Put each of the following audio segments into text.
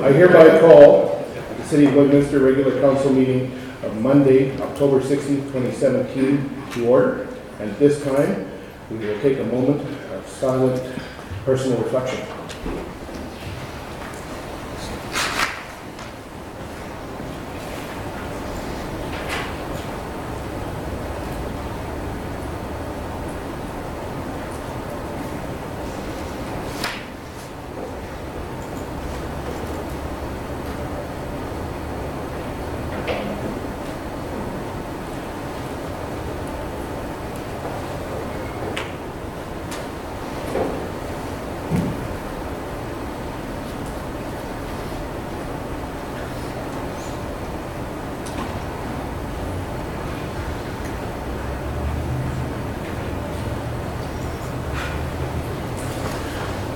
I hereby call the City of Lloydminster regular council meeting of Monday, October 16th, 2017 to order. And at this time, we will take a moment of silent personal reflection.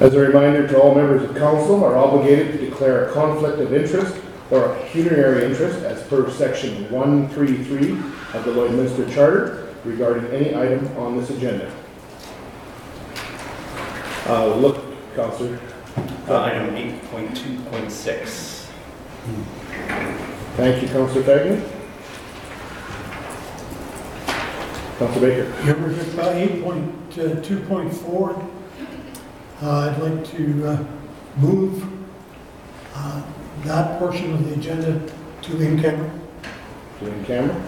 As a reminder to all members of council are obligated to declare a conflict of interest or a pecuniary interest as per section 133 of the Lloydminster Charter regarding any item on this agenda. Look, Councillor. Item 8.2.6. Thank you, Councillor Fagnan. Councillor Baker. Your worship, 8.2.4. I'd like to move that portion of the agenda to in camera. To in camera.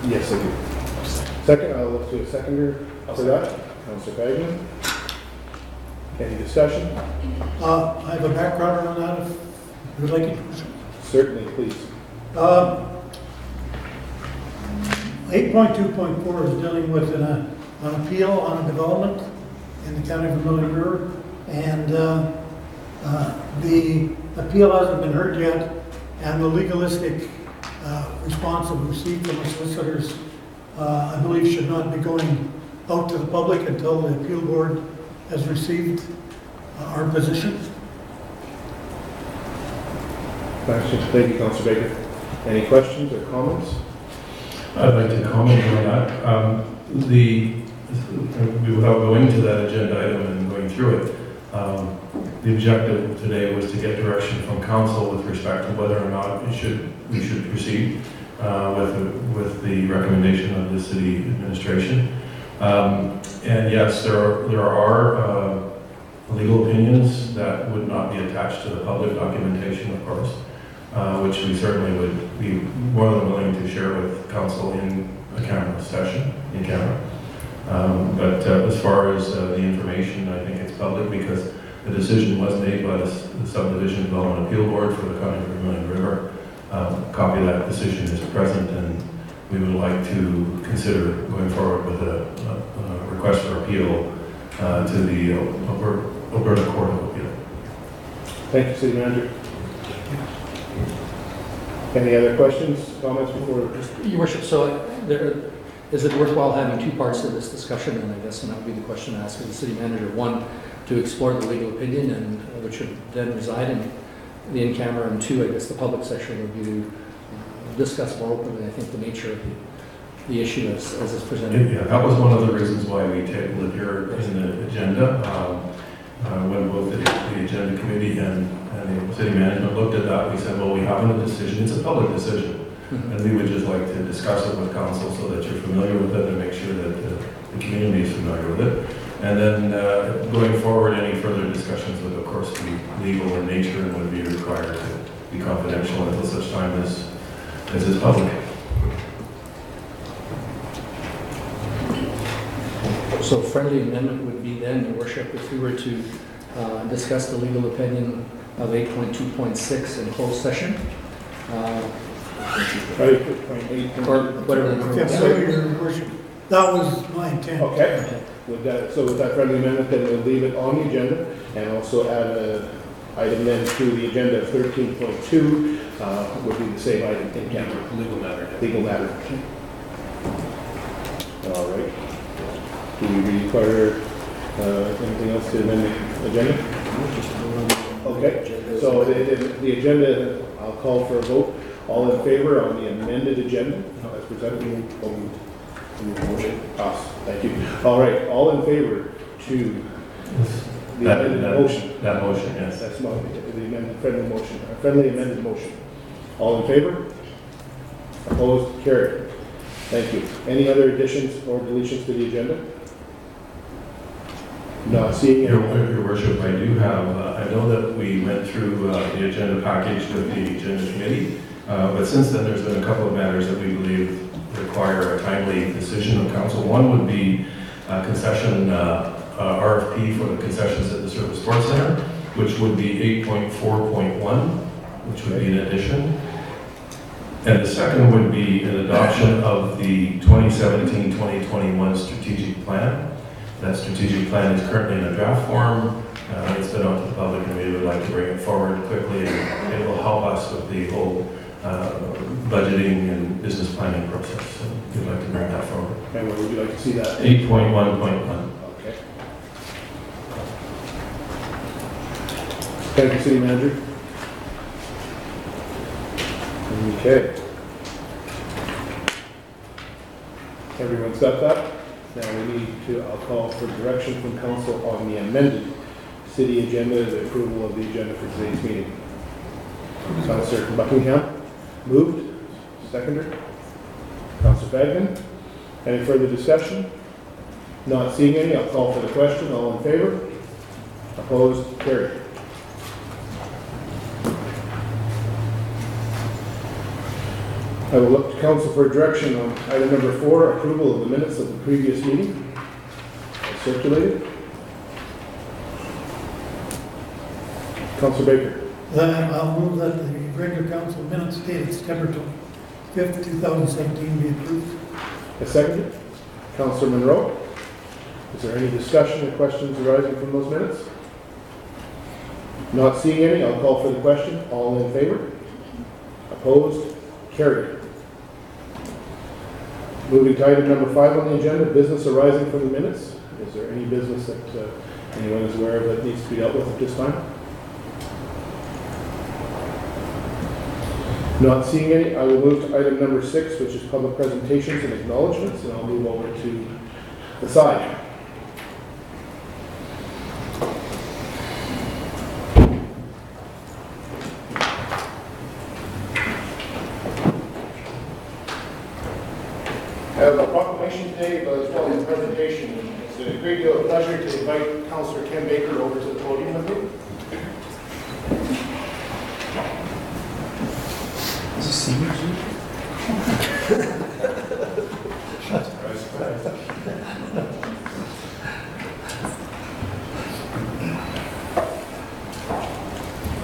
Yes, I do. Second, I'll look to a seconder for that. Councillor Fagnan. Any discussion? I have a background on that if you would like it. Certainly, please. 8.2.4 is dealing with an appeal on a development in the county of Vermilion River, and the appeal hasn't been heard yet, and the legalistic response that we received from the solicitors, I believe, should not be going out to the public until the appeal board has received our position. Thank you, Councillor Baker. Any questions or comments? I'd like to comment on that. Without going to that agenda item and going through it, the objective today was to get direction from council with respect to whether or not we should proceed with the recommendation of the city administration. And yes, there are legal opinions that would not be attached to the public documentation, of course, which we certainly would be more than willing to share with council in a camera session, in camera. But as far as the information, I think it's public because the decision was made by the Subdivision Development Appeal Board for the County of Vermilion River. A copy of that decision is present, and we would like to consider going forward with a request for appeal to the Alberta Court of Appeal. Thank you, City Manager. Any other questions, comments before? Your Worship, so is it worthwhile having two parts to this discussion? And I guess that would be the question to ask of the City Manager. One, to explore the legal opinion, and which would then reside in the in-camera, and two, I guess the public section would be to discuss more openly, I think, the nature of the issue as it's presented. Yeah, that was one of the reasons why we tabled it here in the agenda. When both the agenda committee and the city management looked at that, we said, well, we have a decision. It's a public decision. And we would just like to discuss it with council so that you're familiar with it and make sure that the community is familiar with it. And then going forward, any further discussions would, of course, be legal in nature and would be required to be confidential until such time as it's public. So friendly amendment would be then, Your Worship, if we were to discuss the legal opinion of 8.2.6 in closed session. Or whatever the Okay, so, Your worship, that was my intent. Okay. With that friendly amendment, then we'll leave it on the agenda and also add an item then to the agenda of 13.2 would be the same item in camera. Legal matter. Legal matter. All right. Do we require anything else to amend the agenda? Okay. So the agenda, I'll call for a vote. All in favor on the amended agenda as presented? Motion passed. Thank you. All right, all in favor to the amended motion? That motion, yes. That's not the amended friendly motion, friendly amended motion. All in favor? Opposed? Carried. Thank you. Any other additions or deletions to the agenda? Not seeing Your any. Your Worship, I do have, I know that we went through the agenda package with the agenda committee, but since then, there's been a couple of matters that we believe require a timely decision of council. One would be concession RFP for the concessions at the Service Sports Center, which would be 8.4.1, which would be an addition. And the second would be an adoption of the 2017-2021 strategic plan. That strategic plan is currently in a draft form. It's been out to the public, and we would like to bring it forward quickly, and it will help us with the whole budgeting and business planning process. So we'd like to bring that forward. And where would you like to see that? 8.1.1. Okay. Thank you, City Manager. Okay. Everyone's got that? Now we need to, I'll call for direction from council on the amended city agenda, the approval of the agenda for today's meeting. Councillor Buckingham, moved. Seconder. Councillor Fagnan. Any further discussion? Not seeing any, I'll call for the question. All in favor? Opposed? Carried. I will look to council for direction on item number 4, approval of the minutes of the previous meeting. As circulated. Councillor Baker. I'll move that the regular council minutes dated September 5th, 2017 be approved. A second. Councillor Monroe. Is there any discussion or questions arising from those minutes? Not seeing any, I'll call for the question. All in favor? Opposed? Carried. Moving to item number 5 on the agenda, business arising from the minutes. Is there any business that anyone is aware of that needs to be dealt with at this time? Not seeing any, I will move to item number 6, which is public presentations and acknowledgements, and I'll move over to the side. I have a proclamation today, but as well as a presentation. It's a great deal of pleasure to invite Councillor Ken Baker over to the podium with me.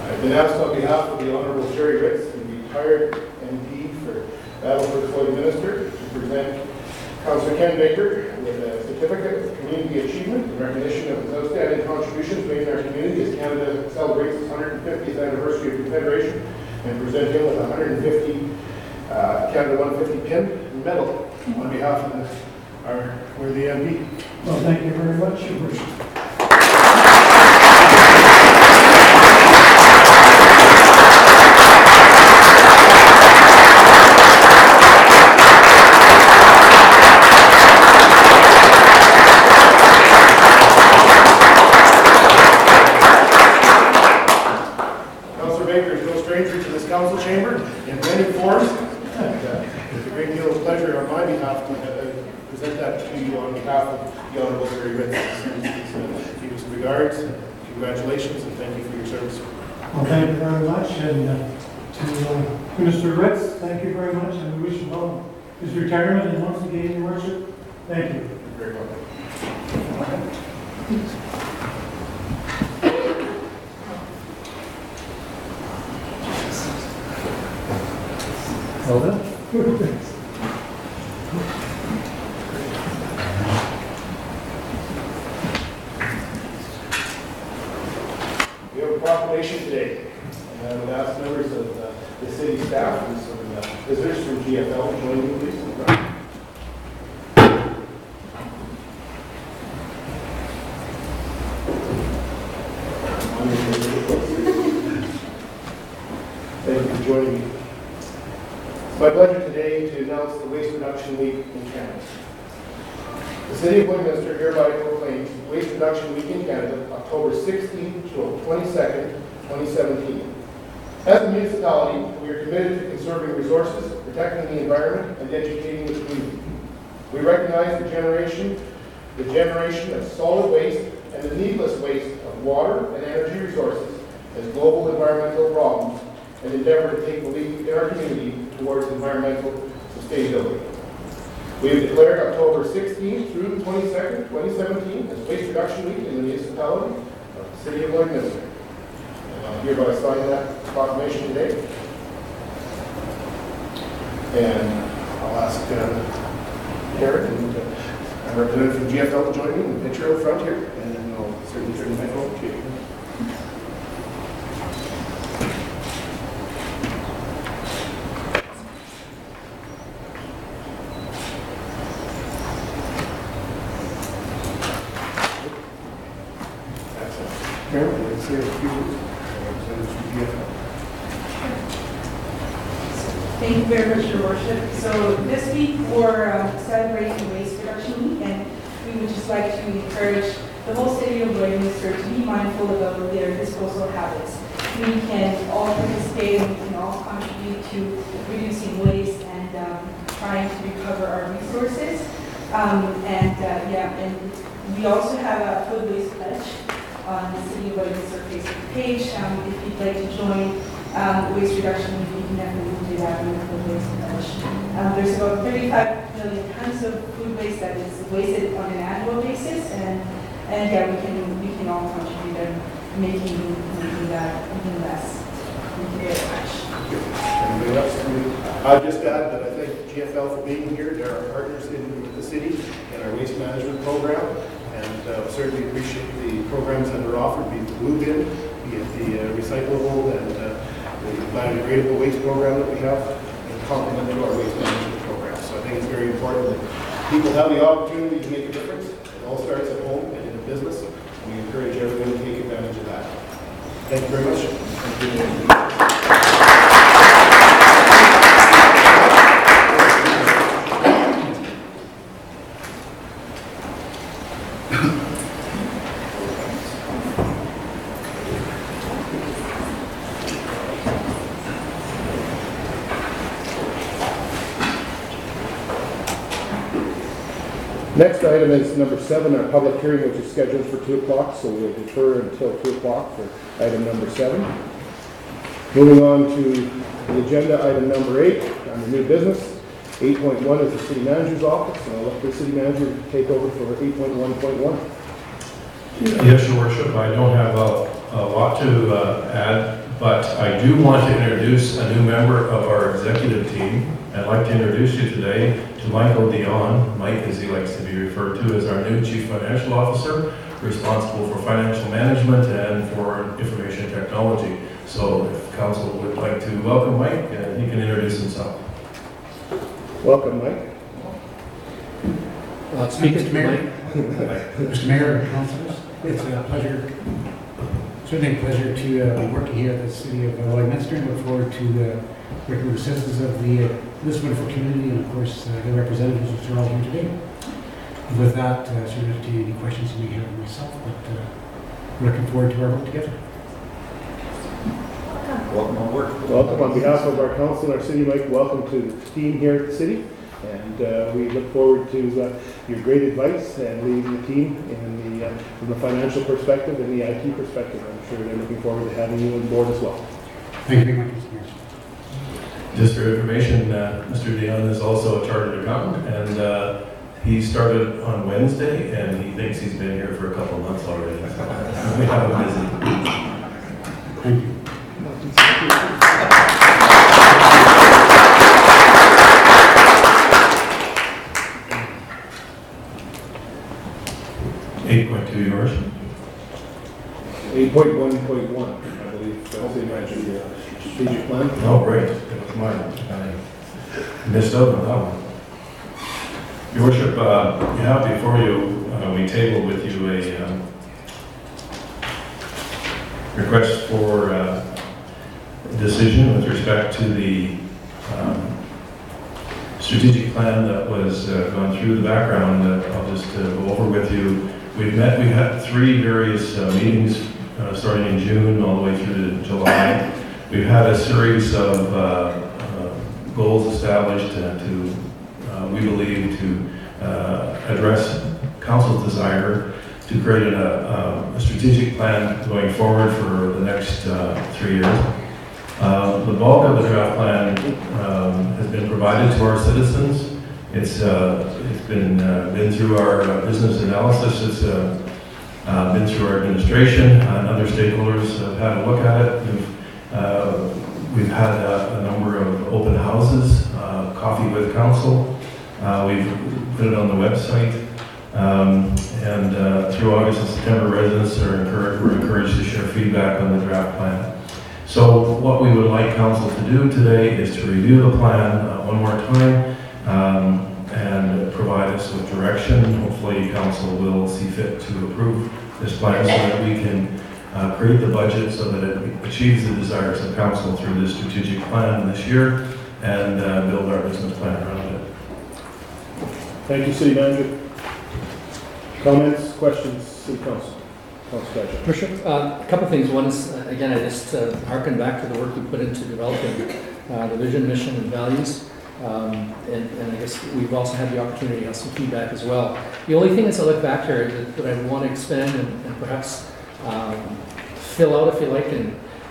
I've been asked on behalf of the Honourable Jerry Ritz, the retired MP for Battleford Floyd Minister, to present Councillor Ken Baker with a certificate of community achievement in recognition of his outstanding contributions made in our community as Canada celebrates its 150th anniversary of Confederation, and present him with a 150 Canada 150 pin medal on behalf of our worthy MP. Well, thank you very much, Your Worship. Councillor Baker is no stranger to this council chamber in many forms. It's a great deal of pleasure on my behalf to present that to you on behalf of the Honourable Jerry Ritz. Give us regards, congratulations, and thank you for your service. Well, thank you very much, and to Minister Ritz, thank you very much, and we wish him well his retirement, and once again, Your Worship, thank you. Very welcome. Well done. We have a proclamation today, and I would ask members of the city staff and some visitors from GFL to join me, please. Thank you for joining me. It's my pleasure today to announce the Waste Reduction Week in Canada. The City of Lloydminster hereby proclaims Waste Reduction Week in Canada, October 16th to 22nd, 2017. As a municipality, we are committed to conserving resources, protecting the environment, and educating the community. We recognize the generation of solid waste and the needless waste of water and energy resources as global environmental problems and endeavor to take the lead in our community towards environmental sustainability. We have declared October 16th through the 22nd, 2017 as Waste Reduction Week in the municipality of the City of Lloydminster. I hereby sign that proclamation today. And I'll ask Karen and our representative from GFL to join me in the picture out front here, and then I'll certainly turn the mic over to you. Karen, let's say a few words. Representatives from GFL. Thank you very much, Your Worship. So this week we're celebrating Waste Reduction Week, and we would just like to encourage the whole city of Lloydminster to be mindful about their disposal habits. We can all participate and we can all contribute to reducing waste and trying to recover our resources. And we also have a food waste pledge on the City of Lloydminster Facebook page. If you'd like to join Waste Reduction Week, you can definitely do that with the food waste pledge. There's about 35 million tons of food waste that is wasted on an annual basis, and yeah, we can all contribute in making that even less. Thank you very much. Anybody else? I'd just add that I thank GFL for being here. They're our partners in the city in our waste management program, and certainly appreciate the programs that are offered, be it the Blue Bin, be it the recyclable and the biodegradable waste program that we have, in complement to our waste management program. So I think it's very important that people have the opportunity to make a difference. It all starts at home and in a business. We encourage everyone to take advantage of that. Thank you very much. Thank you. Next item is number 7, our public hearing, which is scheduled for 2 o'clock, so we'll defer until 2 o'clock for item number 7. Moving on to the agenda, item number 8, under new business. 8.1 is the city manager's office, and I'll let the city manager take over for 8.1.1. Yes, Your Worship, I don't have a lot to add, but I do want to introduce a new member of our executive team. I'd like to introduce you today to Michael Dion, Mike as he likes to be referred to, as our new Chief Financial Officer, responsible for financial management and for information technology. So if council would like to welcome Mike, he can introduce himself. Welcome, Mike. Speaking to Mike. Mr. Mayor and councilors, it's a pleasure, certainly a pleasure to be working here at the City of Lloydminster, and look forward to working with the citizens of this wonderful community, and of course the representatives which are all here today. And with that, certainly to any questions you may have of myself, but we're looking forward to our work together. Welcome on board. Welcome on behalf of our council and our city, Mike. Welcome to the team here at the city, and we look forward to your great advice and leading the team from the financial perspective and the IT perspective. I'm sure they're looking forward to having you on board as well. Thank you very much, Mr. Mayor. Just for information, Mr. Dion is also a chartered accountant, and he started on Wednesday, and he thinks he's been here for a couple of months already. So we have him busy. Thank you. 8.2, yours. 8.1.1, I believe, city manager strategic plan. Oh, great. It was mine. I missed out on that one. Your Worship, you have before you, we tabled with you a request for decision with respect to the strategic plan that was gone through the background that I'll just go over with you. We had 3 various meetings starting in June all the way through to July. We've had a series of goals established to, we believe, to address council's desire to create a strategic plan going forward for the next 3 years. The bulk of the draft plan has been provided to our citizens. It's been through our business analysis. It's been through our administration, and other stakeholders have had a look at it. We've had a number of open houses, coffee with council. We've put it on the website. And through August and September, residents were encouraged to share feedback on the draft plan. So what we would like council to do today is to review the plan one more time and provide us with direction. Hopefully council will see fit to approve this plan so that we can create the budget so that it achieves the desires of council through this strategic plan this year and build our business plan around it. Thank you, City Manager. Comments, questions, City Council? Councilor Paget. Worship, a couple of things. One is, again, I just harken back to the work we put into developing the vision, mission, and values. And I guess we've also had the opportunity to have some feedback as well. The only thing as I look back here that I want to expand and perhaps fill out, if you like,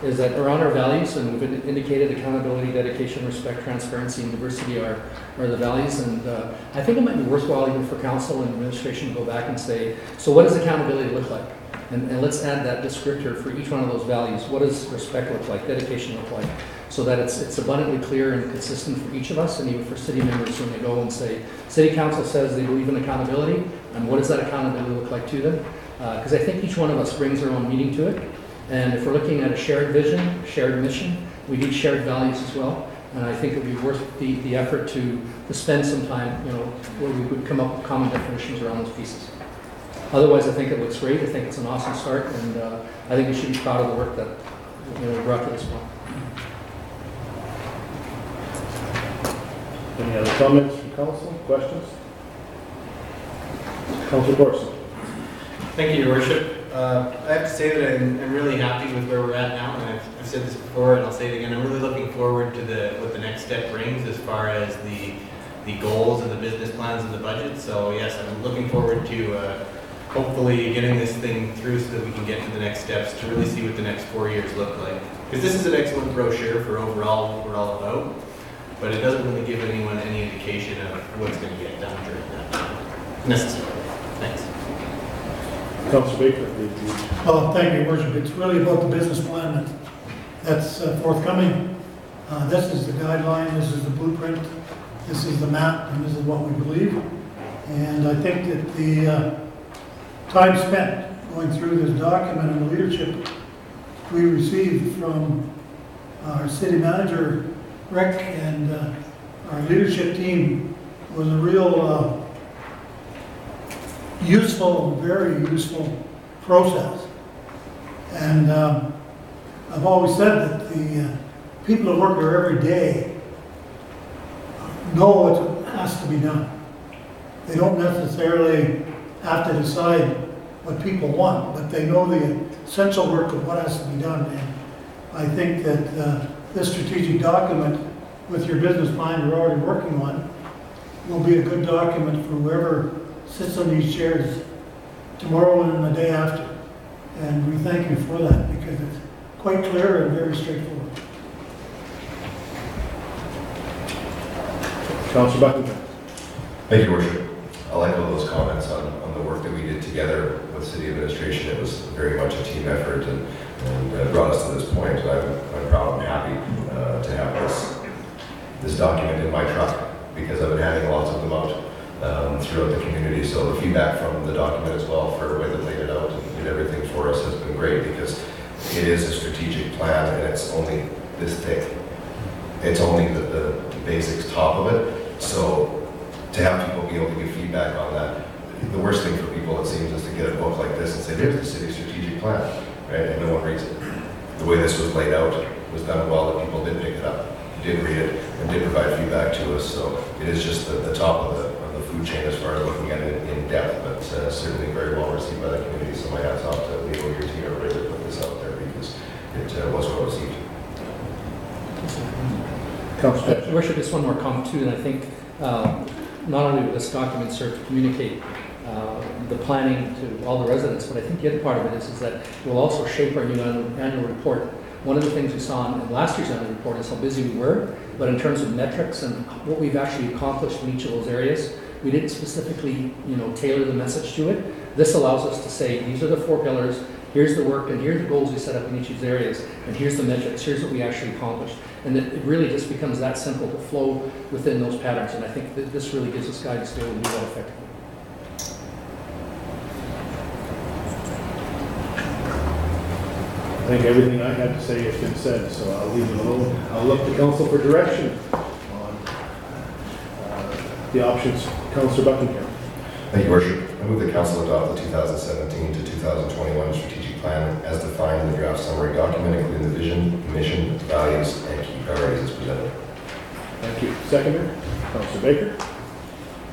is that around our values, and we've indicated accountability, dedication, respect, transparency, and diversity are the values. And I think it might be worthwhile even for council and administration to go back and say, so what does accountability look like? And let's add that descriptor for each one of those values. What does respect look like? Dedication look like? So that it's abundantly clear and consistent for each of us, and even for city members when they go and say, City Council says they believe in accountability, and what does that accountability look like to them? Because I think each one of us brings our own meaning to it. And if we're looking at a shared vision, shared mission, we need shared values as well. And I think it would be worth the effort to spend some time, where we would come up with common definitions around those pieces. Otherwise, I think it looks great. I think it's an awesome start, and I think we should be proud of the work that we brought to this point. Any other comments from council? Questions? Councilor Borson. Thank you, Your Worship. I have to say that I'm really happy with where we're at now, and I've said this before, and I'll say it again. I'm really looking forward to what the next step brings as far as the goals and the business plans and the budget. So yes, I'm looking forward to hopefully getting this thing through so that we can get to the next steps to really see what the next 4 years look like. Because this is an excellent brochure for overall what we're all about, but it doesn't really give anyone any indication of what's going to get done during that time necessarily. Thanks. Councilor Baker, please. Oh, thank you, Your Worship. It's really about the business plan that's forthcoming. This is the guideline, this is the blueprint, this is the map, and this is what we believe. And I think that the time spent going through this document and the leadership we received from our city manager, Rick, and our leadership team was a real useful, very useful process. And I've always said that the people who work there every day know what has to be done. They don't necessarily have to decide what people want, but they know the essential work of what has to be done. And I think that this strategic document with your business plan you're already working on will be a good document for whoever sits on these chairs tomorrow and the day after. And we thank you for that because it's quite clear and very straightforward. Councilor Buckingham. Thank you, Worship. I'll echo those comments on the work that we did together with city administration. It was very much a team effort and brought us to this point. I'm proud and happy to have this document in my truck because I've been handing lots of them out throughout the community. So the feedback from the document as well for the way that laid it out and did everything for us has been great because it is a strategic plan and it's only this thick. It's only the basics top of it. So to have people be able to give feedback on that, the worst thing for people, it seems, is to get a book like this and say, there's the city strategic plan, right? And no one reads it. The way this was laid out was done well that people did pick it up. did read it and did provide feedback to us. So it is just the top of the food chain as far as looking at it in depth, but certainly very well received by the community. So my hats off to Leo, your team, everybody that put this out there because it was well received. Councillor. Your Worship, just one more comment too, and I think not only will this document serve to communicate the planning to all the residents, but I think the other part of it is that it will also shape our new annual report. One of the things we saw in last year's annual report is how busy we were, but in terms of metrics and what we've actually accomplished in each of those areas, we didn't specifically, tailor the message to it. This allows us to say, these are the 4 pillars, here's the work, and here's the goals we set up in each of these areas, and here's the metrics, here's what we actually accomplished. And it really just becomes that simple to flow within those patterns, and I think that this really gives us guidance to be able to do that effectively. I think everything I had to say has been said, so I'll leave it alone. I'll look to council for direction on the options. Councillor Buckingham. Thank you, Worship. I move the council adopt the 2017 to 2021 strategic plan as defined in the draft summary document, including the vision, mission, values, and key priorities as presented. Thank you. Seconder, Councillor Baker.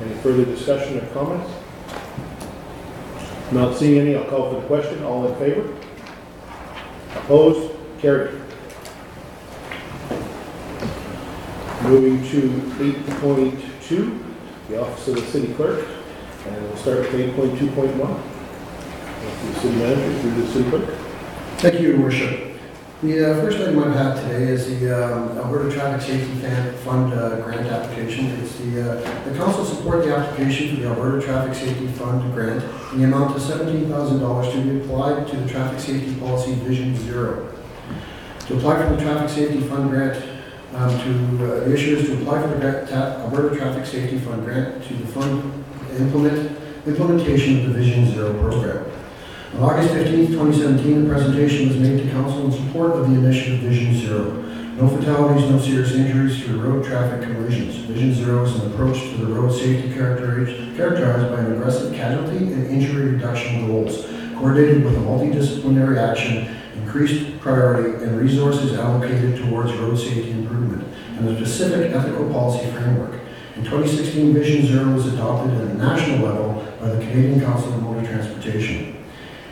Any further discussion or comments? Not seeing any, I'll call for the question. All in favor? Opposed? Carried. Moving to 8.2, the Office of the City Clerk, and we'll start with 8.2.1. The City Manager through the City Clerk. Thank you, Your Worship. The first item I have today is the Alberta Traffic Safety Fund grant application. It's the council support the application for the Alberta Traffic Safety Fund grant in the amount of $17,000 to be applied to the Traffic Safety Policy Vision Zero. To apply for the Traffic Safety Fund grant, the issue is to apply for the Alberta Traffic Safety Fund grant to the fund implementation of the Vision Zero program. On August 15, 2017, a presentation was made to council in support of the initiative Vision Zero. No fatalities, no serious injuries through road traffic collisions. Vision Zero is an approach to the road safety characterized by an aggressive casualty and injury reduction goals, coordinated with a multidisciplinary action, increased priority, and resources allocated towards road safety improvement, and a specific ethical policy framework. In 2016, Vision Zero was adopted at a national level by the Canadian Council of Motor Transportation.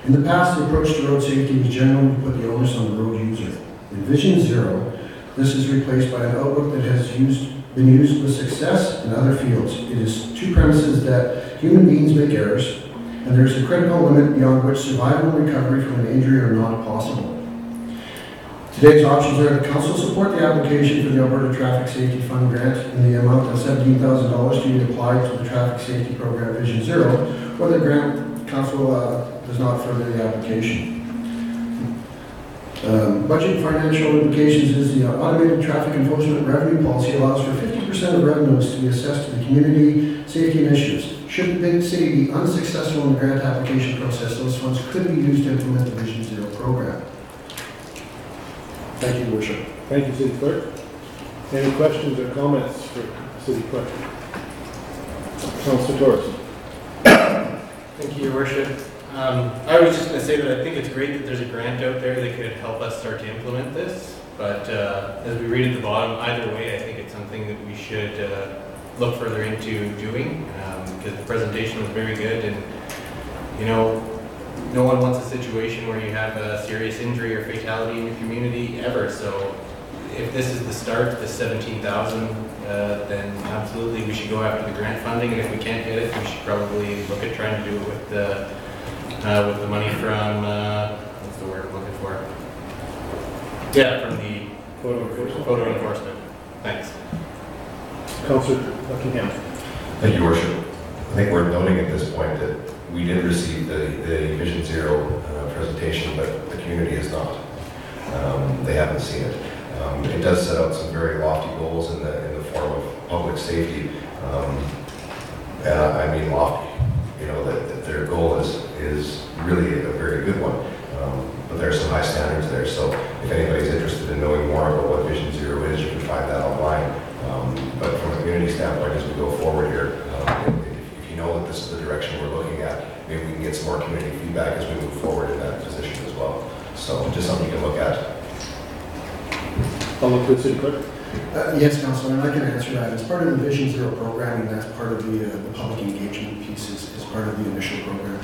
In the past, the approach to road safety was generally to put the onus on the road user. In Vision Zero, this is replaced by an outlook that has been used with success in other fields. It is 2 premises that human beings make errors, and there is a critical limit beyond which survival and recovery from an injury are not possible. Today's options are the council support the application for the Alberta Traffic Safety Fund grant in the amount of $17,000 to be applied to the Traffic Safety Program Vision Zero, or the grant council does not further the application. Budget and financial implications is the automated traffic enforcement revenue policy allows for 50% of revenues to be assessed to the community safety initiatives. Should the city be unsuccessful in the grant application process, those funds could be used to implement the Vision Zero program. Thank you, Your Worship. Thank you, City Clerk. Any questions or comments for City Clerk? Councillor Torres. Thank you, Your Worship. I was just going to say that I think it's great that there's a grant out there that could help us start to implement this, but as we read at the bottom, either way, I think it's something that we should look further into doing, because the presentation was very good, and no one wants a situation where you have a serious injury or fatality in your community ever. So if this is the start, the 17,000, then absolutely we should go after the grant funding, and if we can't get it, we should probably look at trying to do it with the money from what's the word I'm looking for? Yeah, from the photo enforcement. Thanks. Councillor Buckingham. Thank you, Your Worship. I think we're noting at this point that we did receive the Vision Zero presentation, but the community has not. They haven't seen it. It does set out some very lofty goals in the form of public safety, and I mean lofty. That their goal is really a very good one, but there are some high standards there. So if anybody's interested in knowing more about what Vision Zero is, you can find that online. But from a community standpoint, as we go forward here, if you know that this is the direction we're looking at, maybe we can get some more community feedback as we move forward in that position as well. So just something you can look at. I'll look to the City Clerk. Yes, Councilor, and I can answer that. As part of the Vision Zero programming, that's part of the public engagement piece is part of the initial program.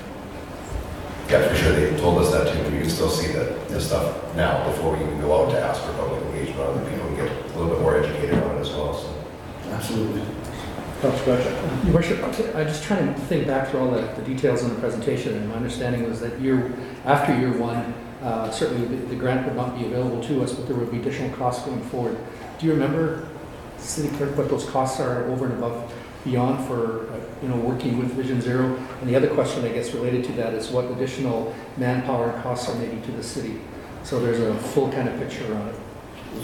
Yeah, for sure, they told us that too, but you can still see the stuff now before we even go out to ask for public engagement. Other people can get a little bit more educated on it as well, so. Absolutely. Councilor Batchor. Your worship, I'm just trying to think back through all the details in the presentation, and my understanding was that after year one, certainly the grant would not be available to us, but there would be additional costs going forward. Do you remember, City Clerk, what those costs are over and above beyond for, working with Vision Zero? And the other question, I guess, related to that is what additional manpower costs are maybe to the city? So there's a full kind of picture on it.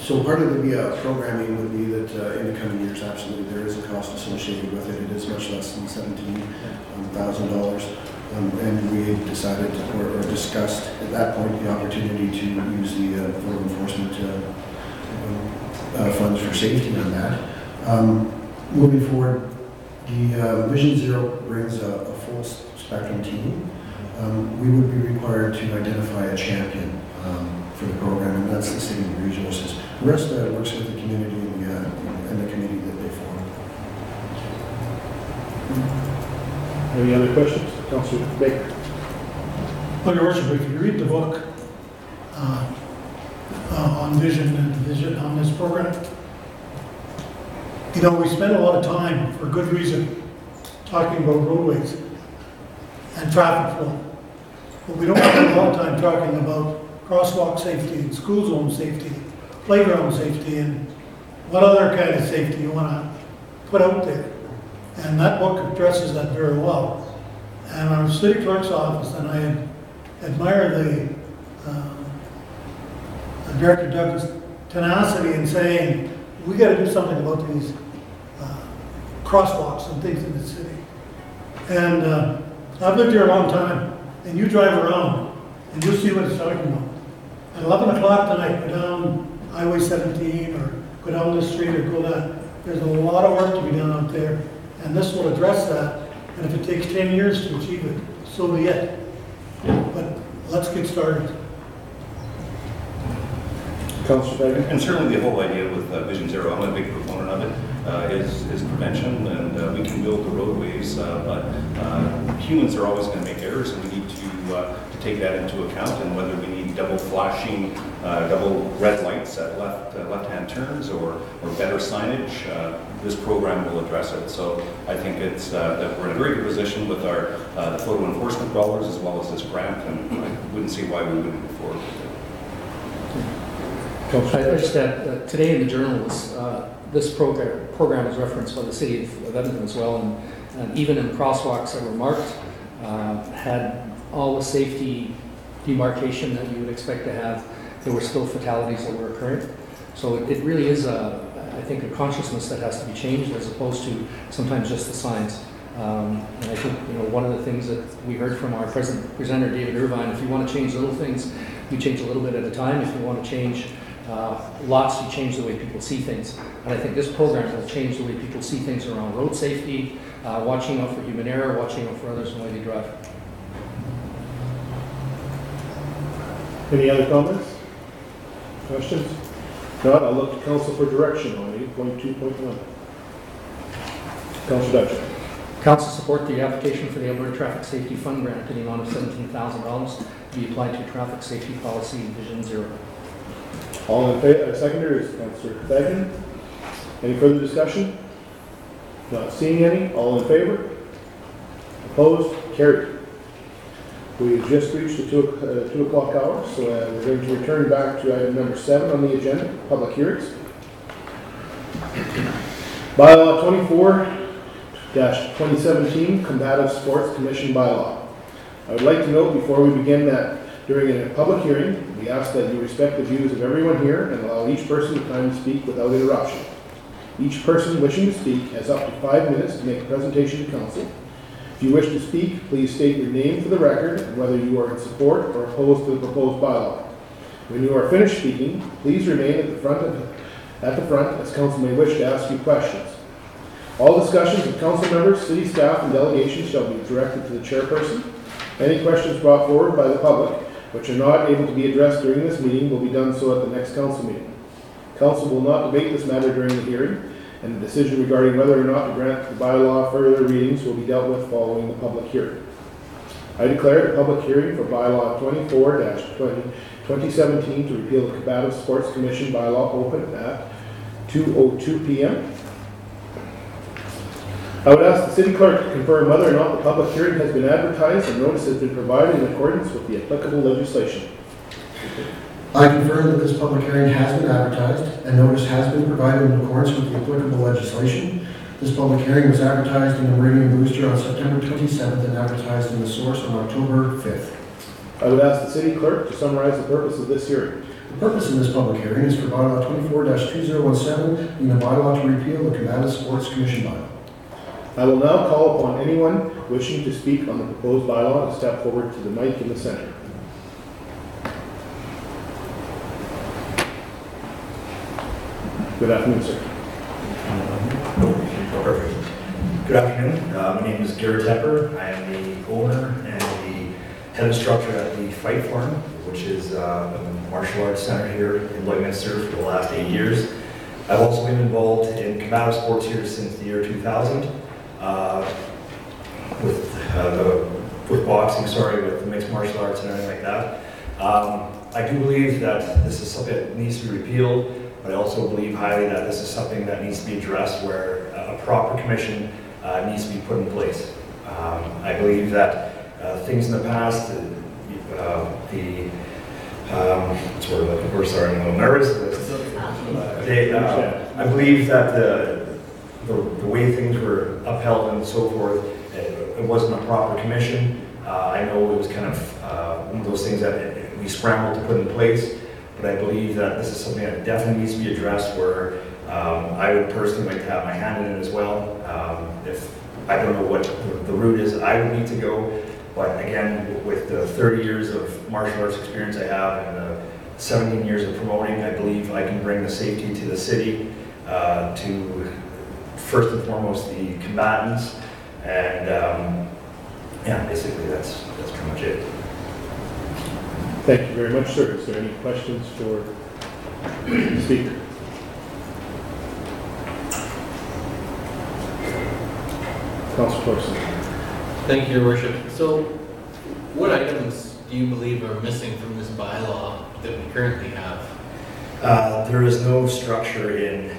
So part of the programming would be that in the coming years, absolutely, there is a cost associated with it. It is much less than $17,000. And we decided or discussed at that point the opportunity to use the photo enforcement funds for safety on that. Moving forward, the Vision Zero brings a full spectrum team. We would be required to identify a champion for the program, and that's the City Resources. The rest works with the community and the committee that they form. Any other questions? Councilor Baker. Well, Your Worship, if you read the book on Vision and Vision on this program, we spend a lot of time, for good reason, talking about roadways and traffic flow. But we don't spend a lot of time talking about crosswalk safety and school zone safety, playground safety, and what other kind of safety you want to put out there. And that book addresses that very well. And our city clerk's office, and I admire the Director Doug's tenacity in saying, we got to do something about these crosswalks and things in the city. And I've lived here a long time, and you drive around, and you'll see what it's talking about. At 11 o'clock tonight, go down Highway 17, or go down this street, or go that. There's a lot of work to be done out there, and this will address that. And if it takes 10 years to achieve it, so be it. But let's get started. Councilor Baker. And certainly the whole idea with Vision Zero, I'm a big proponent of it, is prevention, and we can build the roadways, but humans are always going to make errors, and we need to take that into account. And whether we need double flashing, double red lights at left-hand turns, or better signage, this program will address it. So I think it's that we're in a very good position with our the photo enforcement dollars as well as this grant, and I wouldn't see why we wouldn't move forward with it. I just that today in the journals, this program is referenced by the City of Edmonton as well, and even in crosswalks that were marked, had all the safety demarcation that you would expect to have. There were still fatalities that were occurring. So it really is, I think, a consciousness that has to be changed as opposed to sometimes just the signs. And I think one of the things that we heard from our presenter, David Irvine, if you want to change little things, you change a little bit at a time. If you want to change lots, you change the way people see things. And I think this program will change the way people see things around road safety, watching out for human error, watching out for others in the way they drive. Any other comments? Questions? Not, I'll look to council for direction on 8.2.1. Councilor Batchor. Council support the application for the Alberta Traffic Safety Fund grant in the amount of $17,000 to be applied to traffic safety policy Vision Zero. All in favor, seconder is Councilor Bagan. Any further discussion? Not seeing any. All in favor? Opposed? Carried. We have just reached the 2 o'clock hour, so we're going to return back to item number 7 on the agenda, public hearings. Bylaw 24-2017, Combative Sports Commission Bylaw. I would like to note before we begin that during a public hearing, we ask that you respect the views of everyone here and allow each person the time to speak without interruption. Each person wishing to speak has up to 5 minutes to make a presentation to council. If you wish to speak, please state your name for the record and whether you are in support or opposed to the proposed bylaw. When you are finished speaking, please remain at the front as council may wish to ask you questions. All discussions of council members, city staff, and delegations shall be directed to the chairperson. Any questions brought forward by the public which are not able to be addressed during this meeting will be done so at the next council meeting. Council will not debate this matter during the hearing, and the decision regarding whether or not to grant the bylaw further readings will be dealt with following the public hearing. I declare the public hearing for bylaw 24-2017 to repeal the Combative Sports Commission bylaw open at 2:02 p.m. I would ask the city clerk to confirm whether or not the public hearing has been advertised and notice has been provided in accordance with the applicable legislation. I confirm that this public hearing has been advertised and notice has been provided in accordance with the applicable legislation. This public hearing was advertised in the Meridian Booster on September 27th and advertised in the Source on October 5th. I would ask the city clerk to summarize the purpose of this hearing. The purpose of this public hearing is for bylaw 24-2017, being a bylaw to repeal the Combative Sports Commission bylaw. I will now call upon anyone wishing to speak on the proposed bylaw to step forward to the mic in the center. Good afternoon, sir. Perfect. Good afternoon. My name is Garrett Tepper. I am the owner and the head of structure at the Fight Farm, which is a martial arts center here in Lloydminster for the last 8 years. I've also been involved in combative sports here since the year 2000, with boxing, with mixed martial arts and everything like that. I do believe that this is something that needs to be repealed, but I also believe highly that this is something that needs to be addressed where a proper commission needs to be put in place. I believe that things in the past, we're starting a little nervous. I believe that the way things were upheld and so forth, it wasn't a proper commission. I know it was kind of one of those things that we scrambled to put in place, but I believe that this is something that definitely needs to be addressed where I would personally like to have my hand in it as well. If I don't know what the route is I would need to go, but again, with the 30 years of martial arts experience I have and the 17 years of promoting, I believe I can bring the safety to the city, to first and foremost the combatants, and yeah, basically that's pretty much it. Thank you very much, sir. Is there any questions for the speaker? Councilor Corson. Thank you, Your Worship. So, what items do you believe are missing from this bylaw that we currently have? There is no structure in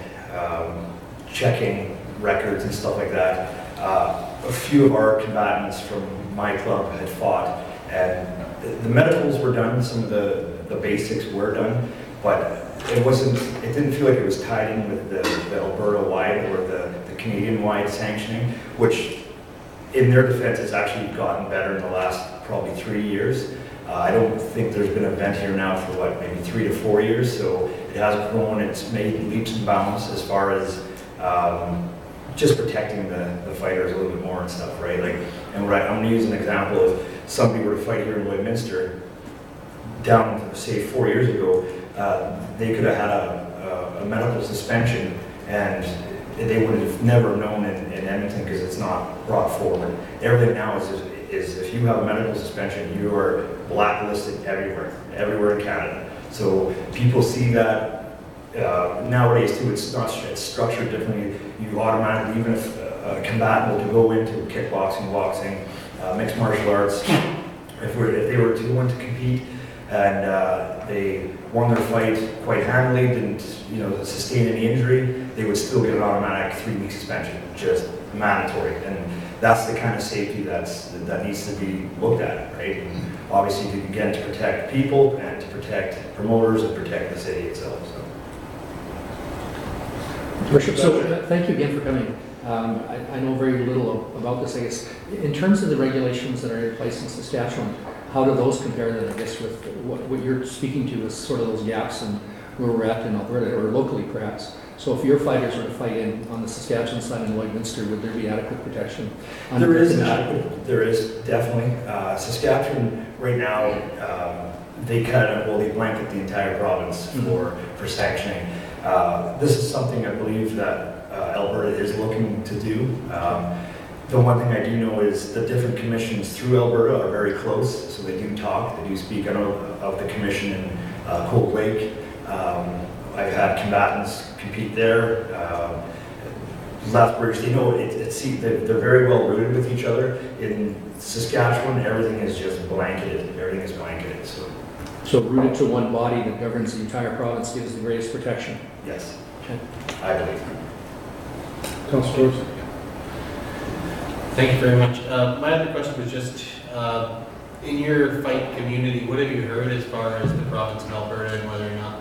checking records and stuff like that. A few of our combatants from my club had fought, and the medicals were done, some of the basics were done, but it didn't feel like it was tied in with the Alberta-wide or the Canadian-wide sanctioning, which in their defense has actually gotten better in the last probably 3 years. I don't think there's been an event here now for maybe 3 to 4 years, so it has grown, it's made leaps and bounds as far as just protecting the fighters a little bit more and stuff, right? I'm going to use an example. If somebody were to fight here in Lloydminster, down, say, 4 years ago, they could have had a medical suspension, and they would have never known in Edmonton because it's not brought forward. Everything now is if you have a medical suspension, you are blacklisted everywhere in Canada. So people see that nowadays too. It's structured differently. You automatically, even if a combatant were to go into kickboxing, boxing, mixed martial arts, if they were to go in to compete and they won their fight quite handily, didn't sustain any injury, they would still get an automatic 3-week suspension, just mandatory. And that's the kind of safety that needs to be looked at, right? And obviously, again, to protect people and to protect promoters and protect the city itself. So. Worship, so thank you again for coming. I know very little about this, I guess. In terms of the regulations that are in place in Saskatchewan, how do those compare then, I guess, with what you're speaking to as sort of those gaps in where we're at in Alberta, or locally perhaps? So if your fighters were to fight on the Saskatchewan side in Lloydminster, would there be adequate protection? There is definitely. Saskatchewan right now, they blanket the entire province for sanctioning. This is something I believe that Alberta is looking to do. The one thing I do know is the different commissions through Alberta are very close, so they do talk, they do speak. I know of the commission in Cold Lake, I've had combatants compete there. Lethbridge, they know they're very well rooted with each other. In Saskatchewan, everything is just blanketed. Everything is blanketed. So rooted to one body that governs the entire province gives the greatest protection. Yes, Okay. I believe. Councillor Rose? Thank you very much. My other question was just, in your fight community, what have you heard as far as the province of Alberta and whether or not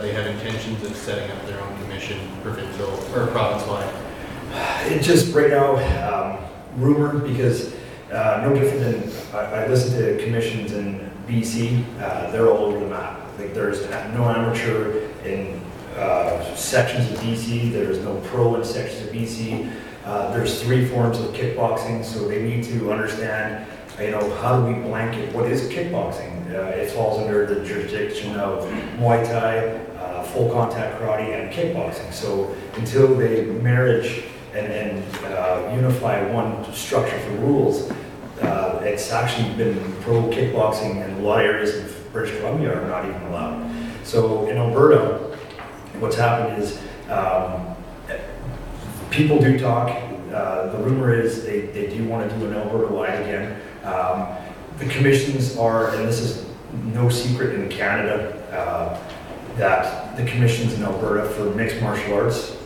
they have intentions of setting up their own commission, provincial or province-wide? It just right now, rumor, because no different than I listen to commissions in BC, they're all over the map. Like there's no amateur in sections of BC, there's no pro in sections of BC. There's 3 forms of kickboxing, so they need to understand, how do we blanket, what is kickboxing? It falls under the jurisdiction of Muay Thai, full contact karate, and kickboxing. So until they marriage and unify one structure for rules, it's actually been pro kickboxing, and a lot of areas of British Columbia are not even allowed. So in Alberta, what's happened is people do talk. The rumor is they do want to do an Alberta-wide again. The commissions are, and this is no secret in Canada, that the commissions in Alberta for mixed martial arts,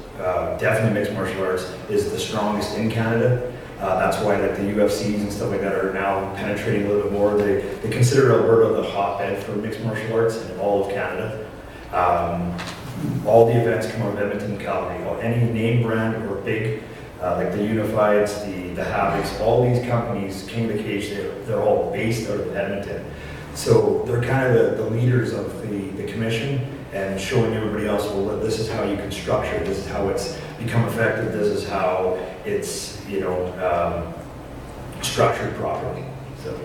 definitely mixed martial arts, is the strongest in Canada. That's why like the UFCs and stuff like that are now penetrating a little bit more. They consider Alberta the hotbed for mixed martial arts in all of Canada. All the events come out of Edmonton, Calgary. Any name brand or big, like the Unifieds, the Havocs, all these companies, King of the Cage, they're all based out of Edmonton. So they're kind of the leaders of the commission and showing everybody else, well, this is how you can structure it, this is how it's become effective, this is how it's, structured properly. So.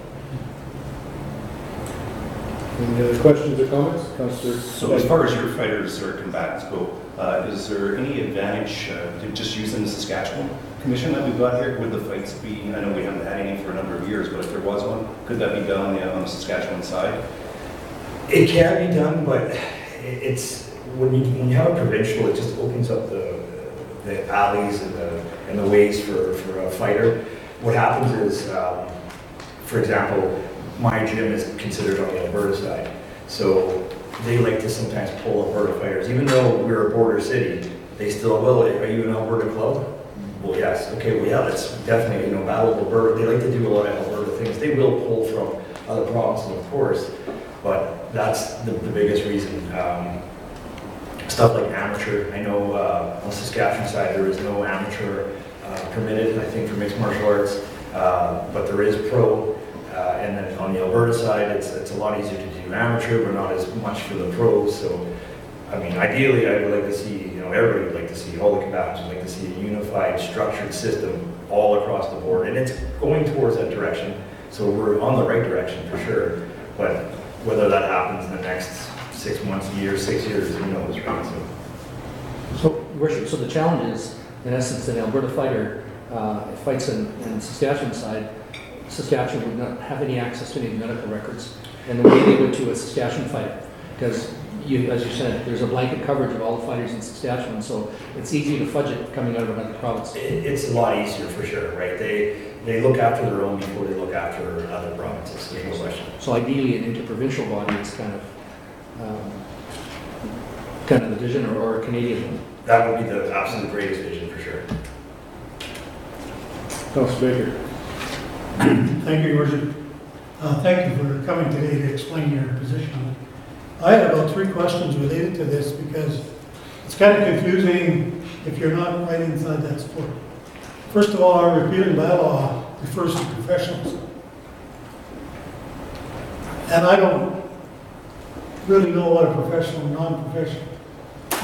Any other questions or comments? Councillor? So as far as your fighters or combatants go, is there any advantage to just using the Saskatchewan commission that we've got here? Would the fights be, I know we haven't had any for a number of years, but if there was one, could that be done on the Saskatchewan side? It can be done, but it's, when you have a provincial, it just opens up the alleys and the ways for a fighter. What happens is, for example, my gym is considered on the Alberta side. So they like to sometimes pull Alberta fighters. Even though we're a border city, they still, well, are you an Alberta club? Well, yes. Okay, well, yeah, that's definitely, Battle of Alberta. They like to do a lot of Alberta things. They will pull from other provinces, of course, but that's the biggest reason. Stuff like amateur. I know on the Saskatchewan side, there is no amateur permitted, I think, for mixed martial arts, but there is pro. And then on the Alberta side, it's a lot easier to do amateur, but not as much for the pros. So, I mean, ideally, I would like to see, everybody would like to see, all the combatants would like to see a unified, structured system all across the board. And it's going towards that direction. So we're on the right direction for sure. But whether that happens in the next 6 months, a year, 6 years, who knows, right? So, Worship, so the challenge is, in essence, an Alberta fighter fights in Saskatchewan side, Saskatchewan would not have any access to any medical records. And the way they would to a Saskatchewan fighter, because as you said, there's a blanket coverage of all the fighters in Saskatchewan, so it's easy to fudge it coming out of another province. It's a lot easier for sure, right? They look after their own before they look after other provinces, there's no question. So ideally, an interprovincial body is kind of the vision, or a Canadian one. That would be the absolute greatest vision for sure. Councillor Baker? Thank you, Your Worship. Thank you for coming today to explain your position on it. I had about 3 questions related to this because it's kind of confusing if you're not right inside that sport. First of all, our repealing bylaw refers to professionals. And I don't really know what a professional and non-professional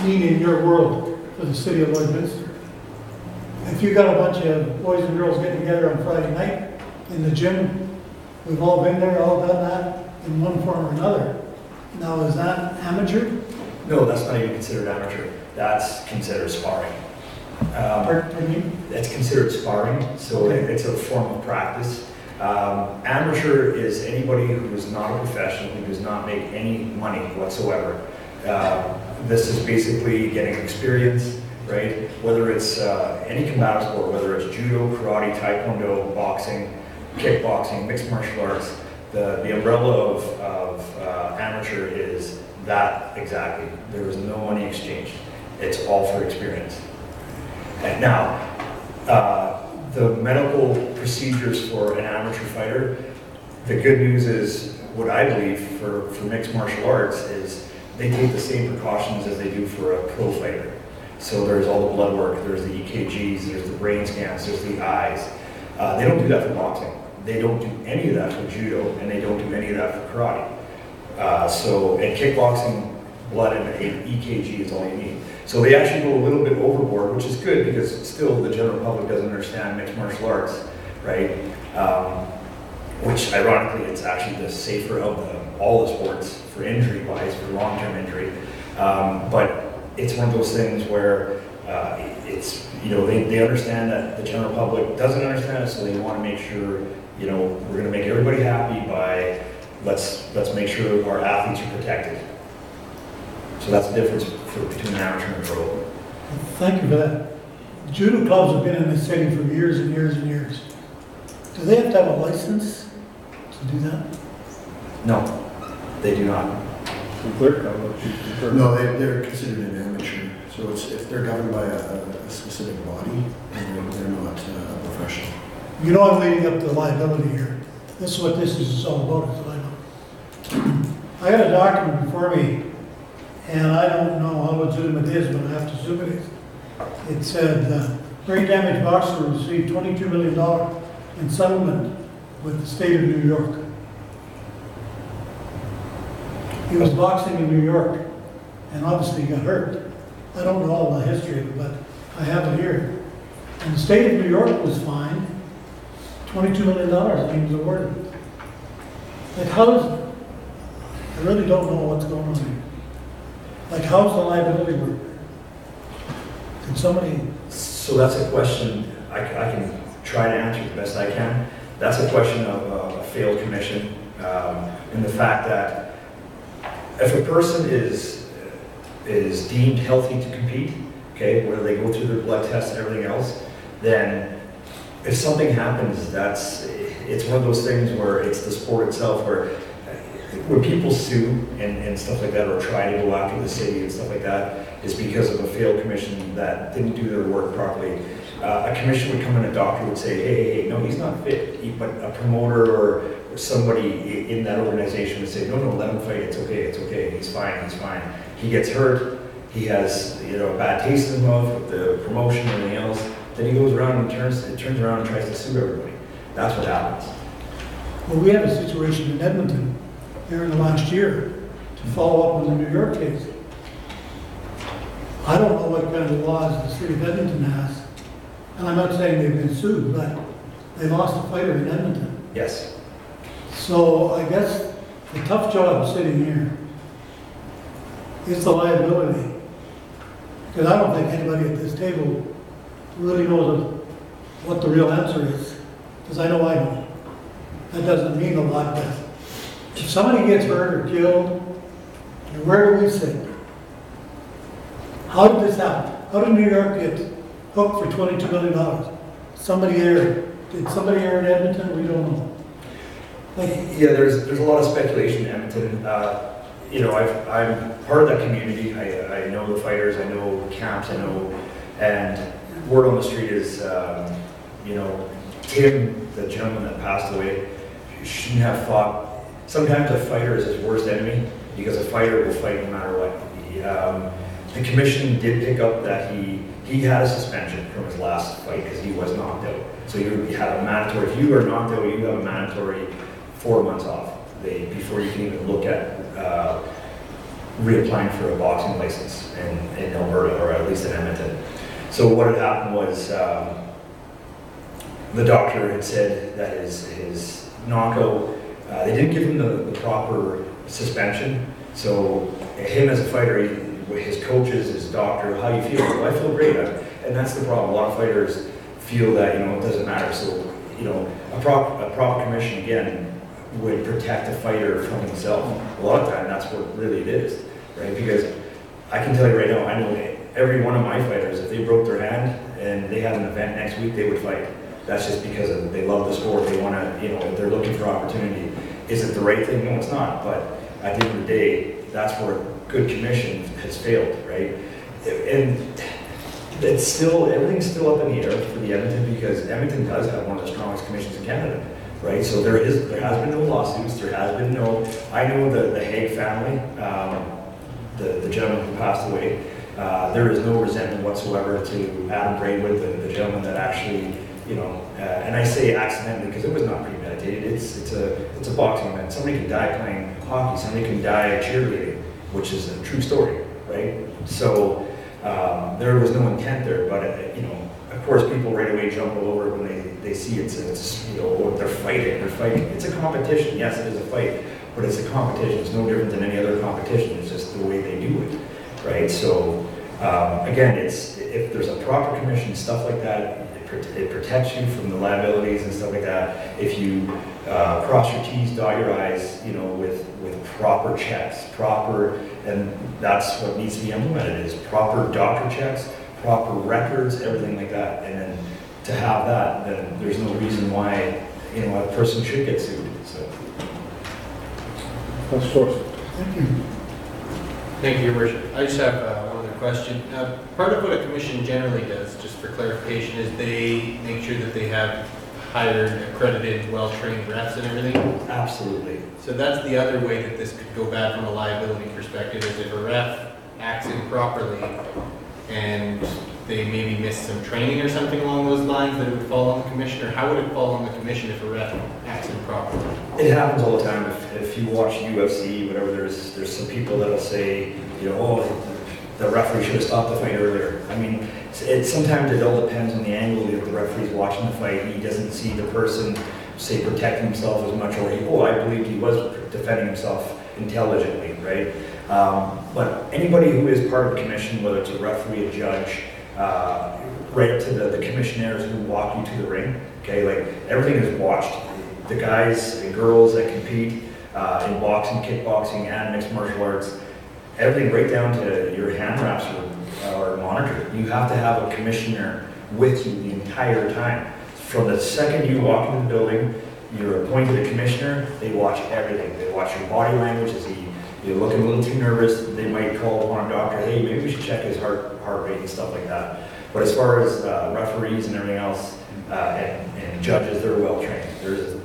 mean in your world for the city of Lloydminster. If you got a bunch of boys and girls getting together on Friday night in the gym, we've all been there, all done that in one form or another. Now, is that amateur? No, that's not even considered amateur. That's considered sparring. Pardon me? That's considered sparring, so Okay. it's a form of practice. Amateur is anybody who is not a professional, who does not make any money whatsoever. This is basically getting experience, right? Whether it's any combative sport, whether it's judo, karate, taekwondo, boxing, kickboxing, mixed martial arts, the umbrella of amateur is that exactly. There is no money exchanged. It's all for experience. And now, the medical procedures for an amateur fighter, the good news is, what I believe for mixed martial arts is they take the same precautions as they do for a pro fighter. So there's all the blood work, there's the EKGs, there's the brain scans, there's the eyes. They don't do that for boxing. They don't do any of that for judo, and they don't do any of that for karate. So in kickboxing, blood and an EKG is all you need. So they actually go a little bit overboard, which is good because still the general public doesn't understand mixed martial arts, right? Which ironically, it's actually the safer of all the sports for injury-wise, for long-term injury. But it's one of those things where it's, you know, they understand that the general public doesn't understand it, so they want to make sure, you know, we're going to make everybody happy by let's make sure our athletes are protected. So that's the difference between an amateur and a pro. Thank you for that. Judo clubs have been in this city for years and years and years. Do they have to have a license to do that? No, they do not. Clerk, I'll let you confirm. No, they're considered an amateur, so it's, if they're governed by a specific body, they're not a professional. You know, I'm leading up to liability here. This is what this is all about, is what I know. I got a document before me, and I don't know how legitimate it is, but I have to assume it is. It said, brain damaged boxer received $22 million in settlement with the state of New York. He was boxing in New York, and obviously he got hurt. I don't know all the history of it, but I have it here. And the state of New York was fined $22 million, and he was awarded. Like, how does, I really don't know what's going on here. Like, how's the liability work? Can somebody, So that's a question I can try to answer the best I can. That's a question of a failed commission, and the fact that if a person is deemed healthy to compete, okay, whether they go through their blood tests and everything else, then if something happens, it's one of those things where it's the sport itself where when people sue and stuff like that, or try to go after the city and stuff like that, is because of a failed commission that didn't do their work properly. A commission would come in, a doctor would say, hey, no, he's not fit. But a promoter or somebody in that organization would say, no, let him fight, it's okay, he's fine. He gets hurt, he has, you know, a bad taste in his mouth with the promotion and everything else, then he goes around and turns around and tries to sue everybody. That's what happens. well, we had a situation in Edmonton here in the last year to follow up on the New York case. I don't know what kind of laws the city of Edmonton has, and I'm not saying they've been sued, but they lost a fighter in Edmonton. Yes. So I guess the tough job sitting here is the liability. Because I don't think anybody at this table really knows what the real answer is. Because I know I don't. That doesn't mean a lot, but if somebody gets hurt or killed, where do we sit? How did this happen? How did New York get hooked for $22 million? Somebody there, did somebody here in Edmonton? We don't know. Yeah, there's a lot of speculation in Edmonton. You know, I'm part of that community. I know the fighters, I know camps, I know, and word on the street is, you know, Tim, the gentleman that passed away, shouldn't have fought. Sometimes a fighter is his worst enemy because a fighter will fight no matter what. The commission did pick up that he had a suspension from his last fight because he was knocked out. So you have a mandatory, if you are knocked out, you have a mandatory 4 months off before you can even look at reapplying for a boxing license in Alberta, or at least in Edmonton. So what had happened was the doctor had said that his knockout, they didn't give him the proper suspension. So him as a fighter, his coaches, his doctor, how you feel? Well, I feel great. And that's the problem. A lot of fighters feel that, you know, it doesn't matter. So, you know, a proper commission, again, would protect the fighter from himself. A lot of time, that's what really it is. right? Because I can tell you right now, I know every one of my fighters, if they broke their hand and they had an event next week, they would fight. That's just because they love the sport. They want to, you know, they're looking for opportunity. Is it the right thing? No, it's not. But at the end of the day, that's where good commission has failed, right? And it's still, everything's still up in the air for the Edmonton, because Edmonton does have one of the strongest commissions in Canada, right? So there has been no lawsuits. There has been no. I know the Hague family, the gentleman who passed away. There is no resentment whatsoever to Adam Braidwood, the gentleman that actually, you know, and I say accidentally because it was not premeditated. It's a boxing event. Somebody can die playing hockey. Somebody can die cheerleading, which is a true story, right? So there was no intent there, but you know, of course, people right away jump all over when they see it's you know, oh, they're fighting. It's a competition. Yes, it is a fight, but it's a competition. It's no different than any other competition. It's just the way they do it, right? So again, if there's a proper commission, stuff like that. It protects you from the liabilities and stuff like that. If you cross your T's, dot your I's, you know, with proper checks, and that's what needs to be implemented is proper doctor checks, proper records, everything like that. And then to have that, then there's no reason why, you know, a person should get sued. So. Councilor Thorson. Thank you. Thank you, Your Worship. I just have one other question. Part of what a commission generally does, just for clarification, is they make sure that they have hired, accredited, well-trained refs and everything? Absolutely. So that's the other way that this could go bad from a liability perspective, is if a ref acts improperly and they maybe miss some training or something along those lines, that it would fall on the commission, or how would it fall on the commission if a ref acts improperly? It happens all the time. If you watch UFC, whatever, there's some people that'll say, you know, oh, the referee should have stopped the fight earlier. I mean, sometimes it all depends on the angle that the referee's watching the fight. He doesn't see the person, say, protecting himself as much, or I believed he was defending himself intelligently, right? But anybody who is part of the commission, whether it's a referee, a judge, right up to the commissioners who walk you to the ring, okay, like everything is watched. The guys and girls that compete in boxing, kickboxing, and mixed martial arts, everything right down to your hand wraps are monitored. You have to have a commissioner with you the entire time. From the second you walk into the building, you're appointed a commissioner, they watch everything. They watch your body language. Is you're looking a little too nervous, they might call upon a doctor, hey, maybe we should check his heart rate and stuff like that. But as far as referees and everything else, and judges, they're well trained.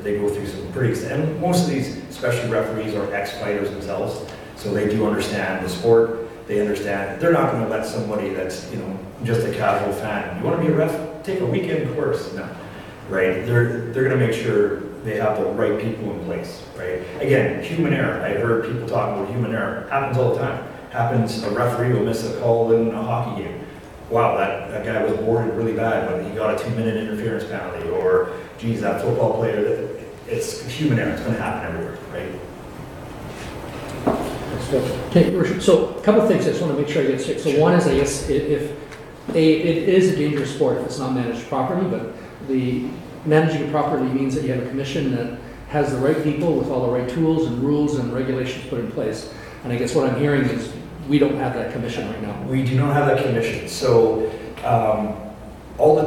They go through some pretty extensive, and most of these special referees are ex-fighters themselves, so they do understand the sport. They understand. They're not going to let somebody that's, you know, just a casual fan. You want to be a ref? Take a weekend course. No, right? They're going to make sure they have the right people in place, right? Again, human error. I heard people talking about human error. Happens all the time. Happens. A referee will miss a call in a hockey game. Wow, that guy was boarded really bad, but he got a 2-minute interference penalty. Or, geez, that football player. It's human error. It's going to happen everywhere, right? Okay, Your Worship, so a couple of things I just want to make sure I get straight. So one is, I guess, if it is a dangerous sport if it's not managed properly, but the managing it properly means that you have a commission that has the right people with all the right tools and rules and regulations put in place. And I guess what I'm hearing is we don't have that commission right now. We do not have that commission. So all the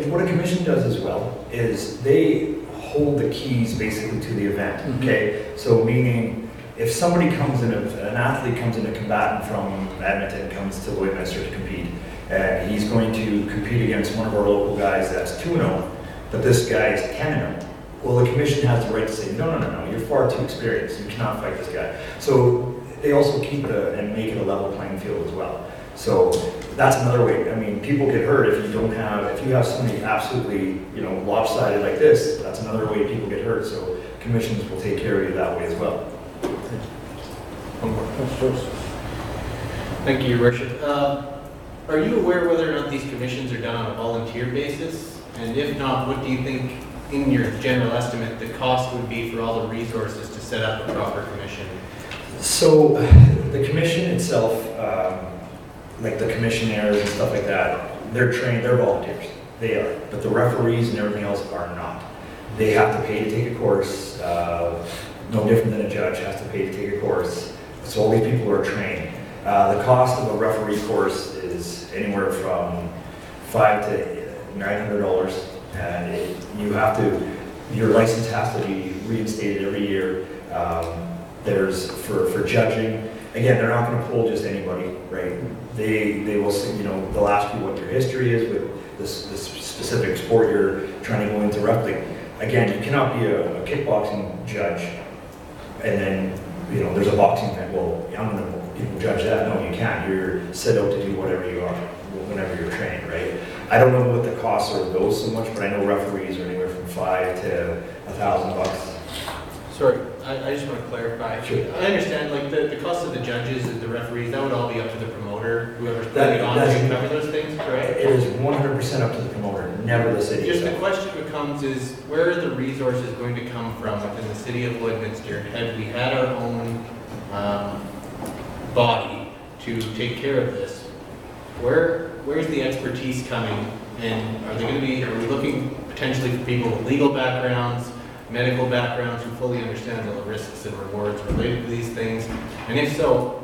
what a commission does as well is they hold the keys basically to the event, okay? So meaning, if somebody comes in, an athlete comes in, a combatant from Edmonton comes to Lloydminster to compete, and he's going to compete against one of our local guys that's 2-0, but this guy is 10-0. Well, the commission has the right to say, no, you're far too experienced. You cannot fight this guy. So they also keep and make it a level playing field as well. So that's another way. I mean, people get hurt if you have somebody absolutely, you know, lopsided like this. That's another way people get hurt. So commissions will take care of you that way as well. Thank you, Your Worship. Are you aware whether or not these commissions are done on a volunteer basis? And if not, what do you think, in your general estimate, the cost would be for all the resources to set up a proper commission? So the commission itself, like the commissioners and stuff like that, they're trained, they're volunteers. They are. But the referees and everything else are not. They have to pay to take a course. No different than a judge has to pay to take a course. So all these people are trained. The cost of a referee course is anywhere from $500 to $900, and you have to, your license has to be reinstated every year. There's for judging. Again, they're not going to pull just anybody, right? They will, they'll ask you what your history is with this specific sport you're trying to go into roughly. Again, you cannot be a kickboxing judge and then, there's a boxing event. Well, I'm going to judge that. No, you can't. You're set out to do whatever you are, whenever you're trained, right? I don't know what the costs are of those so much, but I know referees are anywhere from $500 to $1,000. Sorry, I just want to clarify. Sure. I understand, like, the cost of the judges and the referees, that would all be up to the promoter, whoever's That- putting it on that's- to cover those things, correct? It is 100% up to the promoter, never the city. Just the itself. question becomes is, where are the resources going to come from within the city of Lloydminster? Had we had our own body to take care of this, where's the expertise coming? And are we looking potentially for people with legal backgrounds, medical backgrounds who fully understand all the risks and rewards related to these things? And if so,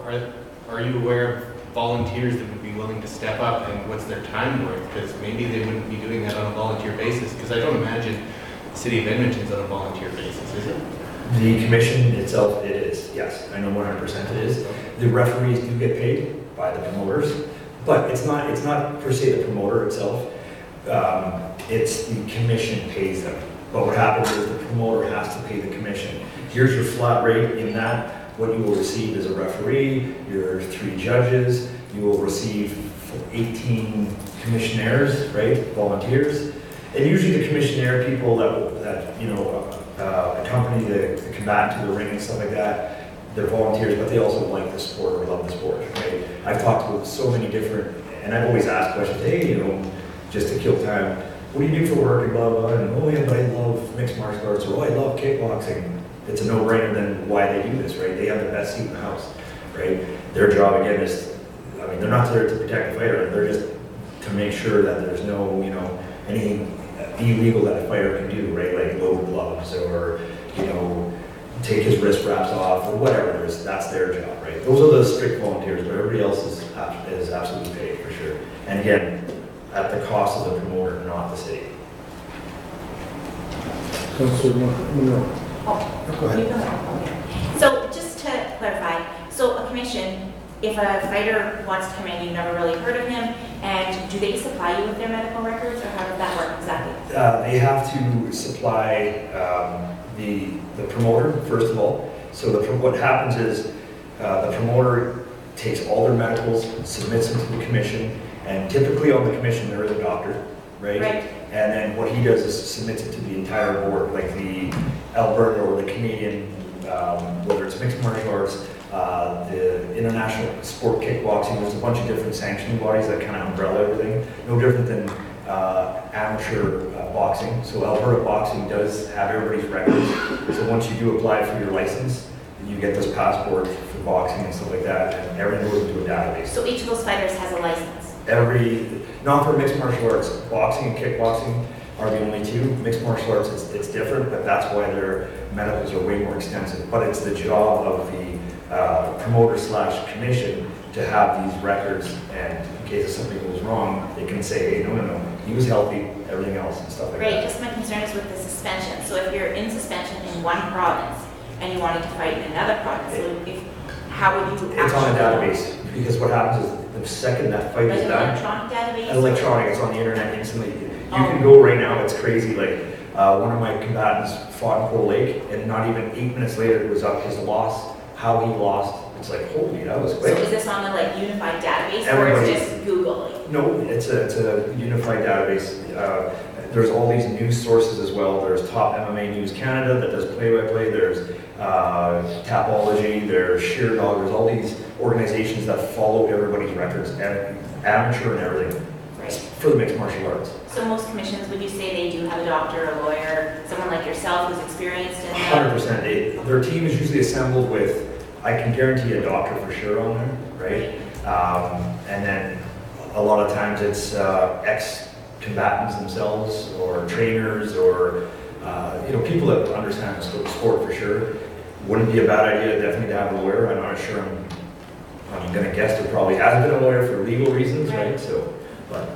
are you aware of volunteers that would be willing to step up, and what's their time worth? Because maybe they wouldn't be doing that on a volunteer basis, because I don't imagine the city of Edmonton's on a volunteer basis, is it? The commission itself, it is, yes. I know 100% it is. The referees do get paid by the promoters, but it's not per se the promoter itself. It's the commission pays them. But what happens is the promoter has to pay the commission. Here's your flat rate in that. What you will receive is a referee, your 3 judges, you will receive 18 commissionaires, right, volunteers. And usually the commissionaire people that accompany the combatant to the ring and stuff like that, they're volunteers, but they also like the sport or love the sport, right? I've talked with so many different, and I've always asked questions, hey, just to kill time, what do you do for work and blah, blah, and oh yeah, but I love mixed martial arts, or oh, I love kickboxing. It's a no-brainer then why they do this, right? They have the best seat in the house, right? Their job, again, is, they're not there to protect the fighter, they're just to make sure that there's no, anything illegal that a fighter can do, right? Like load gloves or, take his wrist wraps off or whatever it is, that's their job, right? Those are the strict volunteers, but everybody else is absolutely paid for sure. And again, at the cost of the promoter, not the city. Councillor Monroe. Oh, Go ahead. you go ahead. Okay. So just to clarify, so a commission, if a fighter wants to come in, you've never really heard of him, and do they supply you with their medical records, or how does that work exactly? They have to supply the promoter, first of all. So what happens is the promoter takes all their medicals, submits them to the commission, and typically on the commission there is a doctor, right? Right. And then what he does is submits it to the entire board, like the Alberta or the Canadian, whether it's mixed martial arts, the international sport kickboxing. There's a bunch of different sanctioning bodies that kind of umbrella everything. No different than amateur boxing. So Alberta Boxing does have everybody's records. So once you do apply for your license, you get this passport for boxing and stuff like that, and everything goes into a database. So each of those fighters has a license? Not for mixed martial arts. Boxing and kickboxing are the only two. Mixed martial arts, it's different, but that's why their medicals are way more extensive. But it's the job of the promoter / commission to have these records, and in case something goes wrong, they can say, hey, no, he was healthy, everything else and stuff like Right, that. just my concern is with the suspension. So if you're in suspension in one province and you wanted to fight in another province, how would you actually? It's on a database, because what happens is the second that fight Like is an done, electronic database? an electronic, it's on the internet instantly. You can go right now, it's crazy, like, one of my combatants fought in Cold Lake, and not even 8 minutes later, it was up his loss, how he lost. It's like, holy, that was So quick. is this on the unified database, Everybody- or is just Google? No, it's a unified database. There's all these news sources as well. There's Top MMA News Canada that does play-by-play. There's Tapology, there's Sheerdog. There's all these organizations that follow everybody's records, and amateur and everything, Right. for the mixed martial arts. So most commissions, would you say they do have a doctor, a lawyer, someone like yourself who's experienced in that? 100%. Their team is usually assembled with, I can guarantee a doctor for sure on there, right? And then a lot of times it's ex-combatants themselves, or trainers, or people that understand the sport for sure. Wouldn't be a bad idea definitely to have a lawyer. I'm not sure I'm gonna guess there probably has been a lawyer for legal reasons, right? So, but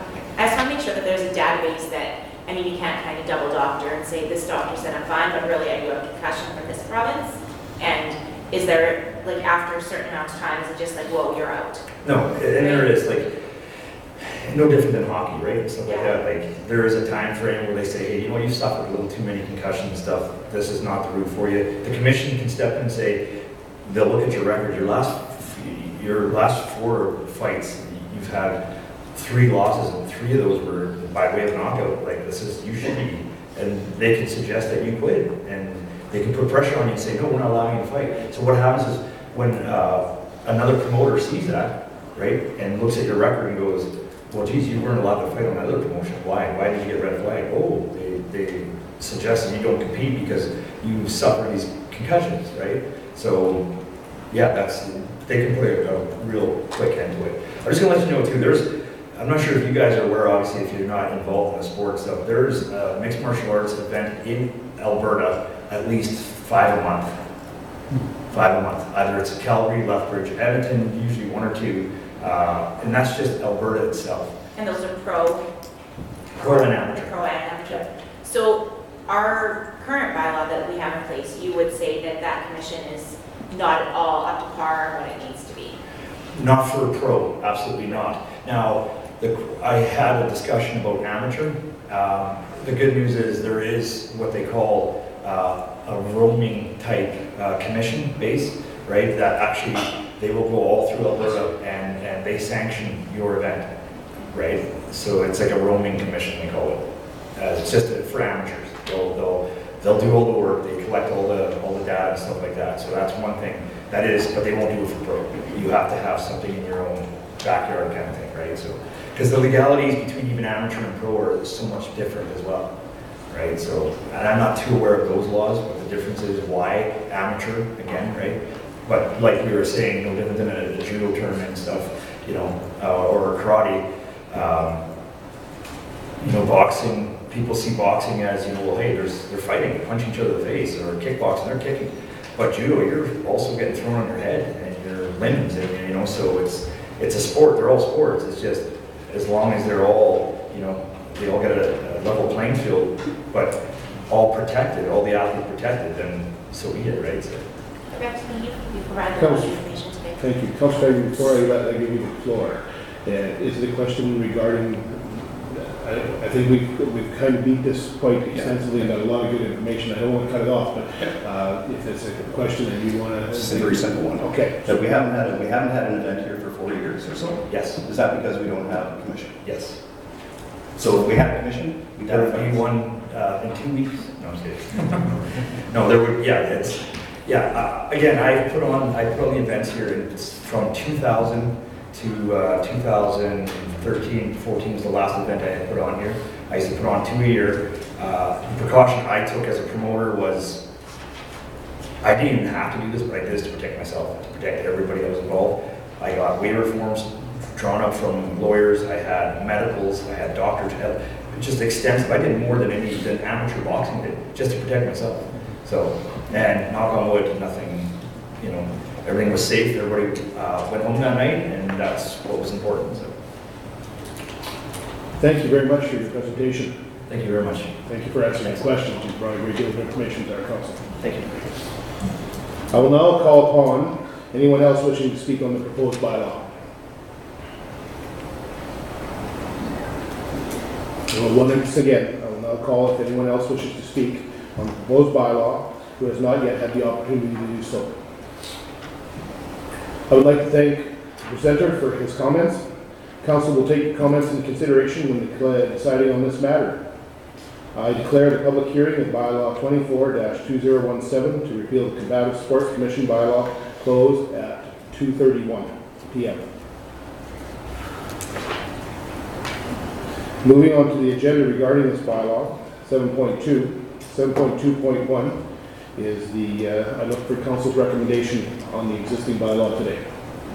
Okay. I just want to make sure that there's a database that, I mean, you can't kind of double doctor and say, this doctor said I'm fine, but really I do have concussion from this province. And is there, like, after a certain amount of time, is it just like, whoa, you're out? no, and there is like, no different than hockey, right? And stuff like that. Like, there is a time frame where they say, hey, you know, you suffered a little too many concussions and stuff. This is not the route for you. The commission can step in and say, they'll look at your record. Your last 4 fights, you've had 3 losses, and 3 of those were by way of knockout. Like, this is, you should be. And they can suggest that you quit, and they can put pressure on you and say, no, we're not allowing you to fight. So what happens is when another promoter sees that, right, and looks at your record and goes, well, geez, you weren't allowed to fight on that other promotion. Why? Why did you get red flag? Oh, they suggest that you don't compete because you suffer these concussions, right? So, yeah, they can put a real quick end to it. I'm just gonna let you know too, I'm not sure if you guys are aware, obviously, if you're not involved in the sports stuff, there's a mixed martial arts event in Alberta at least 5 a month. 5 a month. Either it's Calgary, Lethbridge, Edmonton, usually 1 or 2. And that's just Alberta itself. And those are pro and amateur. Pro and amateur. So our current bylaw that we have in place, you would say that that commission is not at all up to par on what it needs to be? Not for pro, absolutely not. Now, I had a discussion about amateur. The good news is there is what they call a roaming type commission base, right? That actually they will go all through Alberta and they sanction your event, right? So it's like a roaming commission, they call it. It's just for amateurs. They'll do all the work, they collect all the data and stuff like that. So that's one thing. That is, but they won't do it for pro. You have to have something in your own backyard kind of thing, right? So, because the legalities between even amateur and pro are so much different as well, right? So, and I'm not too aware of those laws, but the difference is why amateur, again, right? But like we were saying, no different than a judo tournament and stuff, you know, or karate, you know, boxing, people see boxing as, you know, well, hey, they're fighting, punching each other in the face, or kickboxing, they're kicking. But judo, you're also getting thrown on your head and your limbs, and, you know, so it's a sport. They're all sports. It's just as long as they're all, you know, they all get a level playing field, but all protected, all the athletes protected, then so be it, right? So. You provided a lot of information today. Thank you. Councilor, before I give you the floor, is the question regarding, I think we've kind of beat this quite extensively and got a lot of good information. I don't want to cut it off, but if it's a question that you want to... It's a very simple one. Okay. That we haven't had an event here for 4 years or so. Yes. Is that because we don't have a commission? Yes. So if we had a commission, we'd There have would be one in 2 weeks. No, I'm just kidding. No, there would, again, I put on the events here, and it's from 2000 to 2013, 14 was the last event I had put on here. I used to put on 2 a year. The precaution I took as a promoter was, I didn't even have to do this, but I did this to protect myself, to protect everybody that was involved. I got waiver forms drawn up from lawyers, I had medicals, I had doctors, just extensive. I did more than amateur boxing did, just to protect myself. So, and knock on wood, nothing, you know, everything was safe. Everybody went home that night, and that's what was important. So. Thank you very much for your presentation. Thank you very much. Thank you for answering the questions. You brought a great deal of information to our council. Thank you. I will now call upon anyone else wishing to speak on the proposed bylaw. Once again, I will now call if anyone else wishes to speak on the proposed bylaw who has not yet had the opportunity to do so. I would like to thank the presenter for his comments. Council will take comments into consideration when deciding on this matter. I declare the public hearing of bylaw 24-2017 to repeal the Combative Sports Commission bylaw closed at 2:31 p.m. Moving on to the agenda regarding this bylaw, 7.2.1 is I look for Council's recommendation on the existing bylaw today.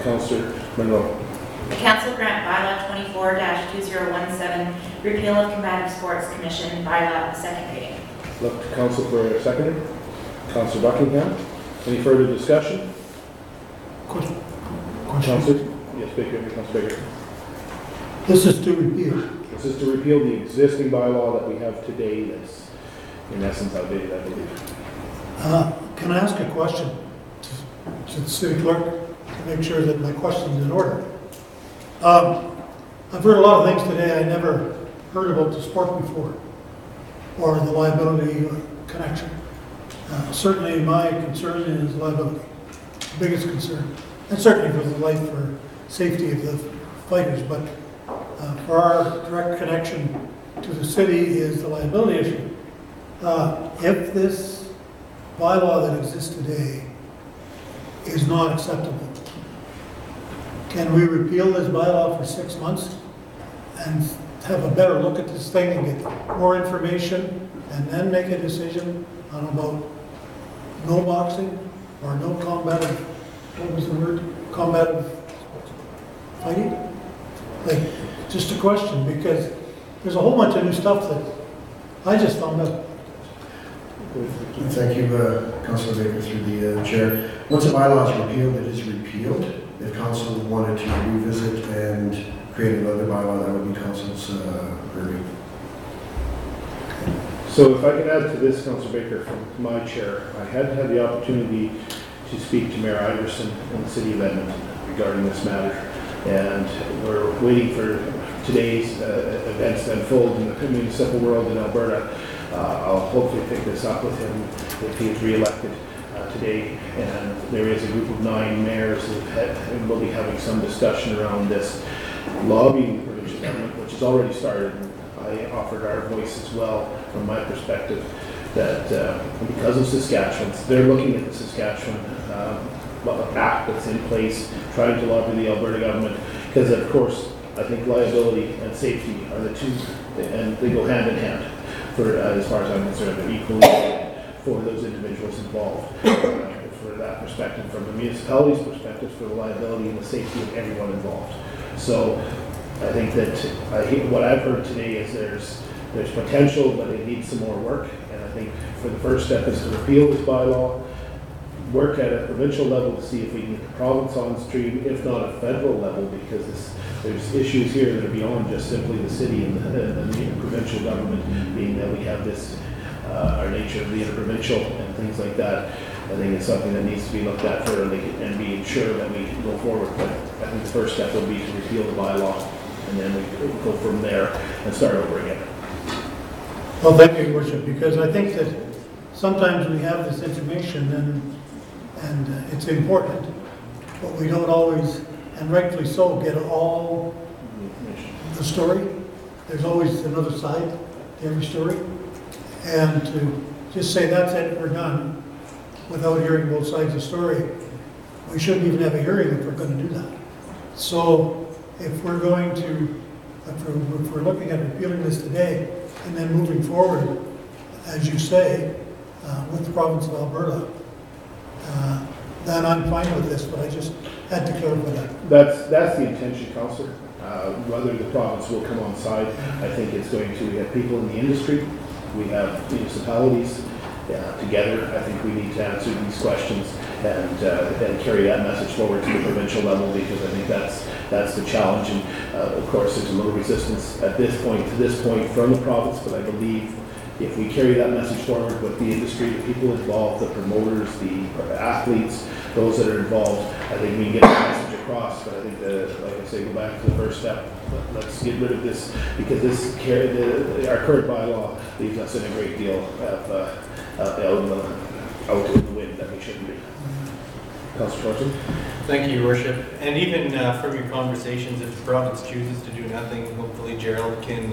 Councillor Monroe. The Council grant bylaw 24-2017, repeal of Combative Sports Commission bylaw, second reading. Look to Council for a seconder. Councillor Buckingham. Any further discussion? Councillor? Yes, Baker, Councillor Baker. This is to repeal. This is to repeal the existing bylaw that we have today that's in essence outdated, I believe. Can I ask a question to the city clerk to make sure that my question's in order? I've heard a lot of things today I never heard about the sport before, or the liability connection. Certainly my concern is liability, biggest concern, and certainly for the life or safety of the fighters, but for our direct connection to the city is the liability issue. If this bylaw that exists today is not acceptable, can we repeal this bylaw for 6 months and have a better look at this thing and get more information and then make a decision on about no boxing or no combative, what was the word? Combative fighting? Like, just a question, because there's a whole bunch of new stuff that I just found out. Thank you, Councillor Baker, through the chair. Once a bylaw is repealed, it is repealed. If council wanted to revisit and create another bylaw, that would be council's purview. So if I can add to this, Councillor Baker, from my chair, I had had the opportunity to speak to Mayor Iverson in the city of Edmonton regarding this matter. And we're waiting for today's events to unfold in the municipal world in Alberta. I'll hopefully pick this up with him if he is re-elected today. And there is a group of 9 mayors who will be having some discussion around this, lobbying the provincial government, which has already started. I offered our voice as well from my perspective that because of Saskatchewan, they're looking at the Saskatchewan act that's in place, trying to lobby the Alberta government, because of course I think liability and safety are the two, and they go hand in hand. For as far as I'm concerned, they're equally for those individuals involved. For that perspective, from the municipality's perspective, for the liability and the safety of everyone involved. So I think that what I've heard today is there's potential, but it needs some more work. And I think for the first step is to repeal this bylaw, work at a provincial level to see if we can get the province on stream, if not a federal level, because there's issues here that are beyond just simply the city and the provincial government, being that we have this, our nature of the interprovincial and things like that. I think it's something that needs to be looked at thoroughly and be ensured that we go forward. But I think the first step would be to repeal the bylaw, and then we go from there and start over again. Well, thank you, Your Worship, because I think that sometimes we have this information and it's important, but we don't always, and rightfully so, get all the story. There's always another side to every story. And to just say that's it, we're done, without hearing both sides of the story, we shouldn't even have a hearing if we're going to do that. So if we're going to, if we're looking at repealing this today and then moving forward, as you say, with the province of Alberta, then I'm fine with this, but I just had to clarify that. That's the intention, Councillor. Whether the province will come on side, I think it's going to. We have people in the industry, we have municipalities together. I think we need to answer these questions and carry that message forward to the provincial level, because I think that's the challenge. And of course, there's a little resistance at this point from the province, but I believe if we carry that message forward with the industry, the people involved, the promoters, the athletes, those that are involved, I think we can get the message across. But I think like I say, go back to the first step. Let's get rid of this, because our current bylaw leaves us in a great deal of out in the wind that we shouldn't be. Councillor Thorson? Thank you, Your Worship. And even from your conversations, if the province chooses to do nothing, hopefully Gerald can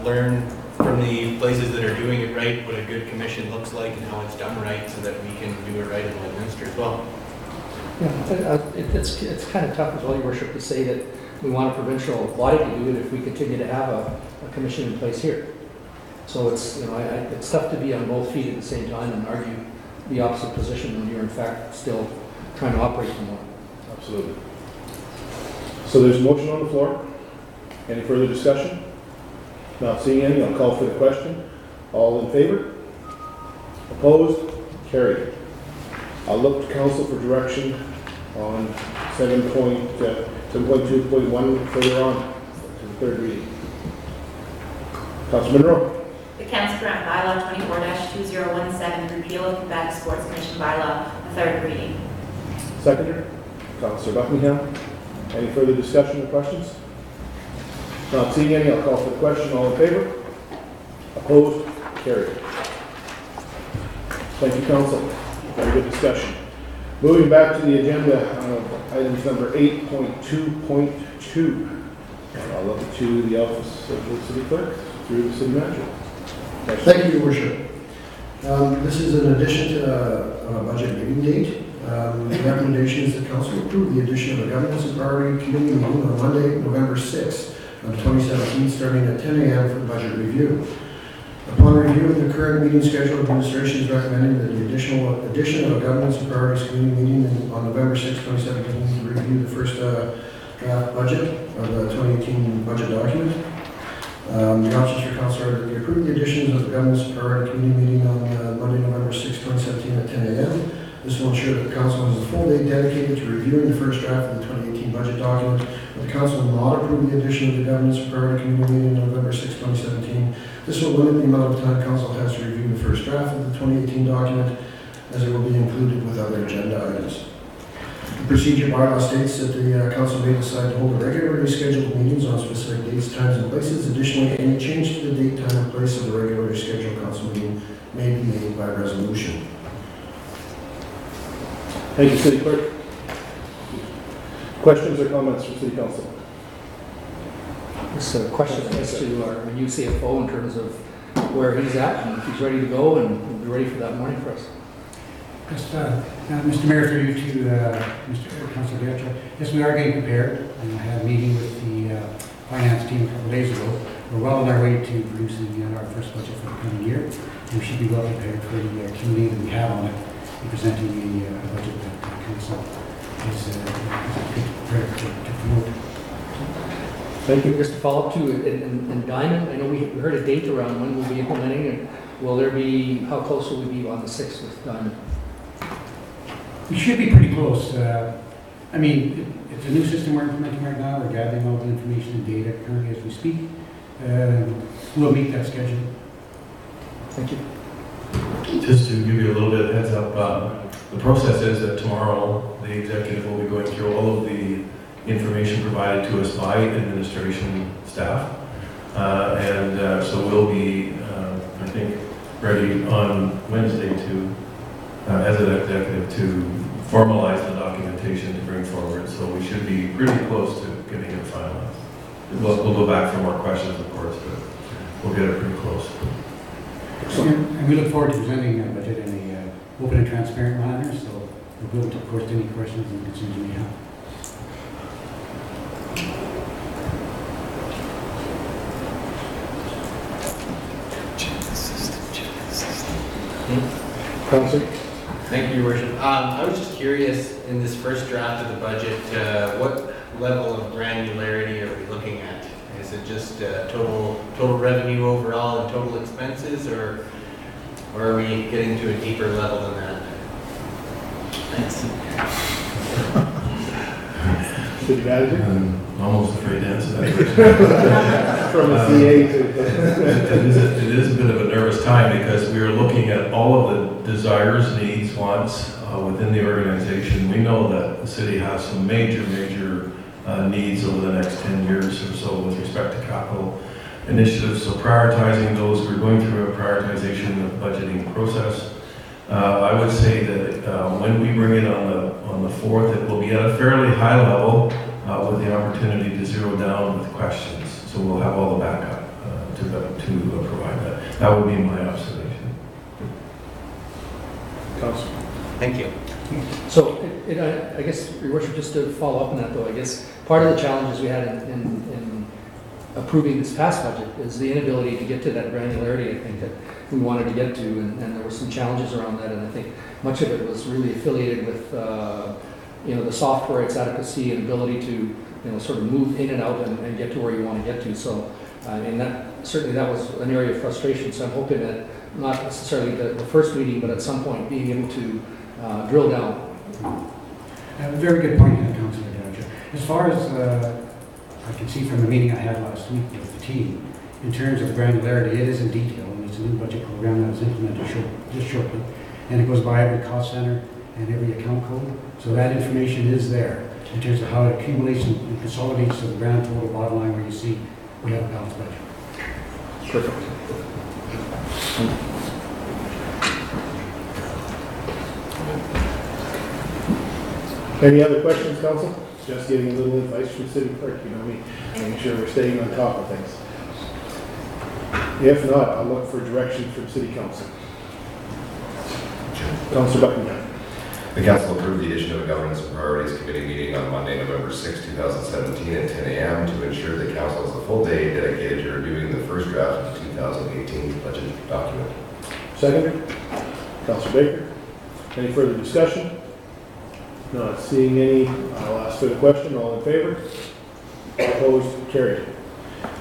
learn from the places that are doing it right what a good commission looks like and how it's done right, so that we can do it right in Westminster as well. Yeah, it's kind of tough as well, Your Worship, to say that we want a provincial body to do it if we continue to have a commission in place here. So it's, it's tough to be on both feet at the same time and argue the opposite position when you're in fact still trying to operate from one. Absolutely. So there's a motion on the floor. Any further discussion? Not seeing any, I'll call for the question. All in favor? Opposed? Carried. I'll look to council for direction on 7.2.1 further on to the third reading. Councilor Monroe. The Council Grant Bylaw 24-2017, repeal of Quebec Sports Commission Bylaw, a third reading. Seconder, Councilor Buckingham. Any further discussion or questions? Not seeing any, I'll call for the question. All in favor? Opposed? Carried. Thank you, Council. Very good discussion. Moving back to the agenda, items number 8.2.2. I'll look to the office of the city clerk through the city manager. Thank you, Your Worship. This is in addition to a budget meeting date. The recommendation is that council approve the addition of a governance and priority committee meeting on Monday, November 6th of 2017, starting at 10 a.m. for budget review. Upon review of the current meeting schedule, administration is recommending that the addition of a governance and priorities committee meeting on November 6, 2017 to review the first draft budget of the 2018 budget document. The options for council are that we approve the additions of the governance and priority committee meeting on Monday, November 6, 2017 at 10 a.m. This will ensure that the council has a full day dedicated to reviewing the first draft of the 2018 budget document. If the council will not approve the addition of the governance and priority committee meeting on November 6, 2017, this will limit the amount of time council has to review the first draft of the 2018 document, as it will be included with other agenda items. The procedure bylaw states that the council may decide to hold regularly scheduled meetings on specific dates, times, and places. Additionally, any change to the date, time, and place of the regularly scheduled council meeting may be made by resolution. Thank you, City Clerk. Questions or comments from City Council? Just a question as to our new CFO in terms of where he's at and if he's ready to go and we'll be ready for that morning for us. Just, Mr. Mayor, through you to Mr. Councilor Detra. Yes, we are getting prepared, and I had a meeting with the finance team a couple days ago. We're well on our way to producing our first budget for the coming year. We should be well prepared for the committee that we have on it, and presenting the budget that the council is prepared to promote. Thank you. Just to follow up to, in Diamond, I know we heard a date around when we'll be implementing it. Will there be, how close will we be on the 6th with Diamond? We should be pretty close. I mean, it's a new system we're implementing right now. We're gathering all the information and data currently as we speak. We'll meet that schedule. Thank you. Just to give you a little bit of heads up, the process is that tomorrow the executive will be going through all of the information provided to us by administration staff. So we'll be, I think, ready on Wednesday to, as an executive, to formalize the documentation to bring forward. So we should be pretty close to getting it finalized. We'll go back for more questions, of course, but we'll get it pretty close. And we look forward to presenting our budget in an open and transparent manner, so we'll be able to, of course, any questions and concerns you may have. Councilor? Thank you, Your Worship. I was just curious, in this first draft of the budget, what level of granularity are we looking at? Is it just total revenue overall and total expenses, or are we getting to a deeper level than that? Thanks. City Manager? I'm almost afraid to answer that question. From the CA to... It is a bit of a nervous time because we are looking at all of the desires, needs, wants within the organization. We know that the city has some major needs over the next 10 years or so with respect to capital initiatives. So prioritizing those, we're going through a prioritization of budgeting process. I would say that when we bring it on the 4th, it will be at a fairly high level with the opportunity to zero down with questions. So we'll have all the backup to provide that. That would be my observation. Councilor? Thank you. So, I guess, Your Worship, just to follow up on that though, I guess part of the challenges we had in approving this past budget is the inability to get to that granularity, I think, that we wanted to get to, and there were some challenges around that, and I think much of it was really affiliated with, the software, its adequacy and ability to, sort of move in and out and get to where you want to get to. So, and certainly that was an area of frustration, so I'm hoping that not necessarily the first meeting, but at some point being able to drill down. Very good point, Councillor Goucher. As far as I can see from the meeting I had last week with the team, in terms of the granularity, it is in detail, and it's a new budget program that was implemented just shortly, and it goes by every cost center and every account code, so that information is there in terms of how it accumulates and consolidates to the grand total bottom line where you see we have a balanced budget. Perfect. Any other questions, council? Just getting a little advice from city clerk, you know me, making sure we're staying on top of things. If not, I'll look for direction from city council. Councilor Buckingham. The council approved the addition of a governance and priorities committee meeting on Monday, November 6, 2017 at 10 a.m. to ensure the council has a full day dedicated to reviewing the first draft of the 2018 budget document. Second. Councilor Baker. Any further discussion? Not seeing any, I'll ask for the question. All in favor? Opposed? Carried.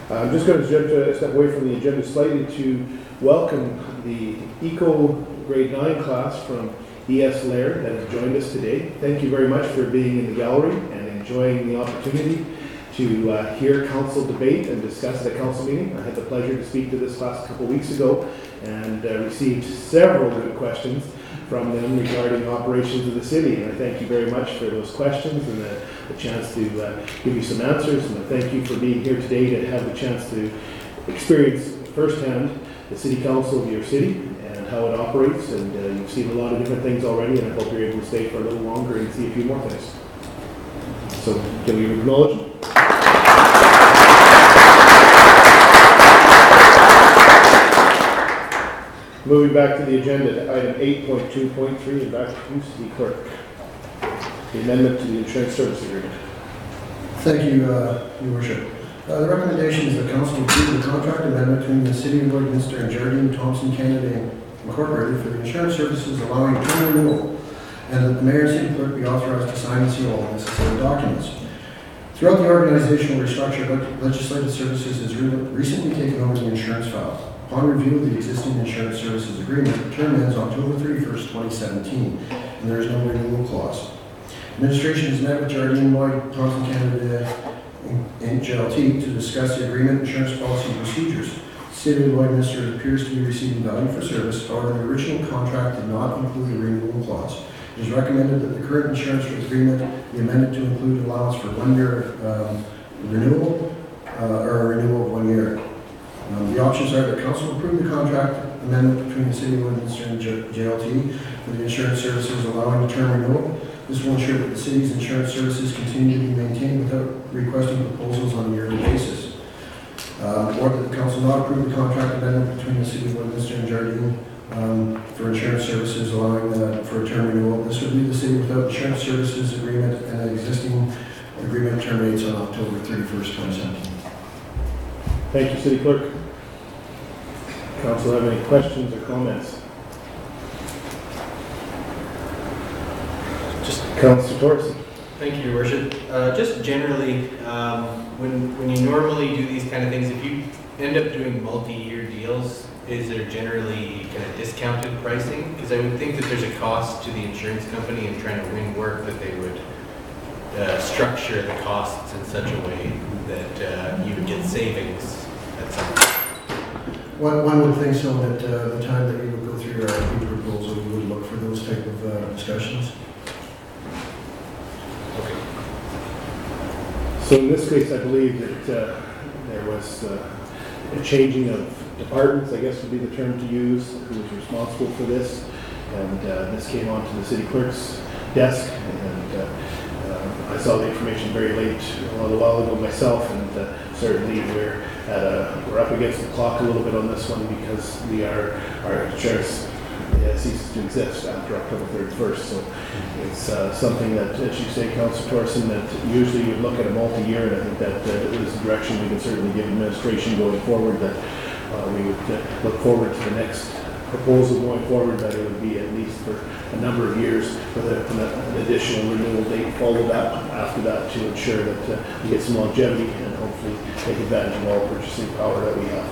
I'm just going to step away from the agenda slightly to welcome the Eco Grade 9 class from E.S. Laird that has joined us today. Thank you very much for being in the gallery and enjoying the opportunity to hear council debate and discuss at a council meeting. I had the pleasure to speak to this class a couple weeks ago and received several good questions from them regarding operations of the city. And I thank you very much for those questions and the chance to give you some answers. And I thank you for being here today to have the chance to experience firsthand the city council of your city and how it operates. And you've seen a lot of different things already, and I hope you're able to stay for a little longer and see a few more things. So can we acknowledge them? Moving back to the agenda, item 8.2.3, and back to City Clerk. The amendment to the insurance service agreement. Thank you, Your Worship. The recommendation is that council approve the contract amendment between the City of Lloydminster and Jardine Thompson Canada Incorporated for the insurance services allowing term renewal, and that the mayor and city clerk be authorized to sign and seal all necessary documents. Throughout the organizational restructure, legislative services has recently taken over the insurance file. Upon review of the existing insurance services agreement, the term ends October 31st, 2017, and there is no renewal clause. Administration has met with Jardine Lloyd Thompson Canada in JLT to discuss the agreement, insurance policy, and procedures. The City of Lloydminster appears to be receiving value for service. However, the original contract did not include a renewal clause. It is recommended that the current insurance agreement be amended to include allowance for 1 year renewal or a renewal of 1 year. The options are that council approve the contract amendment between the City of Lloydminster and JLT for the insurance services allowing the term renewal. This will ensure that the city's insurance services continue to be maintained without requesting proposals on a yearly basis. Or that the council not approve the contract amendment between the City of Lloydminster and Jardine for insurance services allowing for a term renewal. This would leave the city without insurance services agreement, and the existing agreement terminates on October 31st, 2017. Thank you, City Clerk. Council have any questions or comments? Just Councilor Torres. Thank you, Your Worship. Just generally, when you normally do these kind of things, if you end up doing multi-year deals, is there generally kind of discounted pricing? Because I would think that there's a cost to the insurance company in trying to win work, that they would structure the costs in such a way that you would get savings at some point. One would think so, that the time that we would go through our RFP proposal, we would look for those type of discussions. Okay. So in this case, I believe that there was a changing of departments, I guess would be the term to use, who was responsible for this. And this came onto the city clerk's desk, and I saw the information very late, a little while ago myself, and certainly we're up against the clock a little bit on this one because our insurance ceases to exist after October 31st. So it's something that, as you say, Councilor Torson, that usually you look at a multi-year, and I think that is the direction we can certainly give administration going forward, that we would look forward to the next proposal going forward, that it would be at least for a number of years with an additional renewal date followed up after that to ensure that we get some longevity and hopefully take advantage of all purchasing power that we have.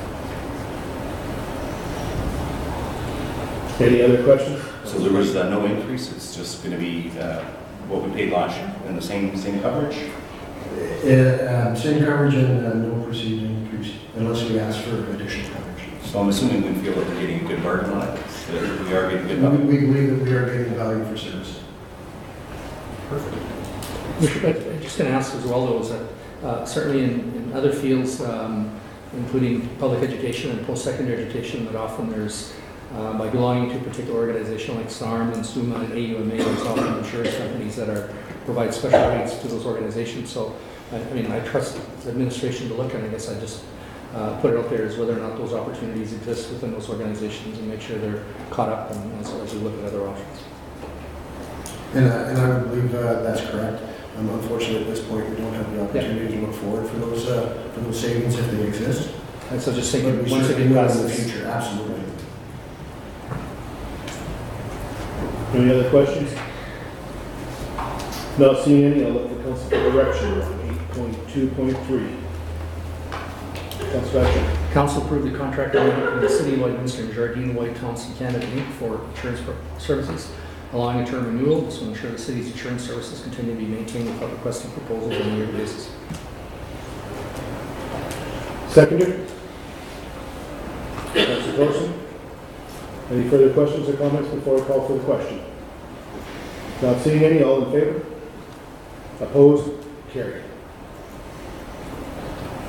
Any other questions? So there was no increase, it's just going to be what we paid last year, and the same coverage? Same coverage and no perceived increase unless we ask for additional coverage. So I'm assuming we feel that we're getting a good bargain on it, that we are getting good We value. believe that we are getting value for service. I'm just going to ask as well, though, is that certainly in other fields, including public education and post-secondary education, that often there's, by belonging to a particular organization like SARM and SUMA and AUMA, there's often insurance companies that provide special rates to those organizations. So, I mean, I trust the administration to look, and I guess I just put it out there as whether or not those opportunities exist within those organizations and make sure they're caught up and as we look at other options. And I would believe that's correct. Unfortunately, at this point, we don't have the opportunity to look forward for those savings if they exist. And so just But thinking, we once certainly again, will past in the this, future, absolutely. Any other questions? Not seeing any, I'll look for council for direction on 8.2.3. Councilor Batchor. Council approved the contract agreement with the City of Lloydminster and Jardine White Thompson Canada Inc. for insurance services, allowing a term renewal. This will ensure the city's insurance services continue to be maintained without requesting proposals on a yearly basis. Seconder? Councilor Thorson? Any further questions or comments before I call for the question? Not seeing any, all in favor? Opposed? Carried.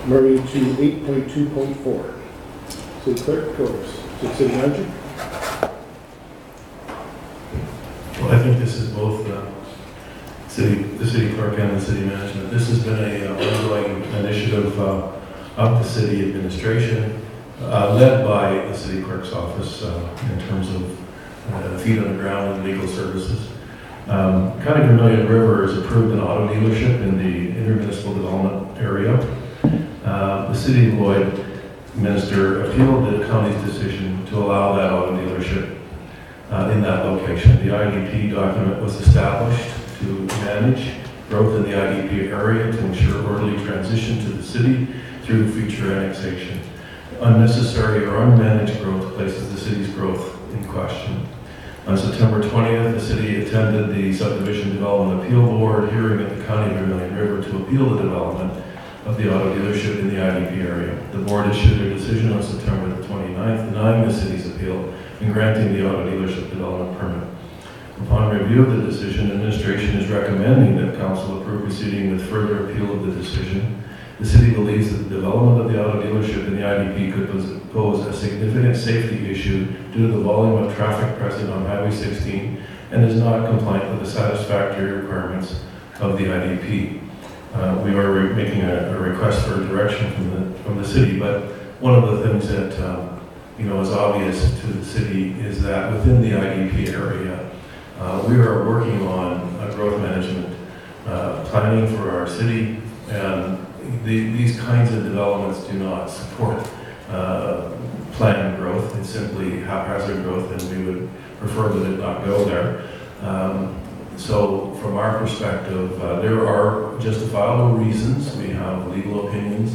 Moving to 8.2.4. City Clerk, Corbis. City Manager? Well, I think this is both the city clerk and the city management. This has been an ongoing initiative of the city administration, led by the city clerk's office in terms of feet on the ground and legal services. County Vermilion River has approved an auto dealership in the intermunicipal development area. The city of Lloydminster appealed the county's decision to allow that auto dealership in that location. The IDP document was established to manage growth in the IDP area to ensure orderly transition to the city through future annexation. Unnecessary or unmanaged growth places the city's growth in question. On September 20th, the city attended the Subdivision Development Appeal Board hearing at the County of Vermilion River to appeal the development of the auto dealership in the IDP area. The board issued a decision on September the 29th denying the city's appeal and granting the auto dealership development permit. Upon review of the decision, administration is recommending that council approve proceeding with further appeal of the decision. The city believes that the development of the auto dealership in the IDP could pose a significant safety issue due to the volume of traffic present on Highway 16 and is not compliant with the satisfactory requirements of the IDP. We are making a request for direction from the city, but one of the things that is obvious to the city is that within the IDP area, we are working on a growth management planning for our city, and these kinds of developments do not support planned growth. It's simply haphazard growth, and we would prefer that it not go there. So from our perspective, there are justifiable reasons. We have legal opinions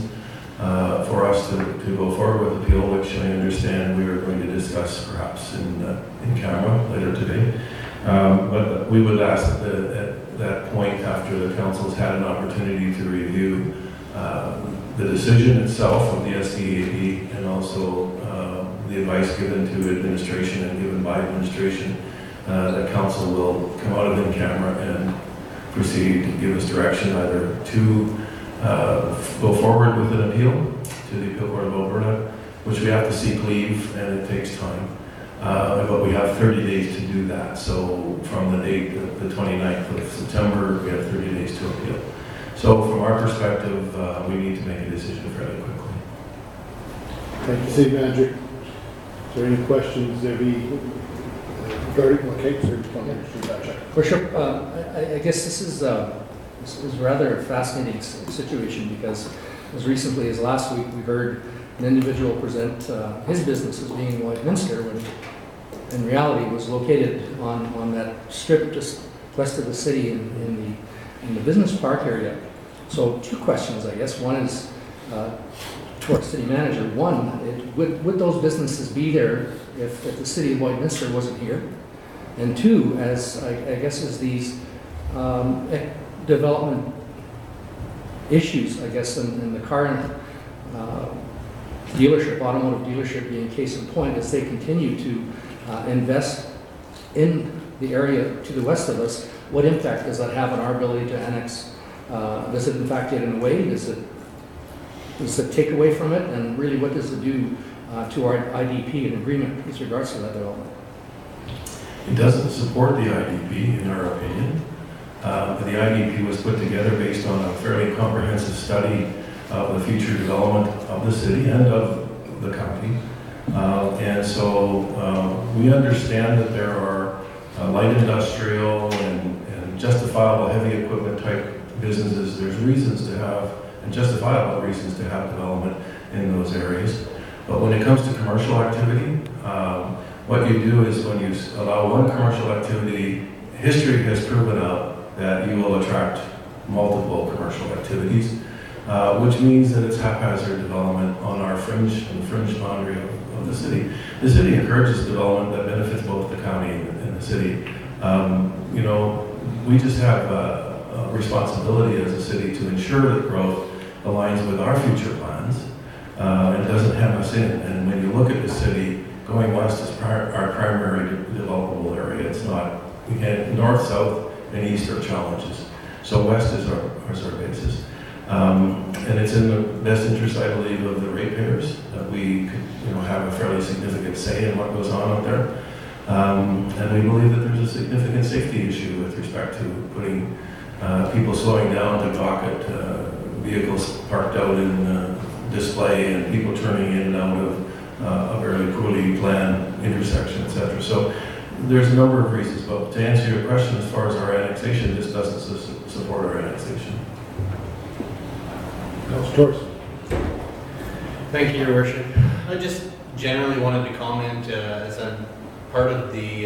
for us to go forward with appeal, which I understand we are going to discuss perhaps in camera later today. But we would ask at that point, after the council's had an opportunity to review the decision itself of the SDAB and also the advice given to administration and given by administration, that council will come out of in camera and proceed to give us direction either to go forward with an appeal to the Appeal Court of Alberta, which we have to seek leave and it takes time. But we have 30 days to do that. So from the date, the 29th of September, we have 30 days to appeal. So from our perspective, we need to make a decision fairly quickly. Thank you, City Manager. Is there any questions there be regarding, okay, sir, Worship, I guess this is rather a fascinating situation because as recently as last week, we heard an individual present his business as being in Lloydminster when in reality was located on that strip just west of the city in the business park area. So two questions, I guess. One is to our city manager. One, would those businesses be there if the city of Lloydminster wasn't here? And two, as I guess as these development issues, I guess, in the current dealership, automotive dealership being case in point, as they continue to invest in the area to the west of us, what impact does that have on our ability to annex? Does it in fact get in the way? Does it take away from it? And really, what does it do to our IDP and agreement with regards to that development? It doesn't support the IDP, in our opinion. The IDP was put together based on a fairly comprehensive study of the future development of the city and of the county. And so we understand that there are light industrial and justifiable heavy equipment type businesses. There's reasons to have, and justifiable reasons to have development in those areas. But when it comes to commercial activity, what you do is when you allow one commercial activity, history has proven out that you will attract multiple commercial activities, which means that it's haphazard development on our fringe boundary of the city. The city encourages development that benefits both the county and the city. You know, we just have a responsibility as a city to ensure that growth aligns with our future plans and doesn't hem us in. And when you look at the city, going west is our primary developable area. It's not, we had north, south, and east are challenges. So west is our basis. And it's in the best interest, I believe, of the ratepayers that we could, have a fairly significant say in what goes on up there. And we believe that there's a significant safety issue with respect to putting people slowing down to gawk at vehicles parked out in display and people turning in and out of a very poorly planned intersection, etc. So there's a number of reasons, but to answer your question, as far as our annexation, this doesn't support our annexation. Councilor Torres. Thank you, Your Worship. I just generally wanted to comment as I'm part of the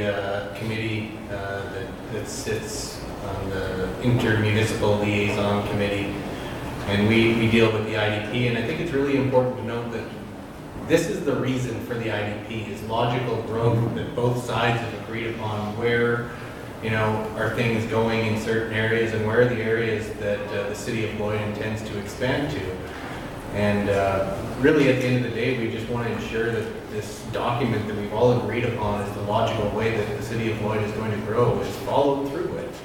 committee that sits on the intermunicipal liaison committee, and we deal with the IDP, and I think it's really important to note that this is the reason for the IDP, is logical growth that both sides have agreed upon where, are things going in certain areas and where are the areas that the city of Lloyd intends to expand to. And really at the end of the day, we just want to ensure that this document that we've all agreed upon is the logical way that the city of Lloyd is going to grow, is followed through with.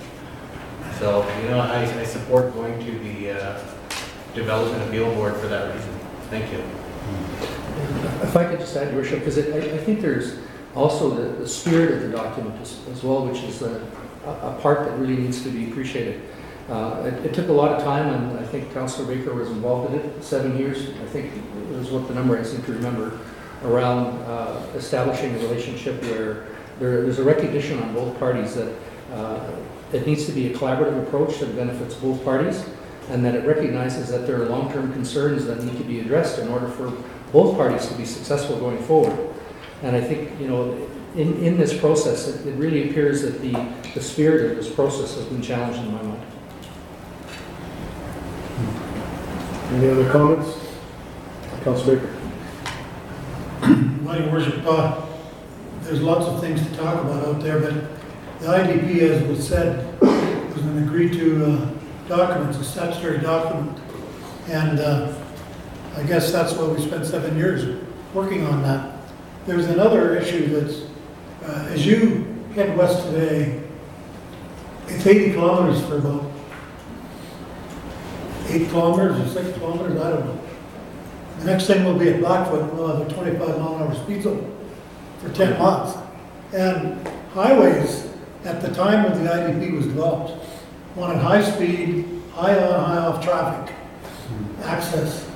So, I support going to the Development Appeal Board for that reason. Thank you. If I could just add, Your Worship, because I think there's also the spirit of the document as well, which is a part that really needs to be appreciated. It took a lot of time, and I think Councillor Baker was involved in it, 7 years, I think is what the number I seem to remember, around establishing a relationship where there's a recognition on both parties that it needs to be a collaborative approach that benefits both parties, and that it recognizes that there are long-term concerns that need to be addressed in order for both parties to be successful going forward. And I think, in this process, it really appears that the spirit of this process has been challenged in my mind. Any other comments? Councilor Baker. Well, Your Worship, there's lots of things to talk about out there, but the IDP, as was said, was an agreed to document, it's a statutory document. And I guess that's why we spent 7 years working on that. There's another issue that's, as you head west today, it's 80 kilometers for about 8 kilometers or 6 kilometers, I don't know. The next thing will be at Blackfoot, we'll have a 25-mile-an-hour speed zone for 10 months. And highways, at the time when the IDP was developed, wanted high speed, high on, high off traffic access.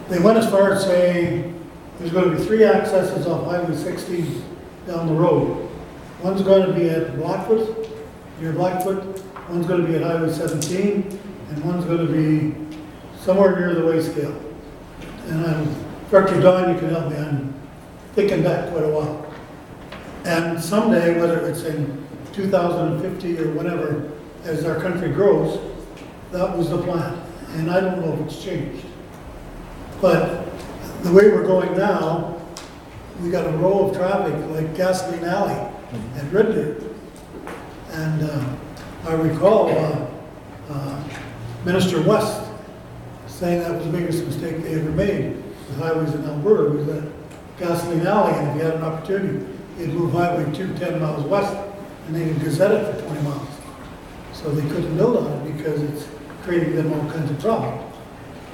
They went as far as saying there's going to be 3 accesses off Highway 60 down the road. One's going to be at Blackfoot, near Blackfoot, one's going to be at Highway 17, and one's going to be somewhere near the Wayscale. And Director Don, you can help me, I'm thinking back quite a while. And someday, whether it's in 2050 or whenever, as our country grows, that was the plan. And I don't know if it's changed. But the way we're going now, we got a row of traffic like Gasoline Alley at Red Deer. And I recall Minister West saying that was the biggest mistake they ever made with highways in Alberta, was that gasoline alley, and if you had an opportunity, you'd move Highway 2 10 miles west, and they could gazette it for 20 miles. So they couldn't build on it because it's creating them all kinds of problems.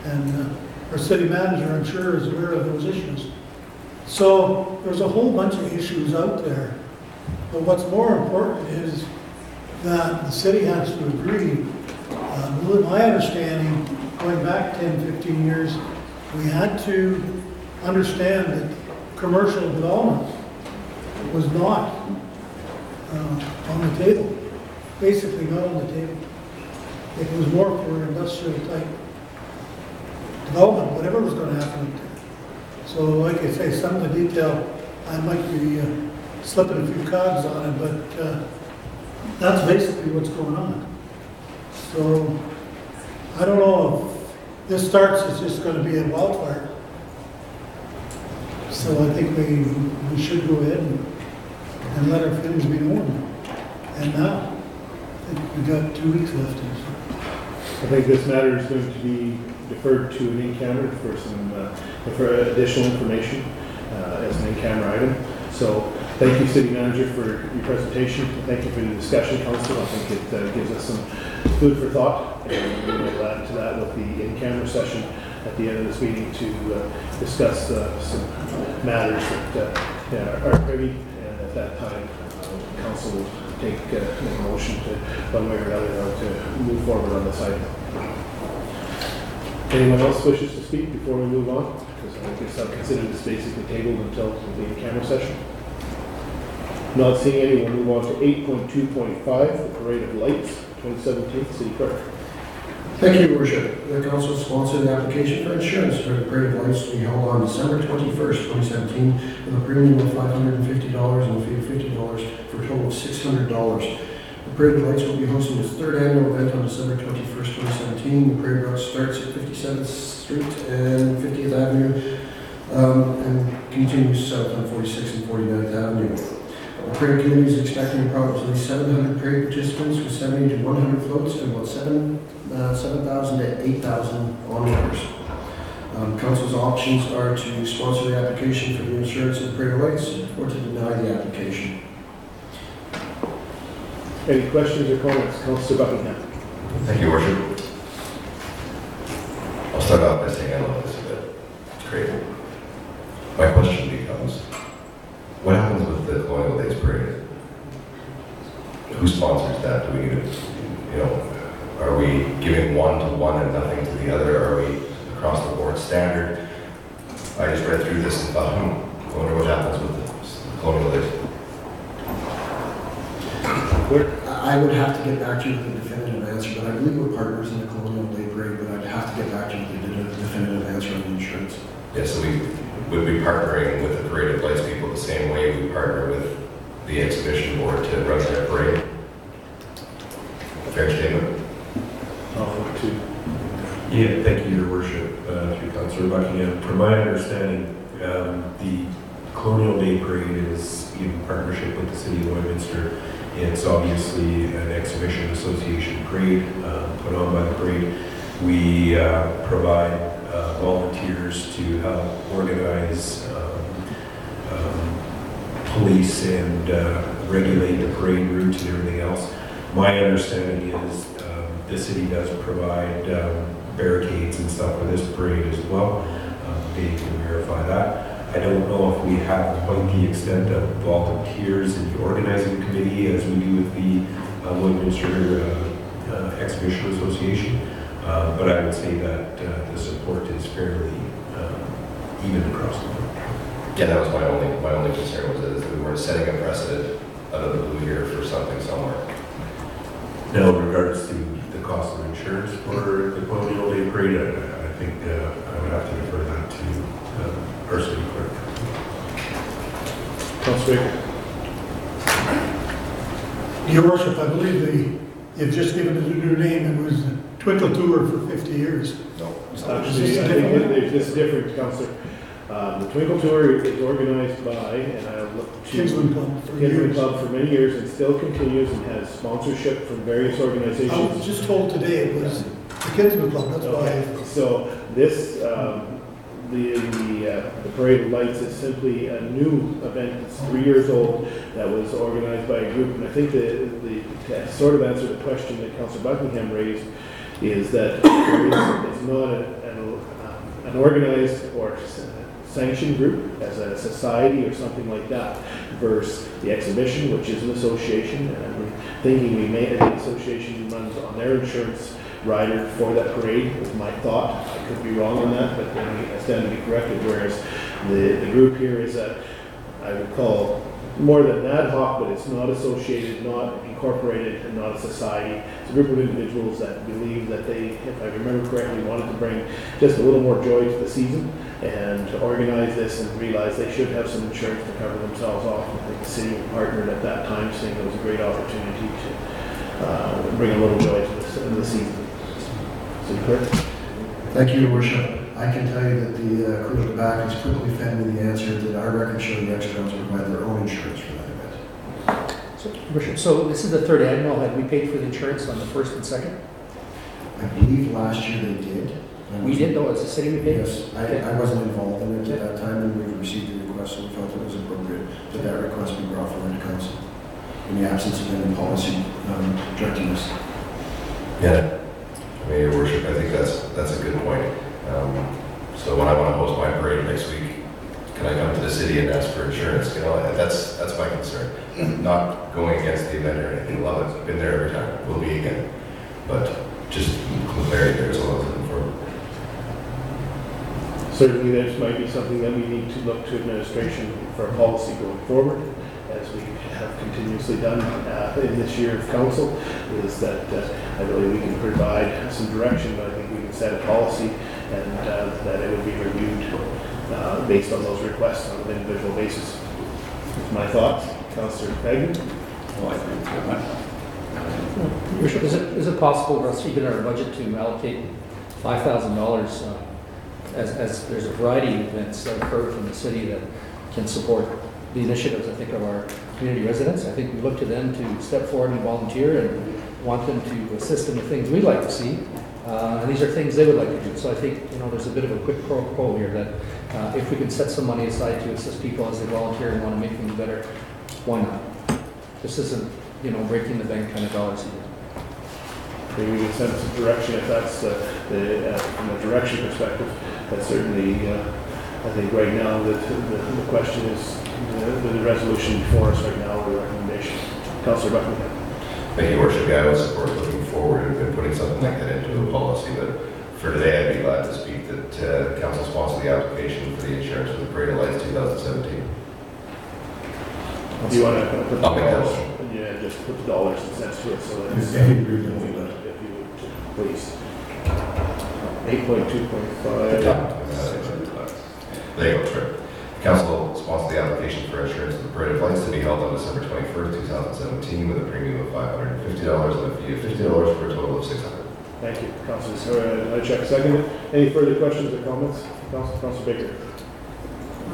And our city manager, I'm sure, is aware of those issues. So there's a whole bunch of issues out there. But what's more important is that the city has to agree. With my understanding, going back 10, 15 years, we had to understand that commercial development was not on the table. Basically not on the table. It was more for industrial type development, whatever was going to happen up there. So like I say, some of the detail, I might be slipping a few cogs on it, but that's basically what's going on. So I don't know if this starts, it's just going to be a wildfire. So I think we should go ahead and let our feelings be known. And now, I think we've got 2 weeks left. I think this matter is going to be deferred to an in-camera for for additional information as an in-camera item. So thank you, City Manager, for your presentation. Thank you for the discussion, Council. I think it gives us some food for thought, and we will add to that with the in-camera session at the end of this meeting to discuss some matters that are privy, and at that time, Council will make a motion to one way or another to move forward on this item. Anyone else wishes to speak before we move on? Because I guess I'll consider this basically tabled until the in-camera session. Not seeing anyone, move on to 8.2.5, the Parade of Lights, 2017, City Clerk. Thank you, Your Worship. The council sponsored the application for insurance for the Parade of Lights to be held on December 21st, 2017, with a premium of $550 and a fee of $50 for a total of $600. The Parade of Lights will be hosting its third annual event on December 21st, 2017. The parade route starts at 57th Street and 50th Avenue and continues south on 46th and 49th Avenue. The parade committee is expecting approximately 700 parade participants with 70 to 100 floats and about 7,000 to 8,000 onlookers. Council's options are to sponsor the application for the insurance of the Parade of Lights or to deny the application. Any questions or comments? Councillor Buckingham. Thank you, Your Worship. I'll start off by saying I love this event. It's great. My question becomes, what happens with the Colonial Days Parade? Who sponsors that? Do we need to, are we giving one to one and nothing to the other? Are we across the board standard? I just read through this and thought, I wonder what happens with the Colonial Days. I would have to get back to you with a definitive answer, but I believe we're partners in the Colonial Day Parade, but I'd have to get back to you with a definitive answer on the insurance. Yeah, so we would be partnering with the Parade of Lights people the same way we partner with the exhibition board to run their parade. Fair statement? Yeah, thank you, Your Worship, through Councillor Buckingham. From my understanding, the Colonial Day Parade is in partnership with the City of Lloydminster. It's obviously an exhibition association parade put on by the parade. We provide volunteers to help organize, police and regulate the parade routes and everything else. My understanding is the city does provide barricades and stuff for this parade as well. They can verify that. I don't know if we have quite the extent of volunteers in the organizing committee as we do with the Lloydminster Exhibition Association, but I would say that the support is fairly even across the board. Yeah, that was my only concern was that we weren't setting a precedent out of the blue here for something somewhere. Now, in regards to the cost of insurance for the Colonial Day Parade, I think I would have to defer that to our city clerk. Councillor Baker. Your Worship, I believe you've just given it a new name. It was Twinkle Tour for 50 years. No, it's actually, I think this is different, Councillor. The Twinkle Tour is organized by, and I look to Kinsman Club for Kinsman years. Club for many years and still continues and has sponsorship from various I organizations. was just told today it was the Kinsman Club, that's Okay, why. so this, the Parade of Lights is simply a new event. It's 3 years old that was organized by a group. And I think to sort of answer the question that Councillor Buckingham raised is that it's not an organized or sanctioned group as a society or something like that versus the exhibition, which is an association. And I'm thinking the association runs on their insurance rider for that parade was my thought. I could be wrong on that, but then I stand to be corrected. Whereas the group here is I would call more than ad hoc, but it's not associated, not incorporated, and not a society. It's a group of individuals that believe that they, if I remember correctly, wanted to bring just a little more joy to the season and to organize this and realize they should have some insurance to cover themselves off. I think the city partnered at that time, saying it was a great opportunity to bring a little joy to the season. City Clerk? Thank you, Your Worship. I can tell you that the crew at the back has quickly fed me the answer that our records show the extras provide their own insurance for that event. So, Worship, so this is the third annual. Have we paid for the insurance on the first and second? I believe last year they did. We did, though, as a city, we paid? Yes, I wasn't involved in it at that time, and we received the request, so we felt it was appropriate that that request be brought forward to council in the absence of any policy directing us. Yeah, I mean, Your Worship, I think that's a good point. So when I want to host my parade next week, can I come to the city and ask for insurance? You know, that's my concern. Not going against the event or anything. Love it. Been there every time. Will be again. But just clarity there is what I was looking for. Certainly, this might be something that we need to look to administration for a policy going forward, as we have continuously done in this year of council, is that I believe we can provide some direction, but I think we can set a policy and that it would be reviewed based on those requests on an individual basis. That's my thoughts. Councillor Fagan? Well, I agree with Your Worship, is it possible for us, even in our budget, to allocate $5,000 as there's a variety of events that occur from the city that can support the initiatives, I think, of our community residents. I think we look to them to step forward and volunteer and want them to assist in the things we'd like to see. And these are things they would like to do. So I think, there's a bit of a quid pro quo here that if we can set some money aside to assist people as they volunteer and want to make things better, why not? This isn't, breaking the bank kind of dollars here. Maybe we can send some direction if that's from a direction perspective. But certainly, I think right now that the question is the resolution before us right now, or the recommendation. Councillor Buckingham. Thank you, Your Worship. Yeah, I would support looking forward and putting something like that into a policy. But for today, I'd be glad to speak that council sponsor the application for the insurance for the Parade of Lights 2017. Do you want to put the I'll make that dollars? motion. Yeah, just put the dollars and cents to it, so that it's, If you agree with me, if you would, please. 8.2.5. There you go, sir. Council sponsor the application for insurance for the Parade of Lights to be held on December 21st, 2017 with a premium of $550 and a fee of $50 for a total of $600. Thank you, Councillor. I check second. Any further questions or comments? Councillor Baker.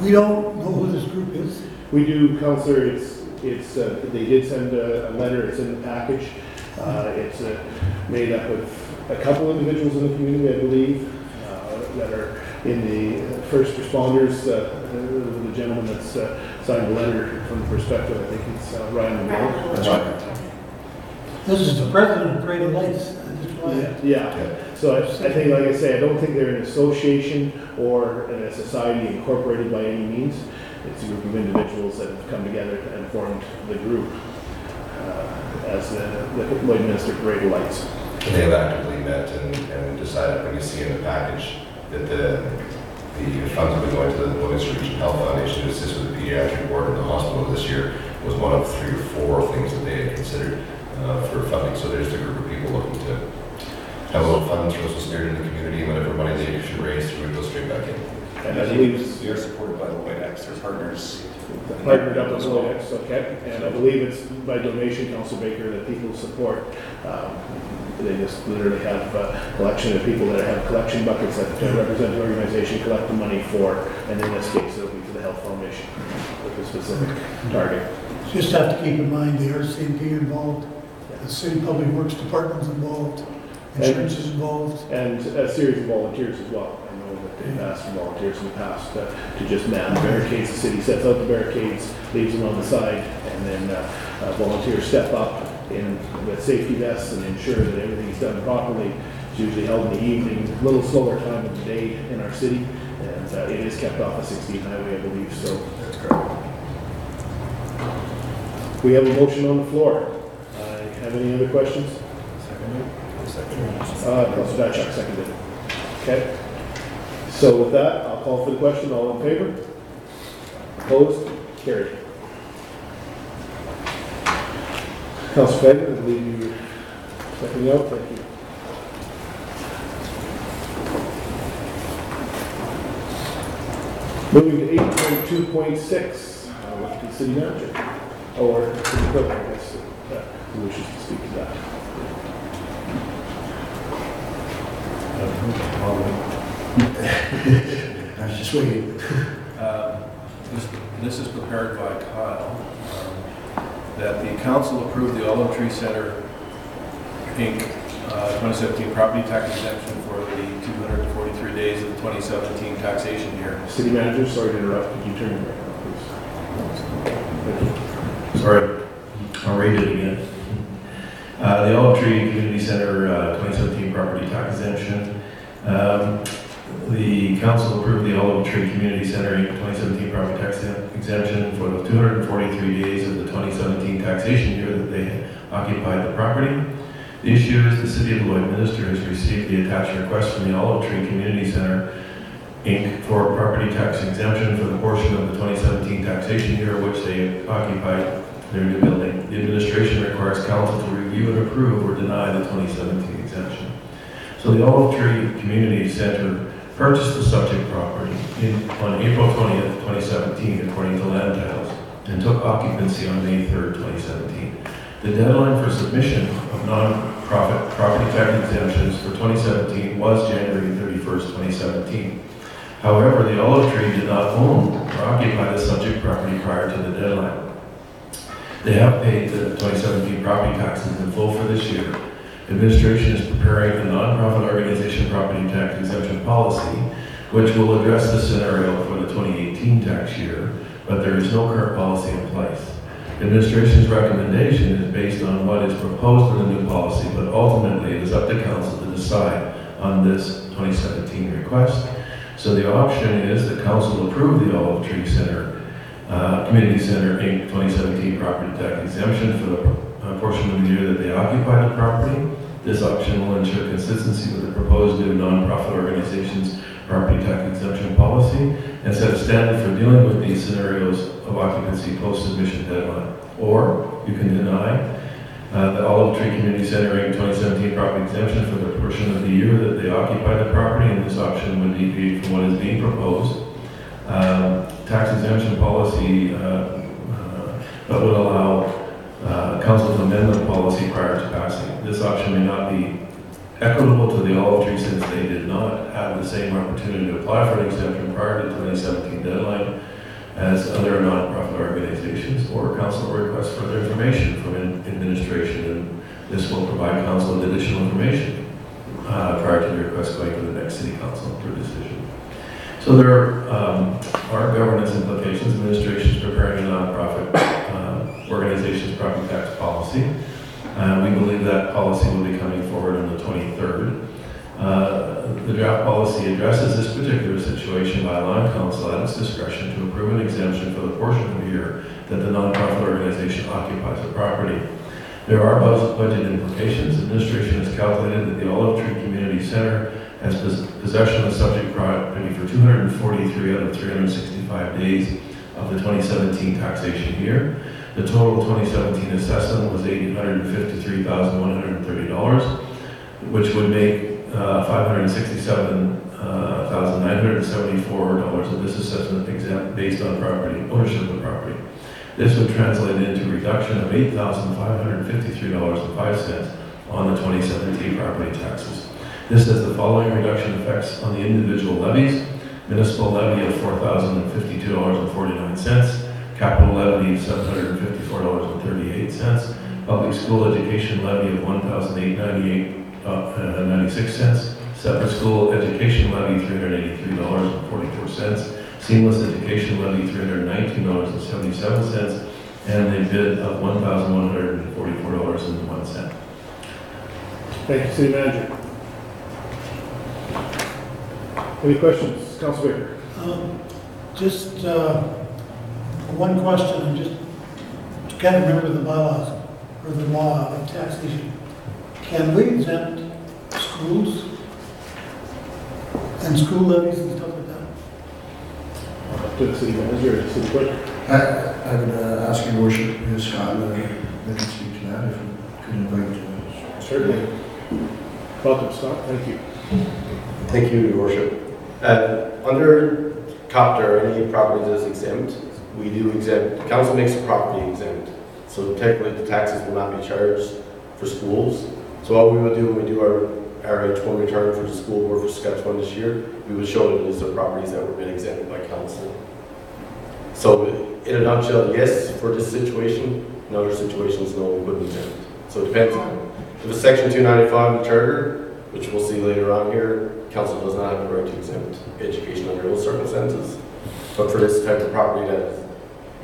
We don't know who this group is. We do, Councillor. They did send a letter. It's in the package. It's made up of a couple individuals in the community, I believe, that are in the first responders. The gentleman that's signed the letter from the perspective, I think it's Ryan McGill. That's right. This is the president of Parade of Lights. That's why. Yeah. So I think, like I say, I don't think they're an association or a society incorporated by any means. It's a group of individuals that have come together and formed the group as the Lloydminster Parade of Lights. They have actively met and decided, when you see in the package, that the funds will be going to the Lloydminster Regional Health Foundation to assist with the pediatric ward in the hospital this year was one of 3 or 4 things that they had considered for funding. So there's a group of people looking to have a little fun, throw some spirit in the community, and whatever money they should raise through it goes straight back in. And I believe we are supported by the White Axe, their partners. partnered up with Lloydex, okay? And I believe it's by donation, Council Baker, that people support. They just literally have a collection of people that have collection buckets that represent the organization, collect the money for, and in this case, it'll be to the Health Foundation with a specific target. Just have to keep in mind the RCMP involved, the City Public Works Department's involved, insurance is involved. And a series of volunteers as well. I know that they've asked for volunteers in the past to just man the barricades. The city sets out the barricades, leaves them on the side, and then volunteers step up in with safety vests and ensure that everything's done properly. It's usually held in the evening, a little slower time of the day in our city, and it is kept off of 16 Highway, I believe, so. That's correct. We have a motion on the floor. Have any other questions? Councilor Batchak seconded. Okay. So with that, I'll call for the question. All in favor? Opposed? Carried. Councilor Fagan, I believe you seconding out. Thank you. Moving to 8.2.6 with the city manager. Or city clerk, I guess, who wishes to speak to that. I was just waiting. This is prepared by Kyle, that the council approved the Olive Tree Center Inc. 2017 property tax exemption for the 243 days of the 2017 taxation year. City manager, sorry to interrupt. Could you turn your mic on, please? Thank you. Sorry, I'll read it again. The Olive Tree Community Center 2017 property tax exemption. The council approved the Olive Tree Community Center 2017 property tax exemption for the 243 days of the 2017 taxation year that they occupied the property. The issue is the City of Lloydminster has received the attached request from the Olive Tree Community Center Inc. for property tax exemption for the portion of the 2017 taxation year which they occupied their new building. The administration requires council to review and approve or deny the 2017 exemption. So the Olive Tree Community Center purchased the subject property on April 20th, 2017, according to land titles, and took occupancy on May 3rd, 2017. The deadline for submission of non-profit property tax exemptions for 2017 was January 31st, 2017. However, the Olive Tree did not own or occupy the subject property prior to the deadline. They have paid the 2017 property taxes in full for this year. Administration is preparing a nonprofit organization property tax exemption policy, which will address the scenario for the 2018 tax year, but there is no current policy in place. Administration's recommendation is based on what is proposed in the new policy, but ultimately it is up to council to decide on this 2017 request. So the option is that council approve the Olive Tree Center Community Center Inc. 2017 property tax exemption for the portion of the year that they occupy the property. This option will ensure consistency with the proposed new nonprofit organization's property tax exemption policy and set a standard for dealing with these scenarios of occupancy post-submission deadline. Or you can deny the Olive Tree Community Center Inc. 2017 property exemption for the portion of the year that they occupy the property, and this option would deviate from what is being proposed. Tax exemption policy that would allow council to amend the policy prior to passing. This option may not be equitable to the Olive Tree since they did not have the same opportunity to apply for an exemption prior to the 2017 deadline as other nonprofit organizations, or council will request further information from administration, and this will provide council with additional information prior to the request going to the next city council for decision. So there are governance implications. Administration is preparing a nonprofit organization's property tax policy. We believe that policy will be coming forward on the 23rd. The draft policy addresses this particular situation by allowing council at its discretion to approve an exemption for the portion of the year that the nonprofit organization occupies the property. There are budget implications. Administration has calculated that the Olive Tree Community Center has possession of the subject property for 243 out of 365 days of the 2017 taxation year. The total 2017 assessment was $853,130, which would make $567 $1,974 of this assessment exempt based on property, ownership of the property. This would translate into a reduction of $8,553.05 on the 2017 property taxes. This has the following reduction effects on the individual levies: municipal levy of $4,052.49, capital levy of $754.38, public school education levy of $1,898.96, separate school education levy $383.44, seamless education levy $319.77, and a bid of $1,144.01. Thank you, City Manager. Any questions, Councilor Baker? Just one question, I just can't remember the bylaws or the law of taxation. Can we exempt schools and school levies and stuff like that? To the City Manager or the City Clerk? I would ask your worship, Scott, that can speak to that if you could invite. Certainly. Welcome, Scott. Thank you. Thank you, Your Worship. Under COPTR, any property that is exempt, we do exempt, the council makes the property exempt. So technically the taxes will not be charged for schools. So what we would do when we do our H1 return for the school board for Saskatchewan this year, we would show the list of properties that were been exempt by council. So in a nutshell, yes, for this situation. In other situations, no, we wouldn't exempt. So it depends on, if it's section 295 of the charter, which we'll see later on here, council does not have the right to exempt education under those circumstances. But for this type of property, that is,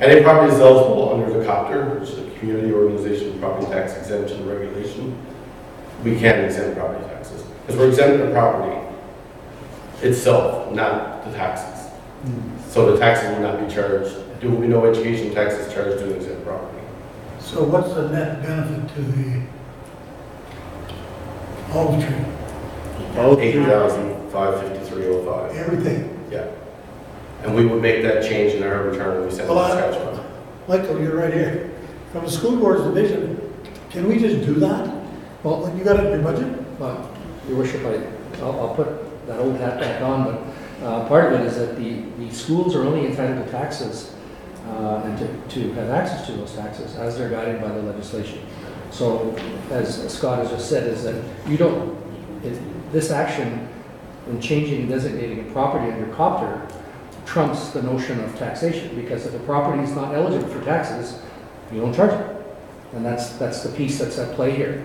any property is eligible under the COPTR, which is the Community Organization Property Tax Exemption Regulation, we can exempt property taxes. Because we're exempting the property itself, not the taxes. So the taxes will not be charged. There will be no education taxes charged to exempt property. So what's the net benefit to the olive tree? $8,553.05. Everything? Yeah. And we would make that change in our return when we send it to Saskatchewan. Michael, you're right here. From the school board's division, can we just do that? Well, like you got it in your budget? Well, Your Worship, I'll put that old hat back on, but part of it is that the schools are only entitled to taxes and to have access to those taxes as they're guided by the legislation. So, as Scott has just said, is that you don't, this action in changing and designating a property under COPTR trumps the notion of taxation, because if a property is not eligible for taxes, you don't charge it. And that's the piece that's at play here.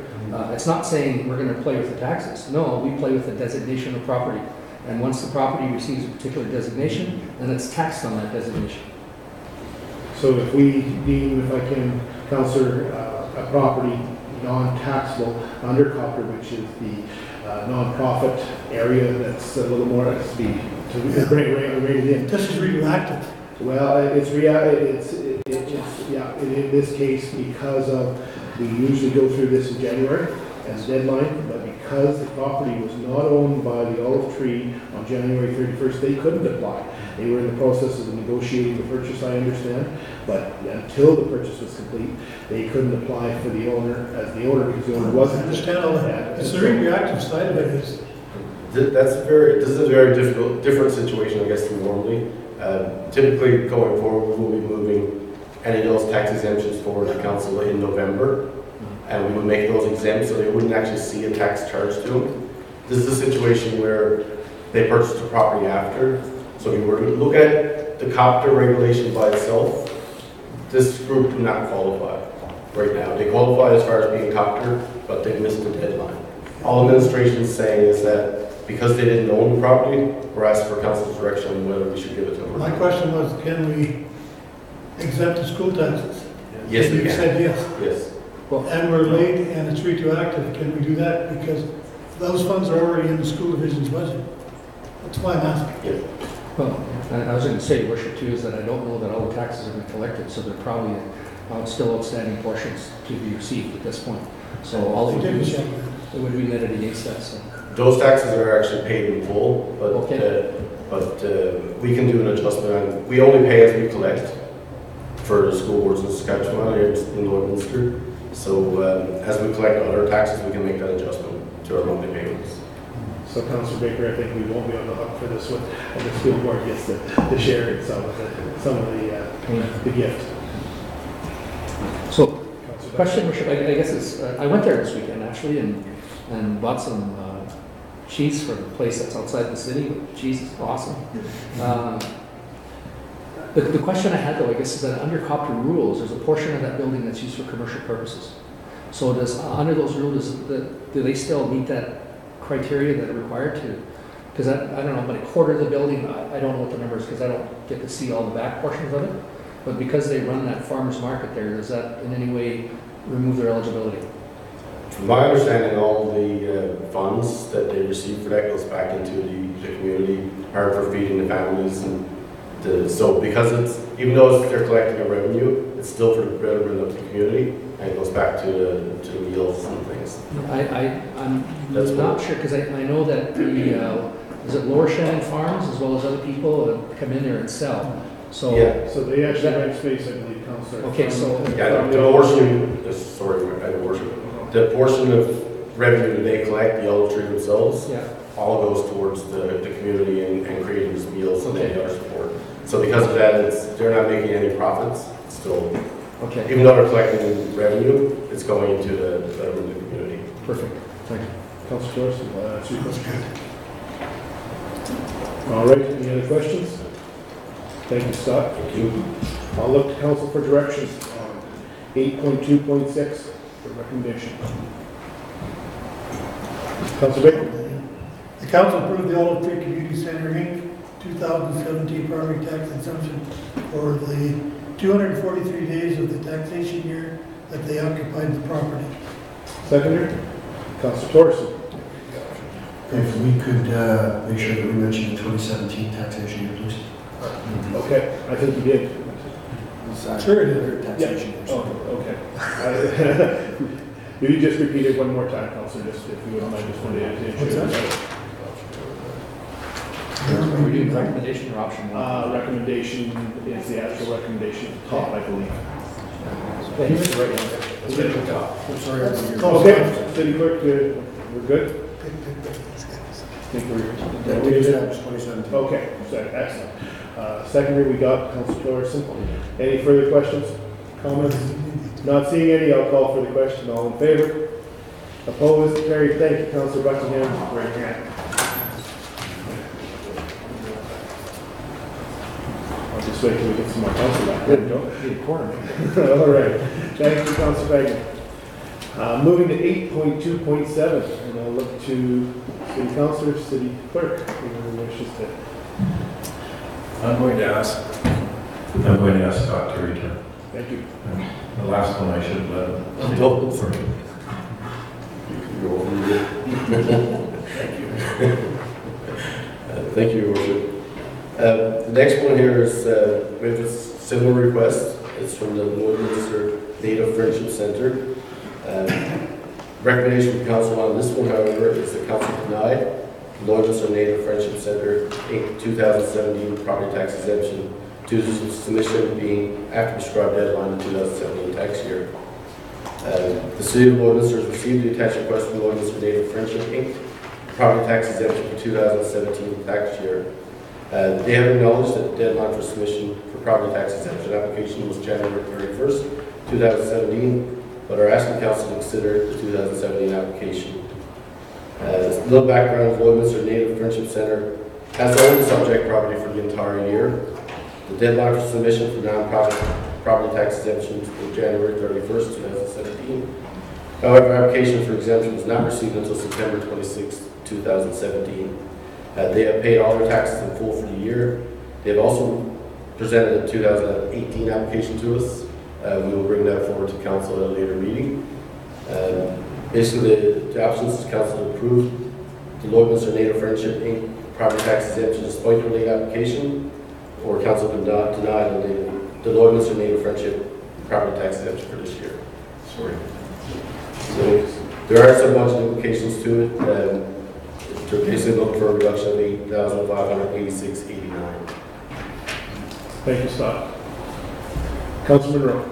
It's not saying we're going to play with the taxes. No, we play with the designation of property. And once the property receives a particular designation, then it's taxed on that designation. So if we deem, if I can, Councillor, a property non-taxable under COPTR, which is the non-profit area that's a little more, that's the, to rated in. This is radioactive. Well, in this case, because of, we usually go through this in January as deadline, but because the property was not owned by the olive tree on January 31st, they couldn't apply. They were in the process of negotiating the purchase, I understand, but until the purchase was complete, they couldn't apply for the owner as the owner, because the owner wasn't. I understand all that. It's the radioactive side of it is. This is a very different situation, I guess, from normally. Typically, going forward, we will be moving any of those tax exemptions forward to council in November, and we would make those exempt so they wouldn't actually see a tax charge to them. This is a situation where they purchased the property after. So if you were to look at the COPTR regulation by itself, this group do not qualify right now. They qualify as far as being COPTR, but they missed the deadline. All administration is saying is that because they didn't own the property, we're asking for council's direction on whether we should give it to them. My question was, can we exempt the school taxes? Yes, we You can. said yes. Yes. And we're late and it's retroactive. Can we do that? Because those funds are already in the school division's budget. That's why I'm asking. Yeah. Well, I was going to say, Your Worship, too, is that I don't know that all the taxes have been collected, so there are probably still outstanding portions to be received at this point. So all it would do is, it would be netted against that, so. Those taxes are actually paid in full, but, Okay. we can do an adjustment. And we only pay as we collect for the school boards in Saskatchewan here in Lloydminster. So as we collect other taxes, we can make that adjustment to our monthly payments. So Councilor Baker, I think we won't be on the hook for this one, and the school board gets to share some of the gift. So, question, Worship, I guess is, I went there this weekend actually and bought some cheese from a place that's outside the city. Cheese is awesome. The question I had though, I guess, is that under Copter rules, there's a portion of that building that's used for commercial purposes. So does, under those rules, do they still meet that criteria that are required to? Because I don't know, but a quarter of the building, I don't know what the number is because I don't get to see all the back portions of it. But because they run that farmer's market there, does that in any way remove their eligibility? From my understanding, all the funds that they receive for that goes back into the community, or for feeding the families. So because it's, even though they're collecting a revenue, it's still for the betterment of the community, and it goes back to the meals and things. I'm not sure, because I know that is it Lower Shannon Farms, as well as other people come in there and sell. So, yeah. So they actually rent space, I believe, Councilor. Okay, so. Yeah, the portion of revenue that they collect, the Olive Tree themselves, all goes towards the community and creating these meals and any other support. So because of that, they're not making any profits. Still, even though they're collecting revenue, it's going into the betterment of the community. Perfect. Thank you. Councilor Torres, will answer your question. All right, any other questions? Thank you, Scott. Thank you. I'll look to council for directions on 8.2.6 for recommendation. Councilor Baker. The council approved the Olive Tree Community Center Inc. 2017 property tax exemption for the 243 days of the taxation year that they occupied the property. Seconder, Councilor Torres. If we could make sure that we mention the 2017 taxation year, please. Okay, I think you did. Sure it is. Taxation year. Oh, okay. You just repeat it one more time, Councilor, just if you wouldn't mind, just wanted to ensure that. Are we doing recommendation or option one? Recommendation is the actual recommendation at the top, I believe. Yeah, here's the right one. Is it at the top? I'm sorry. Okay, City Clerk, we're good? I think we're... We established 2017. Okay, excellent. Secondary, we got Councilor Torres. Any further questions, comments? Not seeing any, I'll call for the question. All in favor? Opposed? Carried. Thank you, Councilor Buckingham. Great hand. I'll just wait till we get some more council back there, don't Need a corner. All right. Thank you, Councilor Fagan. Moving to 8.2.7, and I'll look to City Councilor, City Clerk, who wishes to. I'm going to ask Scott to return. Thank you. The last one I should have let him. Don't. Thank you. Thank you, Your Worship. The next one here is, we have a similar request. It's from the Lloydminster Native Friendship Center. Recommendation from council on this one, however, is the council denied Lloydminster Native Friendship Center Inc. 2017 property tax exemption due to submission being after prescribed deadline in 2017 tax year. The City of Lloydminster has received the attached request from Lloydminster Native Friendship Inc. property tax exemption for 2017 tax year. They have acknowledged that the deadline for submission for property tax exemption application was January 31st, 2017, but are asking council to consider the 2017 application. A little background, Lloydminster Native Friendship Center has owned the subject property for the entire year. The deadline for submission for non-profit property tax exemptions was January 31st, 2017. However, application for exemption was not received until September 26, 2017. They have paid all their taxes in full for the year. They have also presented a 2018 application to us. We will bring that forward to council at a later meeting. Basically, the options is council approved the Lloydminster Native Friendship Inc. property tax exemption despite the late application, or council could not deny the Lloydminster Native Friendship property tax exemption for this year. Sorry. So there are some budget implications to it. They're basically looking for a reduction of $8,586.89. Thank you, Scott. Councilor Monroe.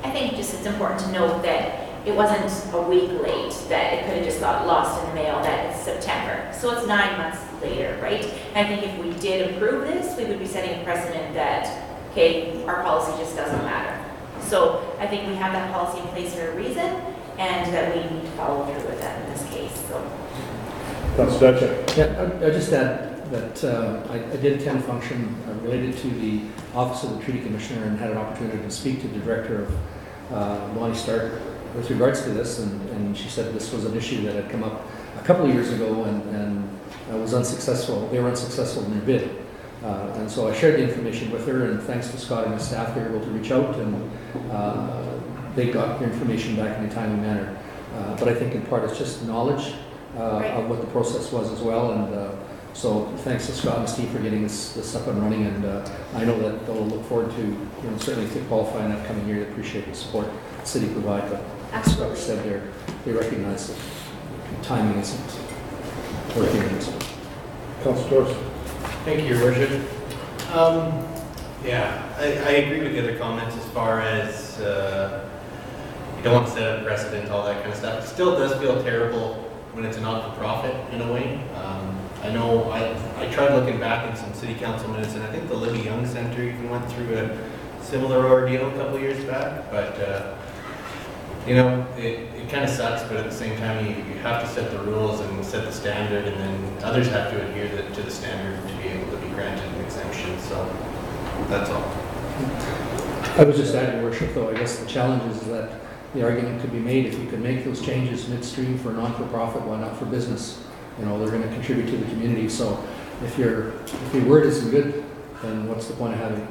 I think just it's important to note that it wasn't a week late, that it could have just got lost in the mail, that it's September. So it's 9 months later, right? And I think if we did approve this, we would be setting a precedent that, okay, our policy just doesn't matter. So I think we have that policy in place for a reason, and that we need to follow through with that in this case, so. Councilor Dutchett. Yeah, I just add that I did attend a function related to the Office of the Treaty Commissioner and had an opportunity to speak to the Director of Lonnie Stark with regards to this, and she said this was an issue that had come up a couple of years ago and was unsuccessful. They were unsuccessful in their bid. And so I shared the information with her, and thanks to Scott and his staff, they were able to reach out, and they got the information back in a timely manner. But I think in part it's just knowledge of what the process was as well, and so thanks to Scott and Steve for getting this up and running, and I know that they'll look forward to, certainly to qualify in that coming year. They appreciate the support the city provide, but as Scott said, they recognize that timing isn't working. Councilor Torres. Thank you, Your Worship. Yeah, I agree with the other comments as far as you don't want to set a precedent, all that kind of stuff. It still does feel terrible when it's a not-for-profit in a way. I know I tried looking back in some city council minutes, and I think the Libby Young Center even went through a similar ordeal a couple years back, but it kind of sucks, but at the same time you have to set the rules and set the standard, and then others have to adhere to the standard to be able to be granted an exemption, so that's all. I was just adding, Your Worship, though, I guess the challenge is that the argument could be made, if you could make those changes midstream for non-for-profit, why not for business? They're going to contribute to the community, so if your word isn't good, then what's the point of having it?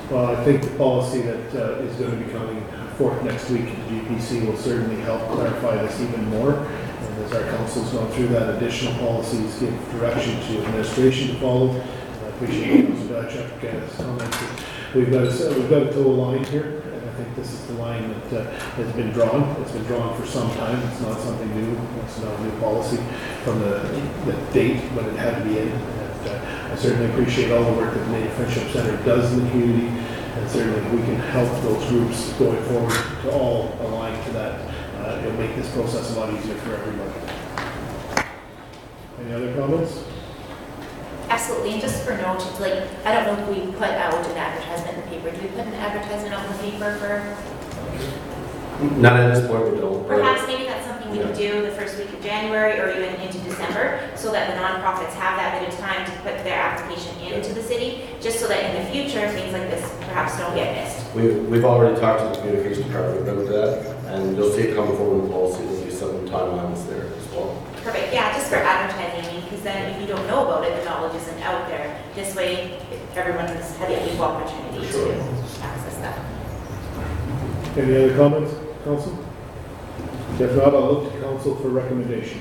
Well, I think the policy that is going to be coming forth next week at the GPC will certainly help clarify this even more. And as our council's gone through that, additional policies give direction to administration to follow. And I appreciate Councilor Dutchett comments. We've got a total line here, and I think this is the line that has been drawn. It's been drawn for some time. It's not something new. It's not a new policy from the date when it had to be in. I certainly appreciate all the work that the Native Friendship Center does in the community, and certainly if we can help those groups going forward to all align to that, it'll make this process a lot easier for everybody. Any other comments? Absolutely, and just for note, I don't know if we put out an advertisement in the paper. Do we put an advertisement out in the paper for? Not at this point, we don't. Perhaps maybe that's something we could do the first week of January or even into December, so that the nonprofits have that bit of time to put their application into the city, just so that in the future, things like this perhaps don't get missed. We've already talked to the communication department about that, and you'll see it coming forward with policy. There'll be some timelines there as well. Perfect, yeah, just for advertising, because then if you don't know about it, the knowledge isn't out there. This way, everyone has had the equal opportunity to access that. Any other comments, Council? If not, I'll look to Council for recommendation.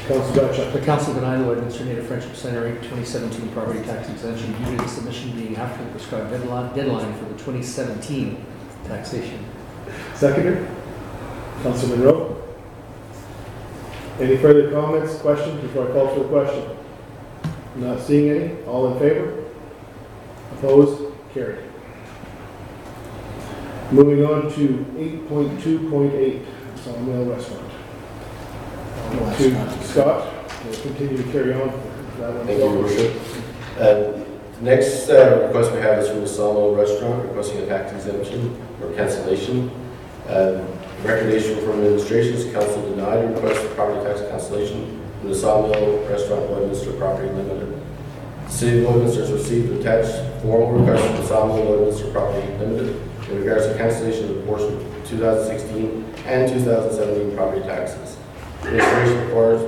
Councilor Dutchett. The Council denied the Lloydminster Native Friendship Center Inc. 2017 property tax exemption due to the submission being after the prescribed deadline for the 2017 taxation. Seconder? Councilor Monroe. Any further comments, questions before I call for the question? Not seeing any. All in favor? Opposed? Carried. Moving on to 8.2.8, Sawmill Restaurant. To Scott, we'll continue to carry on. Thank you, Your Worship. Next request we have is from the Sawmill Restaurant requesting a tax exemption or cancellation. Recommendation from administration, council denied a request for property tax cancellation from the Sawmill Restaurant Lloydminster Property Limited. The City of Lloydminster has received an attached formal request from the Sawmill Lloydminster Property Limited in regards to cancellation of the portion of 2016 and 2017 property taxes. Administration requires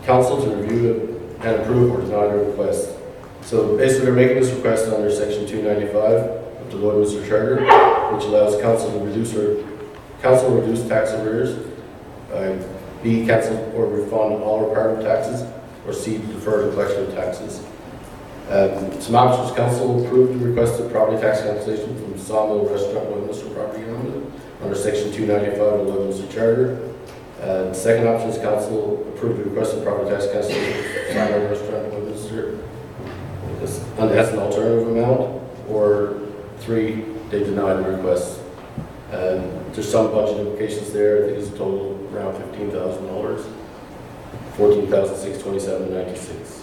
council to review and approve or deny the request. So basically, we're making this request under Section 295 of the Lloydminster Charter, which allows council to reduce tax arrears, B, cancel or refund all required taxes, or C, defer the collection of taxes. Some options: council approved the requested property tax cancellation from Sawmill Restaurant Lloydminster Property Limited under Section 295 of the Lloydminster Charter. The second option is council approved the requested property tax cancellation from Sawmill Restaurant Lloydminster as an alternative amount, or 3, they denied the request. There's some budget implications there. I think it's a total around $15,000. 14,627.96.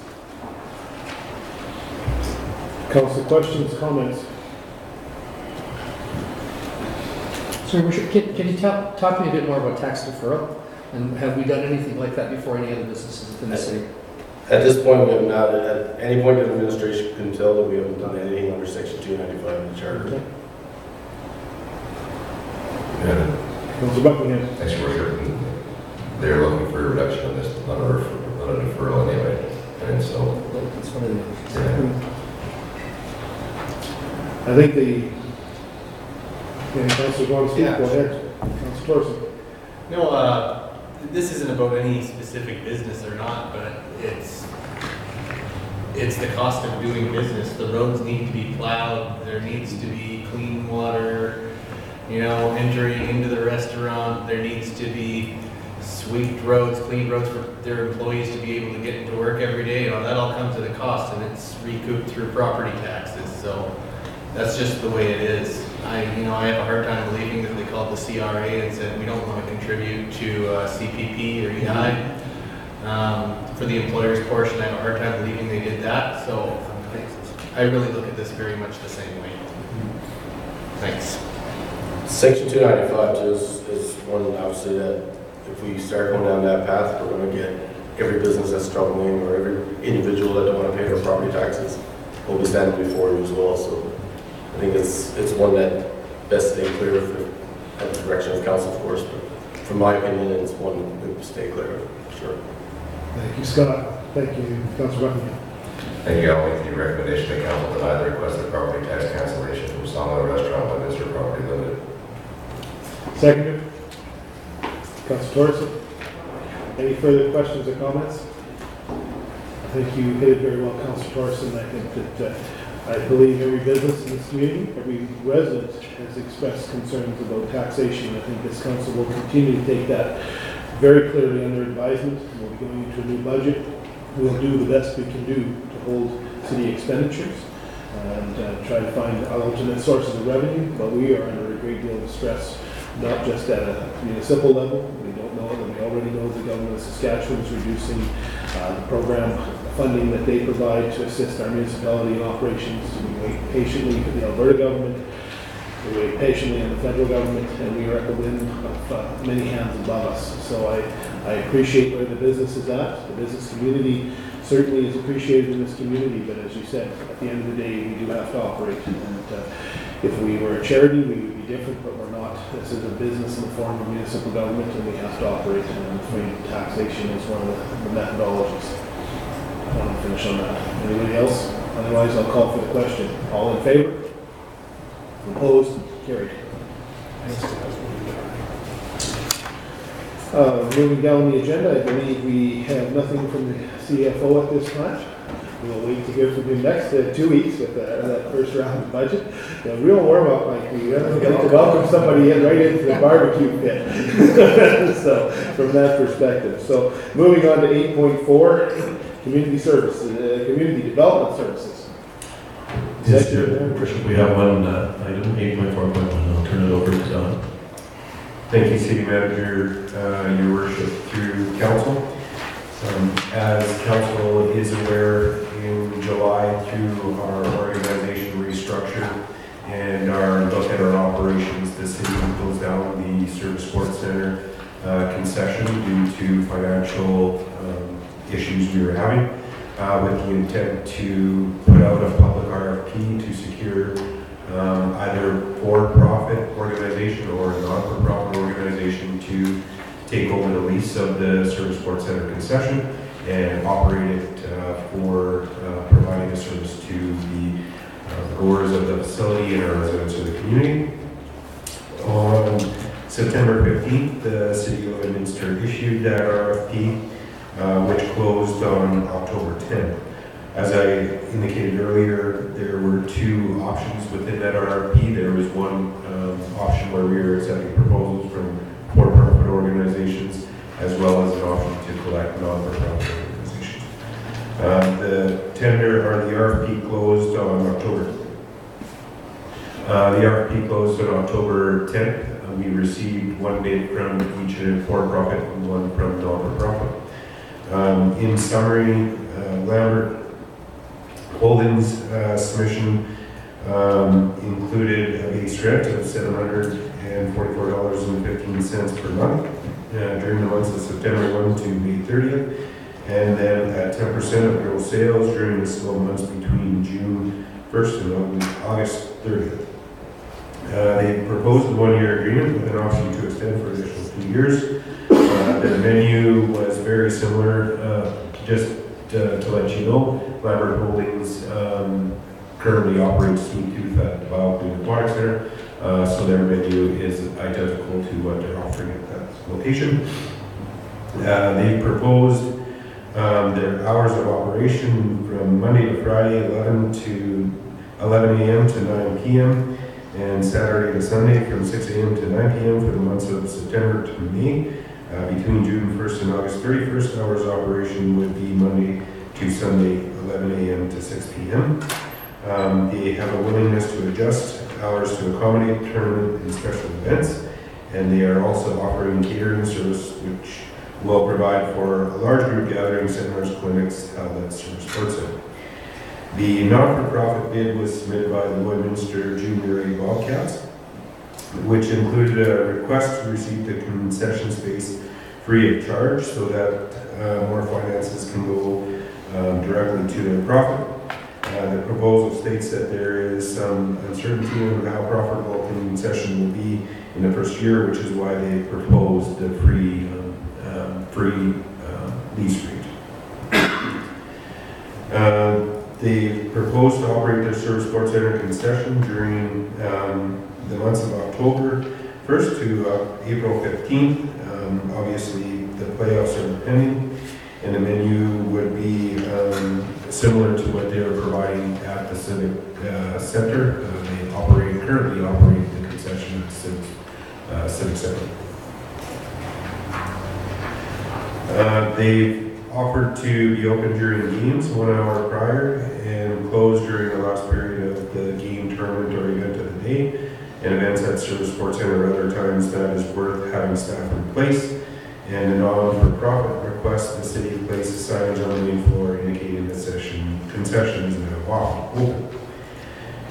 Council questions, comments? So, Your Worship, can you talk to me a bit more about tax deferral? And have we done anything like that before any other businesses within the city? At this point, we have not, at any point in the administration can tell that we haven't done anything under Section 295 of the Charter. Okay. Yeah. Council Buckingham? Thanks, Your Worship. They're looking for a reduction on this, not a deferral anyway. And so, That's one of the yeah. I think Councilor want to speak, Yeah. go ahead. Councilor Torson. No, this isn't about any specific business or not, but it's the cost of doing business. The roads need to be plowed, there needs to be clean water, entering into the restaurant, there needs to be swept roads, clean roads for their employees to be able to get into work every day. That all comes at a cost, and it's recouped through property taxes. So that's just the way it is. I have a hard time believing that they called the CRA and said we don't want to contribute to CPP or EI. For the employer's portion, I have a hard time believing they did that. So I really look at this very much the same way. Thanks. Section 295 is one, obviously, that if we start going down that path, we're going to get every business that's struggling or every individual that don't want to pay their property taxes will be standing before you as well. So I think it's one that best stay clear of at the direction of council, of course, but from my opinion, it's one we stay clear of, for sure. Thank you, Scott. Thank you, Councilor Buckingham. Thank you. I'll make the recommendation that council deny the request of property tax cancellation from Sawmill Restaurant by Mr. Property Limited. Seconder. Councilor Torson. Any further questions or comments? I think you hit it very well, Councilor Torson. I think that I believe every business in this community, every resident has expressed concerns about taxation. I think this council will continue to take that very clearly under advisement. We'll be going into a new budget. We'll do the best we can do to hold city expenditures and try to find alternate sources of revenue, but we are under a great deal of stress, not just at a municipal level. We don't know that we already know the government of Saskatchewan is reducing the program funding that they provide to assist our municipality in operations. We wait patiently for the Alberta government, we wait patiently on the federal government, and we are at the whim of many hands above us. So I appreciate where the business is at. The business community certainly is appreciated in this community, but as you said, at the end of the day, we do have to operate. And if we were a charity, we would be different, but we're not. This is a business in the form of municipal government, and we have to operate. And I'm afraid taxation is one of the methodologies. I want to finish on that. Anybody else? Otherwise, I'll call for the question. All in favor? Opposed? Carried. Moving down the agenda, I believe we have nothing from the CFO at this time. We'll wait to hear from him next 2 weeks with that first round of budget. A real warm-up, like we get to welcome somebody in right into the barbecue pit. So, from that perspective. So, moving on to 8.4, community services, community development services. Yes, Your Worship, we have one item, 8.4.1. I'll turn it over to Don. Thank you, City Manager, Your Worship, through Council. As Council is aware, in July, through our organization restructure and our look at our operations, the city closed down the Service Sports Center concession due to financial issues we were having, with the intent to put out a public RFP to secure either for-profit organization or a non-for-profit organization to take over the lease of the Service Sports Center concession and operate it for providing a service to the goers of the facility and our residents of the community. On September 15th, the City of Lloydminster issued that RFP, which closed on October 10th. As I indicated earlier, there were two options within that RFP. There was one option where we were accepting proposals from for-profit organizations, as well as an option to collect non-for-profit organizations. The RFP closed on October 10th. we received one bid from each for-profit and one from not-for-profit. In summary, Lambert Holdings submission included a base rent of $744.15 per month during the months of September 1 to May 30th, and then at 10% of gross sales during the slow months between June 1st and August 30th. They proposed a one-year agreement with an option to extend for additional 2 years. The menu was very similar, just to let you know, Lambert Holdings currently operates Sweet Tooth at the Bioqueen Aquatic Center, so their menu is identical to what they're offering at that location. They proposed their hours of operation from Monday to Friday, 11 a.m. to 9 p.m., and Saturday to Sunday from 6 a.m. to 9 p.m. for the months of September to May. Between June 1st and August 31st, hours of operation would be Monday to Sunday, 11 a.m. to 6 p.m. They have a willingness to adjust hours to accommodate tournament and special events, and they are also offering catering service, which will provide for a large group gathering, seminars, clinics, outlets, or sports center. The not-for-profit bid was submitted by the Lloydminster Junior A Bobcats, which included a request to receive the concession space free of charge so that more finances can go directly to their profit. The proposal states that there is some uncertainty on how profitable the concession will be in the first year, which is why they proposed the free lease rate. They proposed to operate their Service Sports Center concession during the months of October 1st to April 15th. Obviously, the playoffs are pending, and the menu would be similar to what they are providing at the Civic Center. They currently operate the concession at the Civic Center. They offered to be open during games 1 hour prior and closed during the last period of the game, tournament, or event of the day, and events at Service Sports Center or other times that is worth having staff in place. And a non-for-profit request the city place signage on the main floor indicating the concession is now open.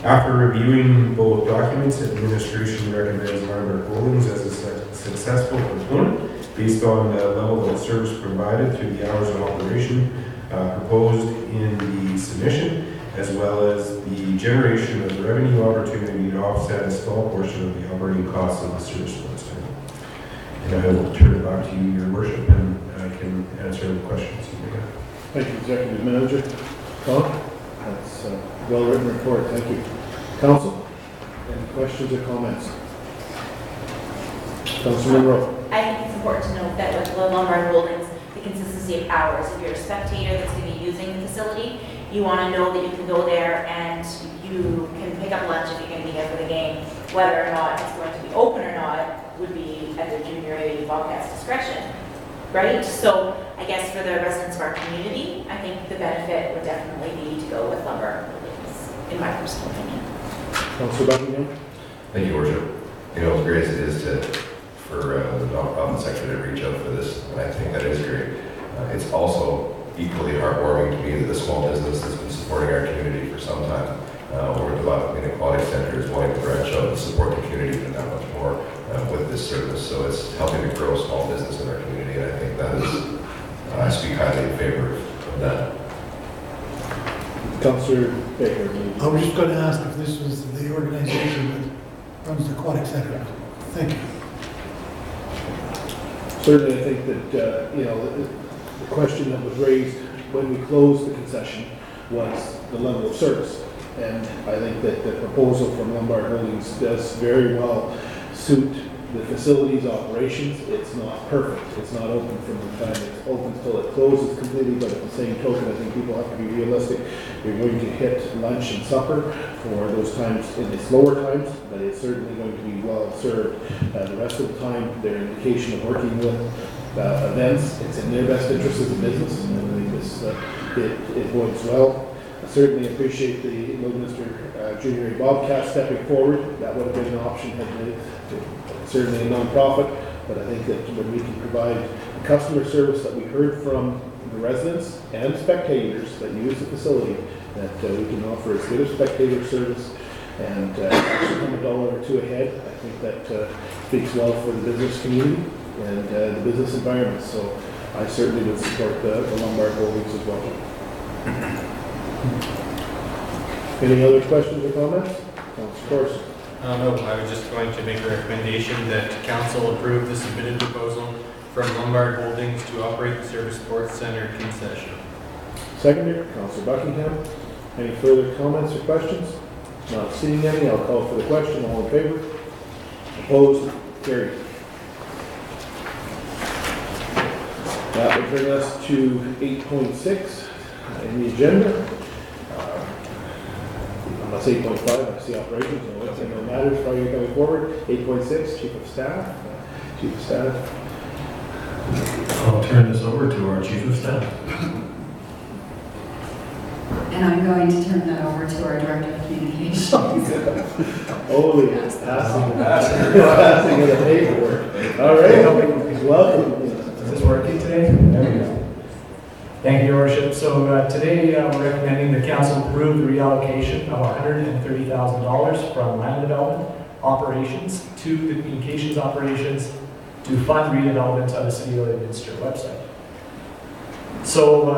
After reviewing both documents, administration recommends Lambert Holdings as a successful proponent based on the level of service provided through the hours of operation proposed in the submission, as well as the generation of revenue opportunity to offset a small portion of the operating costs of the Service Sports Center. And I will turn it back to you, Your Worship, and I can answer any questions you may have. Thank you, Executive Manager. Tom? That's a well-written report. Thank you. Council? Any questions or comments? Councilor Monroe? I think it's important to note that with the Lombard Holdings, the consistency of hours. If you're a spectator that's going to be using the facility, you want to know that you can go there and you can pick up lunch if you're going to be there for the game. Whether or not it's going to be open or not would be at the Junior A Bobcats' discretion, right? So I guess for the residents of our community, I think the benefit would definitely be to go with Lombard Holdings, in my personal opinion. Councilor Buckingham? Thank you, Worship. You know, as great as it is for the nonprofit sector to reach out for this, and I think that is great. It's also equally heartwarming to me that the small business that's been supporting our community for some time over the Bioqueen Aquatic Center is wanting to branch out and support the community even that much more with this service. So it's helping to grow small business in our community, and I think that is, I speak highly in favor of that. Councilor Baker? I was just going to ask if this was the organization that runs the Aquatic Center. Thank you. Certainly, I think that, the question that was raised when we closed the concession was the level of service. And I think that the proposal from Lombard Holdings does very well suit the facility's operations. It's not perfect. It's not open from the time it's open until it closes completely, but at the same token, I think people have to be realistic. You're going to hit lunch and supper for those times in the slower times, but it's certainly going to be well served. The rest of the time, their indication of working with events, it's in their best interest as a business, and I think it bodes well. I certainly appreciate the Lloydminster Junior A Bobcats stepping forward. That would have been an option had they certainly a nonprofit, but I think that when we can provide the customer service that we heard from the residents and spectators that use the facility, that we can offer as good a spectator service and actually come $1 or $2 ahead. I think that speaks well for the business community and the business environment. So I certainly would support the Lombard Holdings as well. Any other questions or comments? Councilor Corson. No, I was just going to make a recommendation that council approve the submitted proposal from Lombard Holdings to operate the Service Sports Center concession. Seconder, Councilor Buckingham. Any further comments or questions? Not seeing any, I'll call for the question. All in favor? Opposed? Carried. That would bring us to 8.6 in the agenda. Unless 8.5, I see operations. No, it's no matters. How you're going forward. 8.6, Chief of Staff. Chief of Staff. I'll turn this over to our Chief of Staff. And I'm going to turn that over to our Director of Communications. Holy, passing of the paperwork. All right, welcome. Is this working today? There we go. Thank you, Your Worship. So today we're recommending the council approve the reallocation of $130,000 from land development operations to the communications operations to fund redevelopment of the City of Lloydminster website. So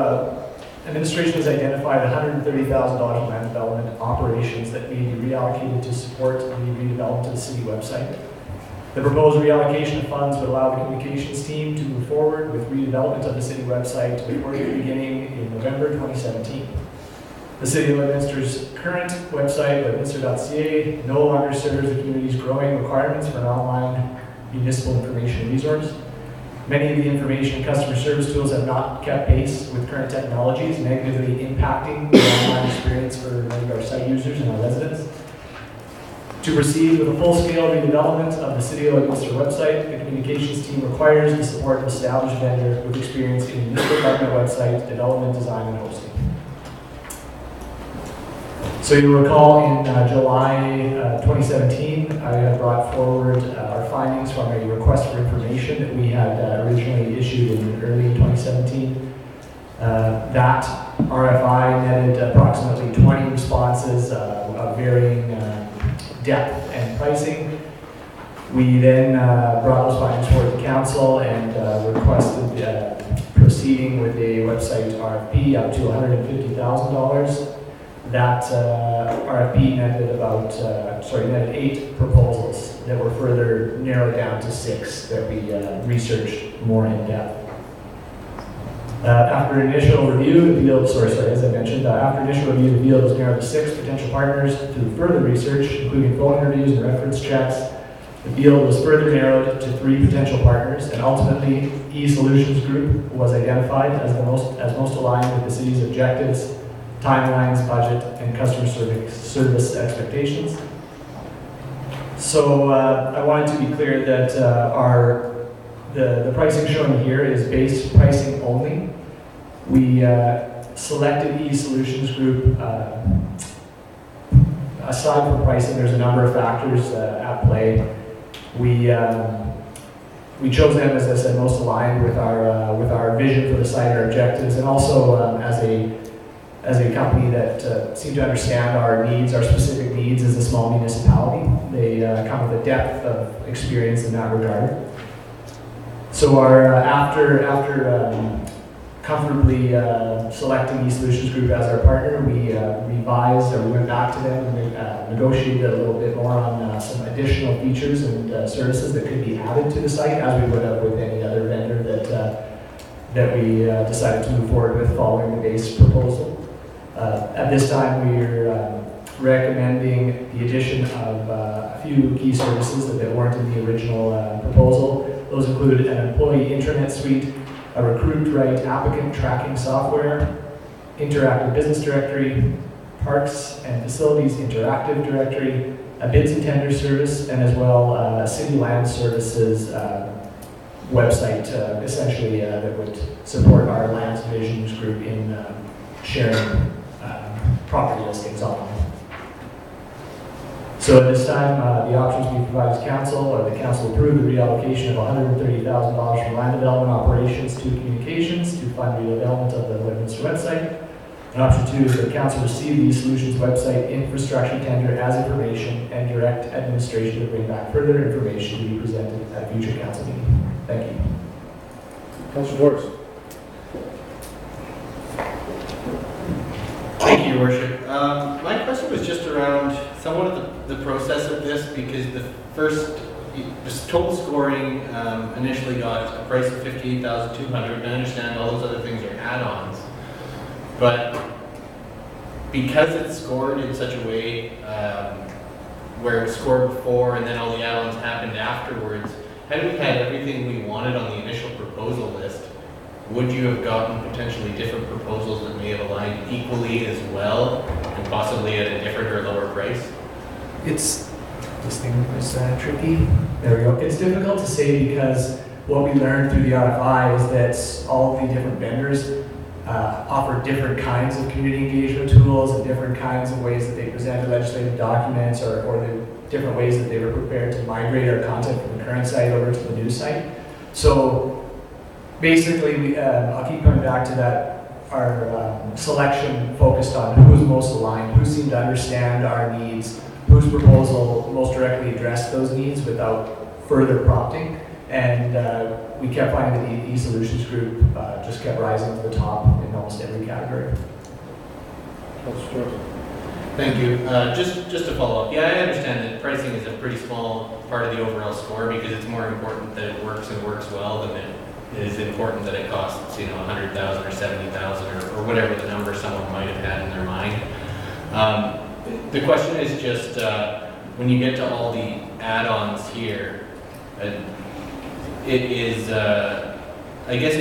administration has identified $130,000 in land development operations that may be reallocated to support the redevelopment of the city website. The proposed reallocation of funds would allow the communications team to move forward with redevelopment of the city website with work beginning in November 2017. The City of Lloydminster's current website, lloydminster.ca, no longer serves the community's growing requirements for an online municipal information resource. Many of the information and customer service tools have not kept pace with current technologies, negatively impacting the online experience for many of our site users and our residents. To proceed with a full-scale redevelopment of the City of Lloydminster website, the communications team requires the support of an established vendor with experience in municipal government website development, design, and hosting. So you'll recall in July 2017, I had brought forward our findings from a request for information that we had originally issued in early 2017. That RFI netted approximately 20 responses of varying depth and pricing. We then brought those findings forward to council and requested proceeding with a website RFP up to $150,000. That RFP netted netted 8 proposals that were further narrowed down to 6 that we researched more in depth. After initial review, the field, as I mentioned, after initial review, the field was narrowed to 6 potential partners. Through further research, including phone interviews and reference checks, the field was further narrowed to 3 potential partners, and ultimately, E-Solutions Group was identified as most aligned with the city's objectives, timelines, budget, and customer service expectations. So I wanted to be clear that the pricing shown here is base pricing only. We selected E-Solutions Group. Aside from pricing, there's a number of factors at play. We chose them, as I said, most aligned with our vision for the site, our objectives, and also as a company that seemed to understand our needs, our specific needs as a small municipality. They come with a depth of experience in that regard. So after comfortably selecting E-Solutions Group as our partner, we went back to them and negotiated a little bit more on some additional features and services that could be added to the site, as we would have with any other vendor that we decided to move forward with following the base proposal. At this time, we're recommending the addition of a few key services that weren't in the original proposal. Those include an employee intranet suite, a RecruitRight applicant tracking software, interactive business directory, parks and facilities interactive directory, a bids and tender service, and as well a city land services website, essentially that would support our lands divisions group in sharing property listings online. So at this time, the options we provide as council are the council approve the reallocation of $130,000 from land development operations to communications to fund redevelopment of the Lloydminster website. And option 2 is that council receive the eSolutions website infrastructure tender as information and direct administration to bring back further information to be presented at a future council meeting. Thank you. Councilor Forrest. Thank you, Your Worship. My question was just around somewhat of the process of this, because the first, this total scoring initially got a price of $58,200, and I understand all those other things are add-ons. But because it's scored in such a way where it was scored before and then all the add-ons happened afterwards, had we had everything we wanted on the initial proposal list, would you have gotten potentially different proposals that may have aligned equally as well and possibly at a different or lower price? This thing was tricky. There we go. It's difficult to say because what we learned through the RFI is that all of the different vendors offer different kinds of community engagement tools and different kinds of ways that they presented legislative documents or the different ways that they were prepared to migrate our content from the current site over to the new site. So basically, I'll keep coming back to that. Our selection focused on who was most aligned, who seemed to understand our needs, whose proposal most directly addressed those needs without further prompting. And we kept finding that the eSolutions group just kept rising to the top in almost every category. Thank you. Just to follow up, yeah, I understand that pricing is a pretty small part of the overall score because it's more important that it works and works well than it is important that it costs, you know, $100,000 or $70,000 or whatever the number someone might have had in their mind. The question is just when you get to all the add-ons here, it is, I guess,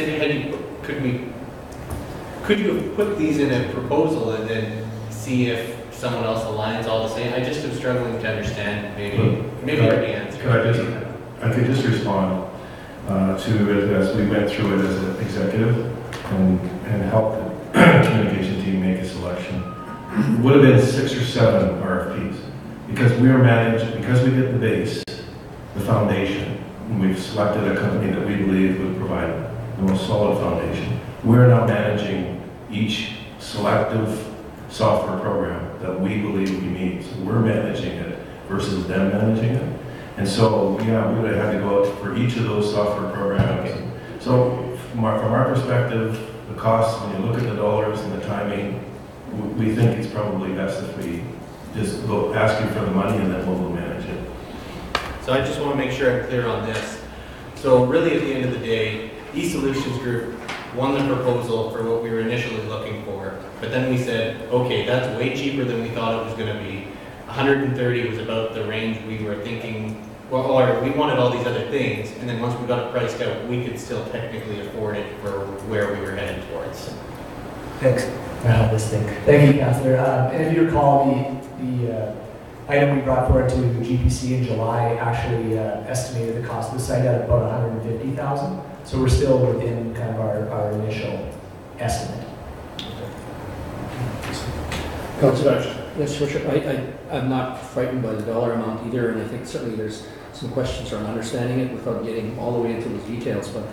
could you have put these in a proposal and then see if someone else aligns all the same? I just am struggling to understand. Maybe already answered. I could just respond to it as we went through it as an executive and help the communication team make a selection. It would have been 6 or 7 RFPs because we were managed, because we did the base, the foundation. We've selected a company that we believe would provide the most solid foundation. We're now managing each selective software program that we believe we need. So we're managing it versus them managing it. And so, yeah, we would have had to go out for each of those software programs. So from our perspective, the costs, when you look at the dollars and the timing, we think it's probably best if we just go asking for the money and then we'll manage it. So I just want to make sure I'm clear on this. So really at the end of the day, eSolutions Group won the proposal for what we were initially looking for, but then we said, okay, that's way cheaper than we thought it was going to be. 130 was about the range we were thinking, well, or we wanted all these other things, and then once we got it priced out, we could still technically afford it for where we were headed towards. Thanks. This thing. Thank you, Councillor. And if you recall, the item we brought forward to GPC in July actually estimated the cost of the site at about $150,000. So we're still within kind of our initial estimate. Councillor. Yes, Richard, I'm not frightened by the dollar amount either, and I think certainly there's some questions around understanding it without getting all the way into those details, but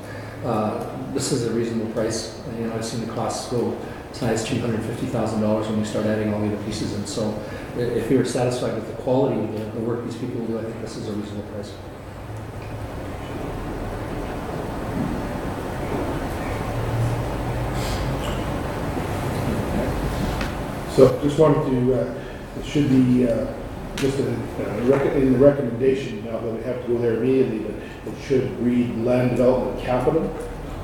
this is a reasonable price. You know, I've seen the costs go as high as $250,000 when we start adding all the other pieces in. So if you're satisfied with the quality of the work these people do, I think this is a reasonable price. So just wanted to, it should be just in the recommendation, not that we have to go there immediately, but it should read land development capital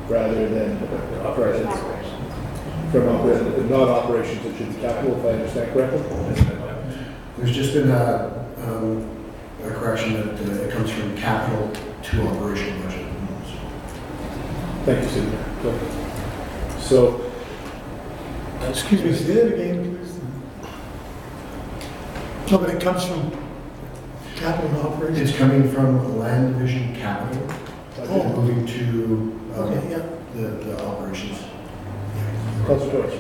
rather than operations. From not operations, it should be capital, if I understand correctly. There's just been a correction that it comes from capital to operational budget. Thank you, Senator. So, excuse me, say that again, please. No, but it comes from capital and operations. It's coming from land division capital, moving to the operations. Councilor Torres.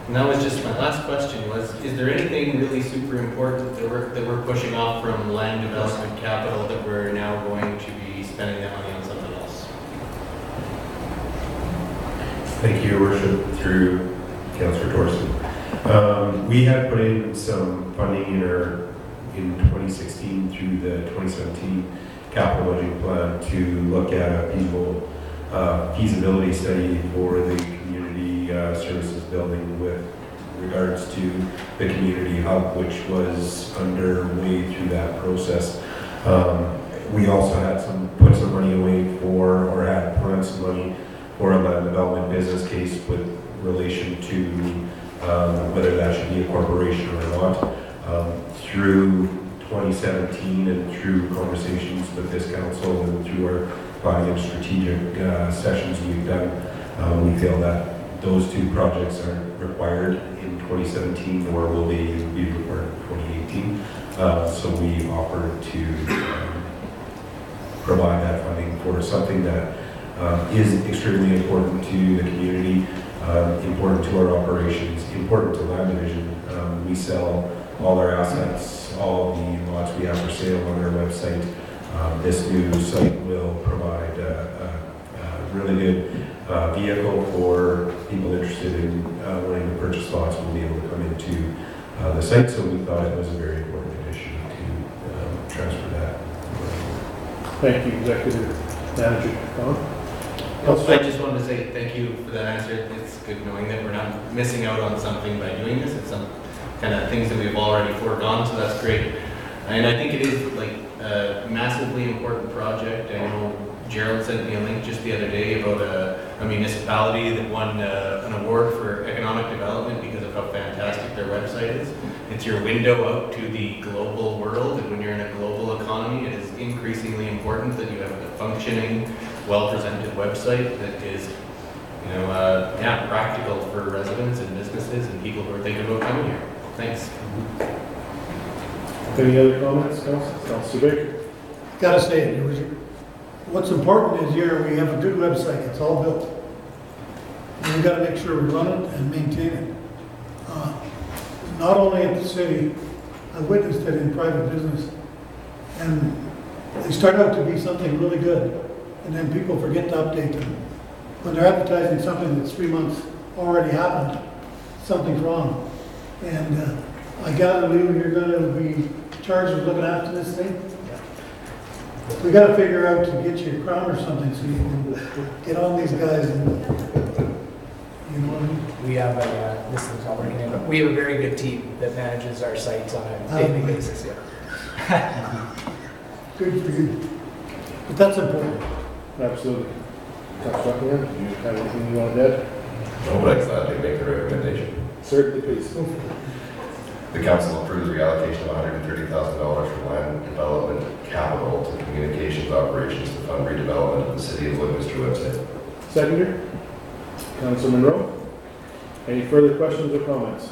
And that was just my last question was, is there anything really super important that we're pushing off from land development capital that we're now going to be spending that money on something else? Thank you, Your Worship, through Councillor Torson. We had put in some funding in 2016 through the 2017 capital budget plan to look at a feasibility study for the community services building with regards to the community hub, which was underway through that process. We also had put some money away for, or had planned some money for a land development business case with relation to whether that should be a corporation or not. Through 2017 and through conversations with this council and through our planning and strategic sessions we've done, we feel that those two projects aren't required in 2017, nor will they be required in 2018. So we offered to provide that funding for something that is extremely important to the community, important to our operations, important to Land Division. We sell all our assets, all the lots we have for sale on our website. This new site will provide a really good vehicle for people interested in wanting to purchase lots. Will be able to come into the site, so we thought it was a very important addition to transfer that. Thank you, Executive Manager Don. I just wanted to say thank you for that answer. It's good knowing that we're not missing out on something by doing this. It's some kind of things that we've already foregone, so that's great. And I think it is like a massively important project. I know Gerald sent me a link just the other day about a municipality that won an award for economic development because of how fantastic their website is. It's your window out to the global world, and when you're in a global economy, it is increasingly important that you have a functioning, well-presented website that is, practical for residents and businesses and people who are thinking about coming here. Thanks. Any other comments, Councillor Baker? Gotta say it, what's important is here we have a good website, it's all built. And we gotta make sure we run it and maintain it. Not only at the city, I witnessed it in private business. And they start out to be something really good, and then people forget to update them. When they're advertising something that's 3 months already happened, something's wrong. And I gather, Lou, you're gonna be charged with looking after this thing? We gotta figure out to get you a crown or something so you can get on these guys and, you know what I mean? We have this is all working in, but we have a very good team that manages our sites on a daily basis, yeah. Good for you. But that's important. Absolutely. Councillor Buckingham, do you have anything you want to add? No, but I gladly make the recommendation. Certainly, please. The council approves the reallocation of $130,000 from land development capital to communications operations to fund redevelopment of the City of Lloydminster website. Seconder, Councillor Monroe. Any further questions or comments?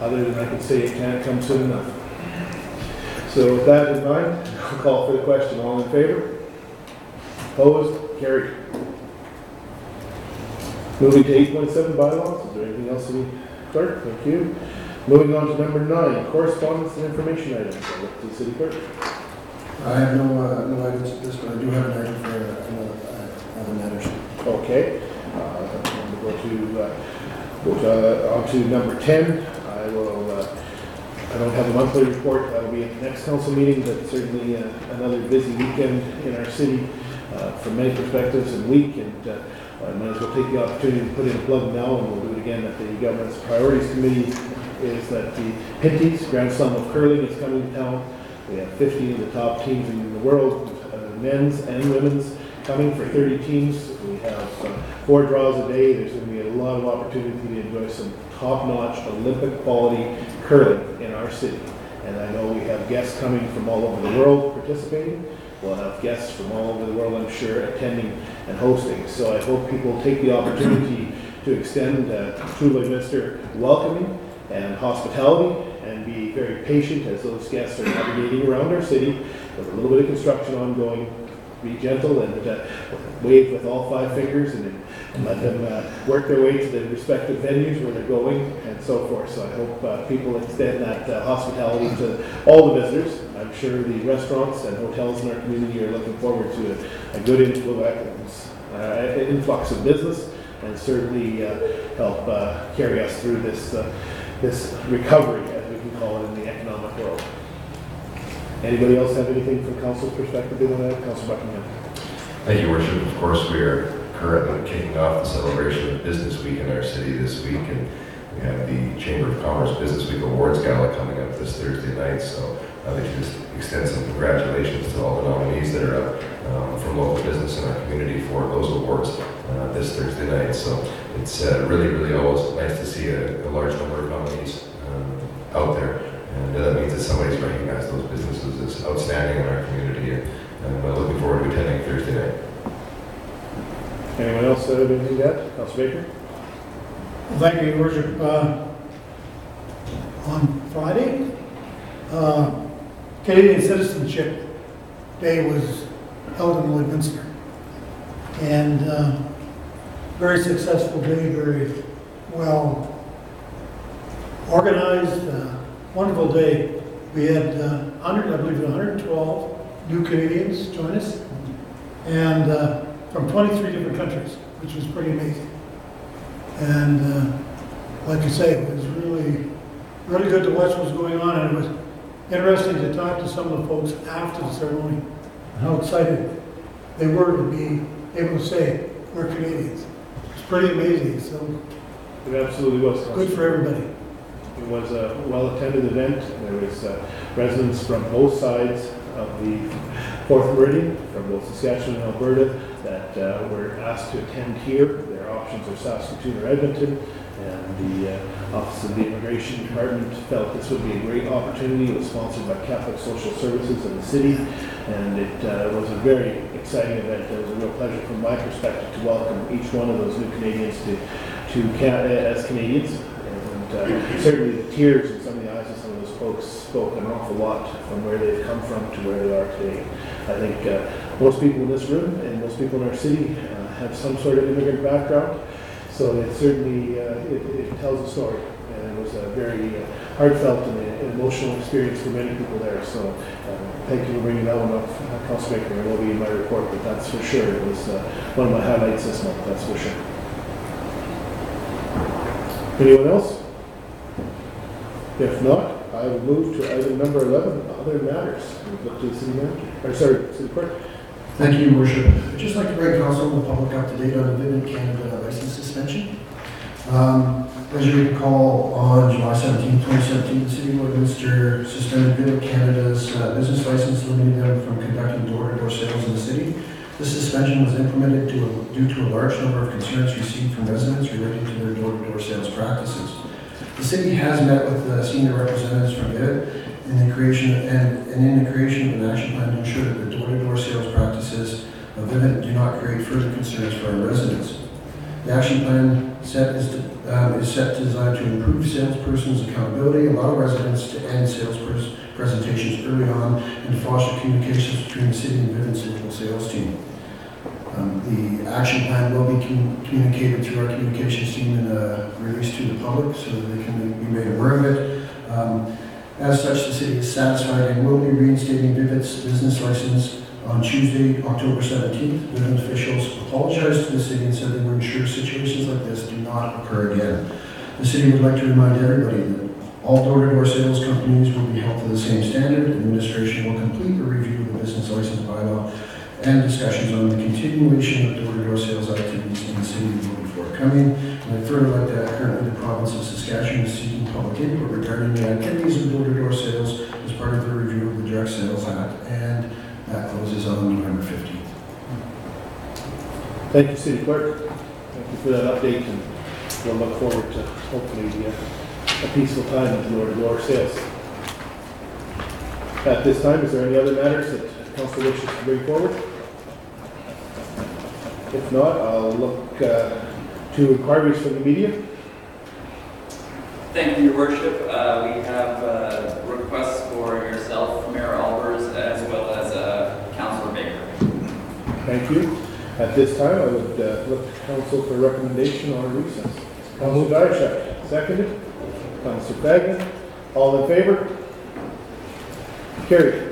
Other than I can say it can't come soon enough. So with that in mind, I'll call for the question. All in favor? Opposed? Carried. Moving to 8.7 bylaws. Is there anything else to be clerk? Thank you. Moving on to number 9, correspondence and information items. I'll look to the city clerk. I have no items at this, but I do have an item for other matters. Okay. We'll go on to number 10. I don't have a monthly report. That will be at the next council meeting, but certainly another busy weekend in our city from many perspectives and week. And I might as well take the opportunity to put in a plug now, and we'll do it again at the Government's Priorities Committee, is that the Pinties Grand Slam of Curling is coming to town. We have 50 of the top teams in the world, men's and women's, coming for 30 teams. We have 4 draws a day. There's going to be a lot of opportunity to enjoy some top-notch Olympic quality curling in our city. And I know we have guests coming from all over the world participating. We'll have guests from all over the world, I'm sure, attending and hosting. So I hope people take the opportunity to extend true Lloydminster welcoming and hospitality and be very patient as those guests are navigating around our city with a little bit of construction ongoing. be gentle and wave with all 5 fingers and let them work their way to the respective venues where they're going and so forth. So I hope people extend that hospitality to all the visitors. I'm sure the restaurants and hotels in our community are looking forward to a good influx of business and certainly help carry us through this recovery, as we can call it, in the economic world. Anybody else have anything from council's perspective they want to add? Councilor Buckingham. Thank you, Worship. Of course, we are currently kicking off the celebration of Business Week in our city this week, and we have the Chamber of Commerce Business Week Awards Gala coming up this Thursday night. So I'd like to just extend some congratulations to all the nominees that are up from local business in our community for those awards this Thursday night. So it's really, really always nice to see a large number of nominees out there. And that means that somebody's recognized those businesses as outstanding in our community, and I'm looking forward to attending Thursday night. Anyone else have anything to add? Councilor Baker? Thank you, Your Worship. On Friday, Canadian Citizenship Day was held in Lloydminster. And very successful day, very well organized, wonderful day. We had 112 new Canadians join us, and from 23 different countries, which was pretty amazing. And like I say, it was really, really good to watch what was going on, and it was interesting to talk to some of the folks after the ceremony and how excited they were to be able to say, we're Canadians. It's pretty amazing, so it absolutely was. Good for everybody. It was a well-attended event. There was residents from both sides of the 4th Meridian, from both Saskatchewan and Alberta, that were asked to attend here. Their options are Saskatoon or Edmonton, and the Office of the Immigration Department felt this would be a great opportunity. It was sponsored by Catholic Social Services in the city, and it was a very exciting event. It was a real pleasure from my perspective to welcome each one of those new Canadians as Canadians. Certainly the tears in some of the eyes of some of those folks spoke an awful lot from where they've come from to where they are today. I think most people in this room and most people in our city have some sort of immigrant background, so it certainly it tells a story, and it was a very heartfelt and emotional experience for many people there. So thank you for bringing that one up, Councilor Baker. It will be in my report, but that's for sure. It was one of my highlights this month, that's for sure. Anyone else? If not, I will move to item number 11, other matters. We'll look to the city manager. City clerk. Thank you, Your Worship. I'd just like to bring council and the public up to date on the Vivint Canada license suspension. As you recall, on July 17, 2017, the City of Lloydminster suspended Vivint Canada's business license, limiting them from conducting door-to-door sales in the city. This suspension was implemented due to a large number of concerns received from residents relating to their door-to-door sales practices. The city has met with senior representatives from Vivint in the creation of an action plan to ensure that the door-to-door sales practices of Vivint do not create further concerns for our residents. The action plan is set to design to improve salespersons' accountability, allow residents to end sales presentations early on, and foster communications between the city and Vivint's local sales team. The action plan will be communicated through our communications team and released to the public so that they can be made aware of it. As such, the city is satisfied and will be reinstating Vivint's business license on Tuesday, October 17th. Vivint officials apologized to the city and said they will ensure situations like this do not occur again. The city would like to remind everybody that all door-to-door sales companies will be held to the same standard. Administration will complete a review of the business license bylaw and discussions on the continuation of door-to-door sales activities in the city will be forthcoming. And I'd further like to add, currently the province of Saskatchewan is seeking public input regarding the activities of door-to-door sales as part of the review of the Direct Sales Act, and that closes on November 15th. Thank you, City Clerk. Thank you for that update, and we'll look forward to hopefully a peaceful time with door-to-door sales. At this time, is there any other matters that Council wishes to bring forward? If not, I'll look to inquiries from the media. Thank you, Your Worship. We have requests for yourself, Mayor Albers, as well as Councilor Baker. Thank you. At this time, I would look to council for recommendation on a recess. Councilor Diashak, seconded. Councilor Fagin, all in favor? Carried.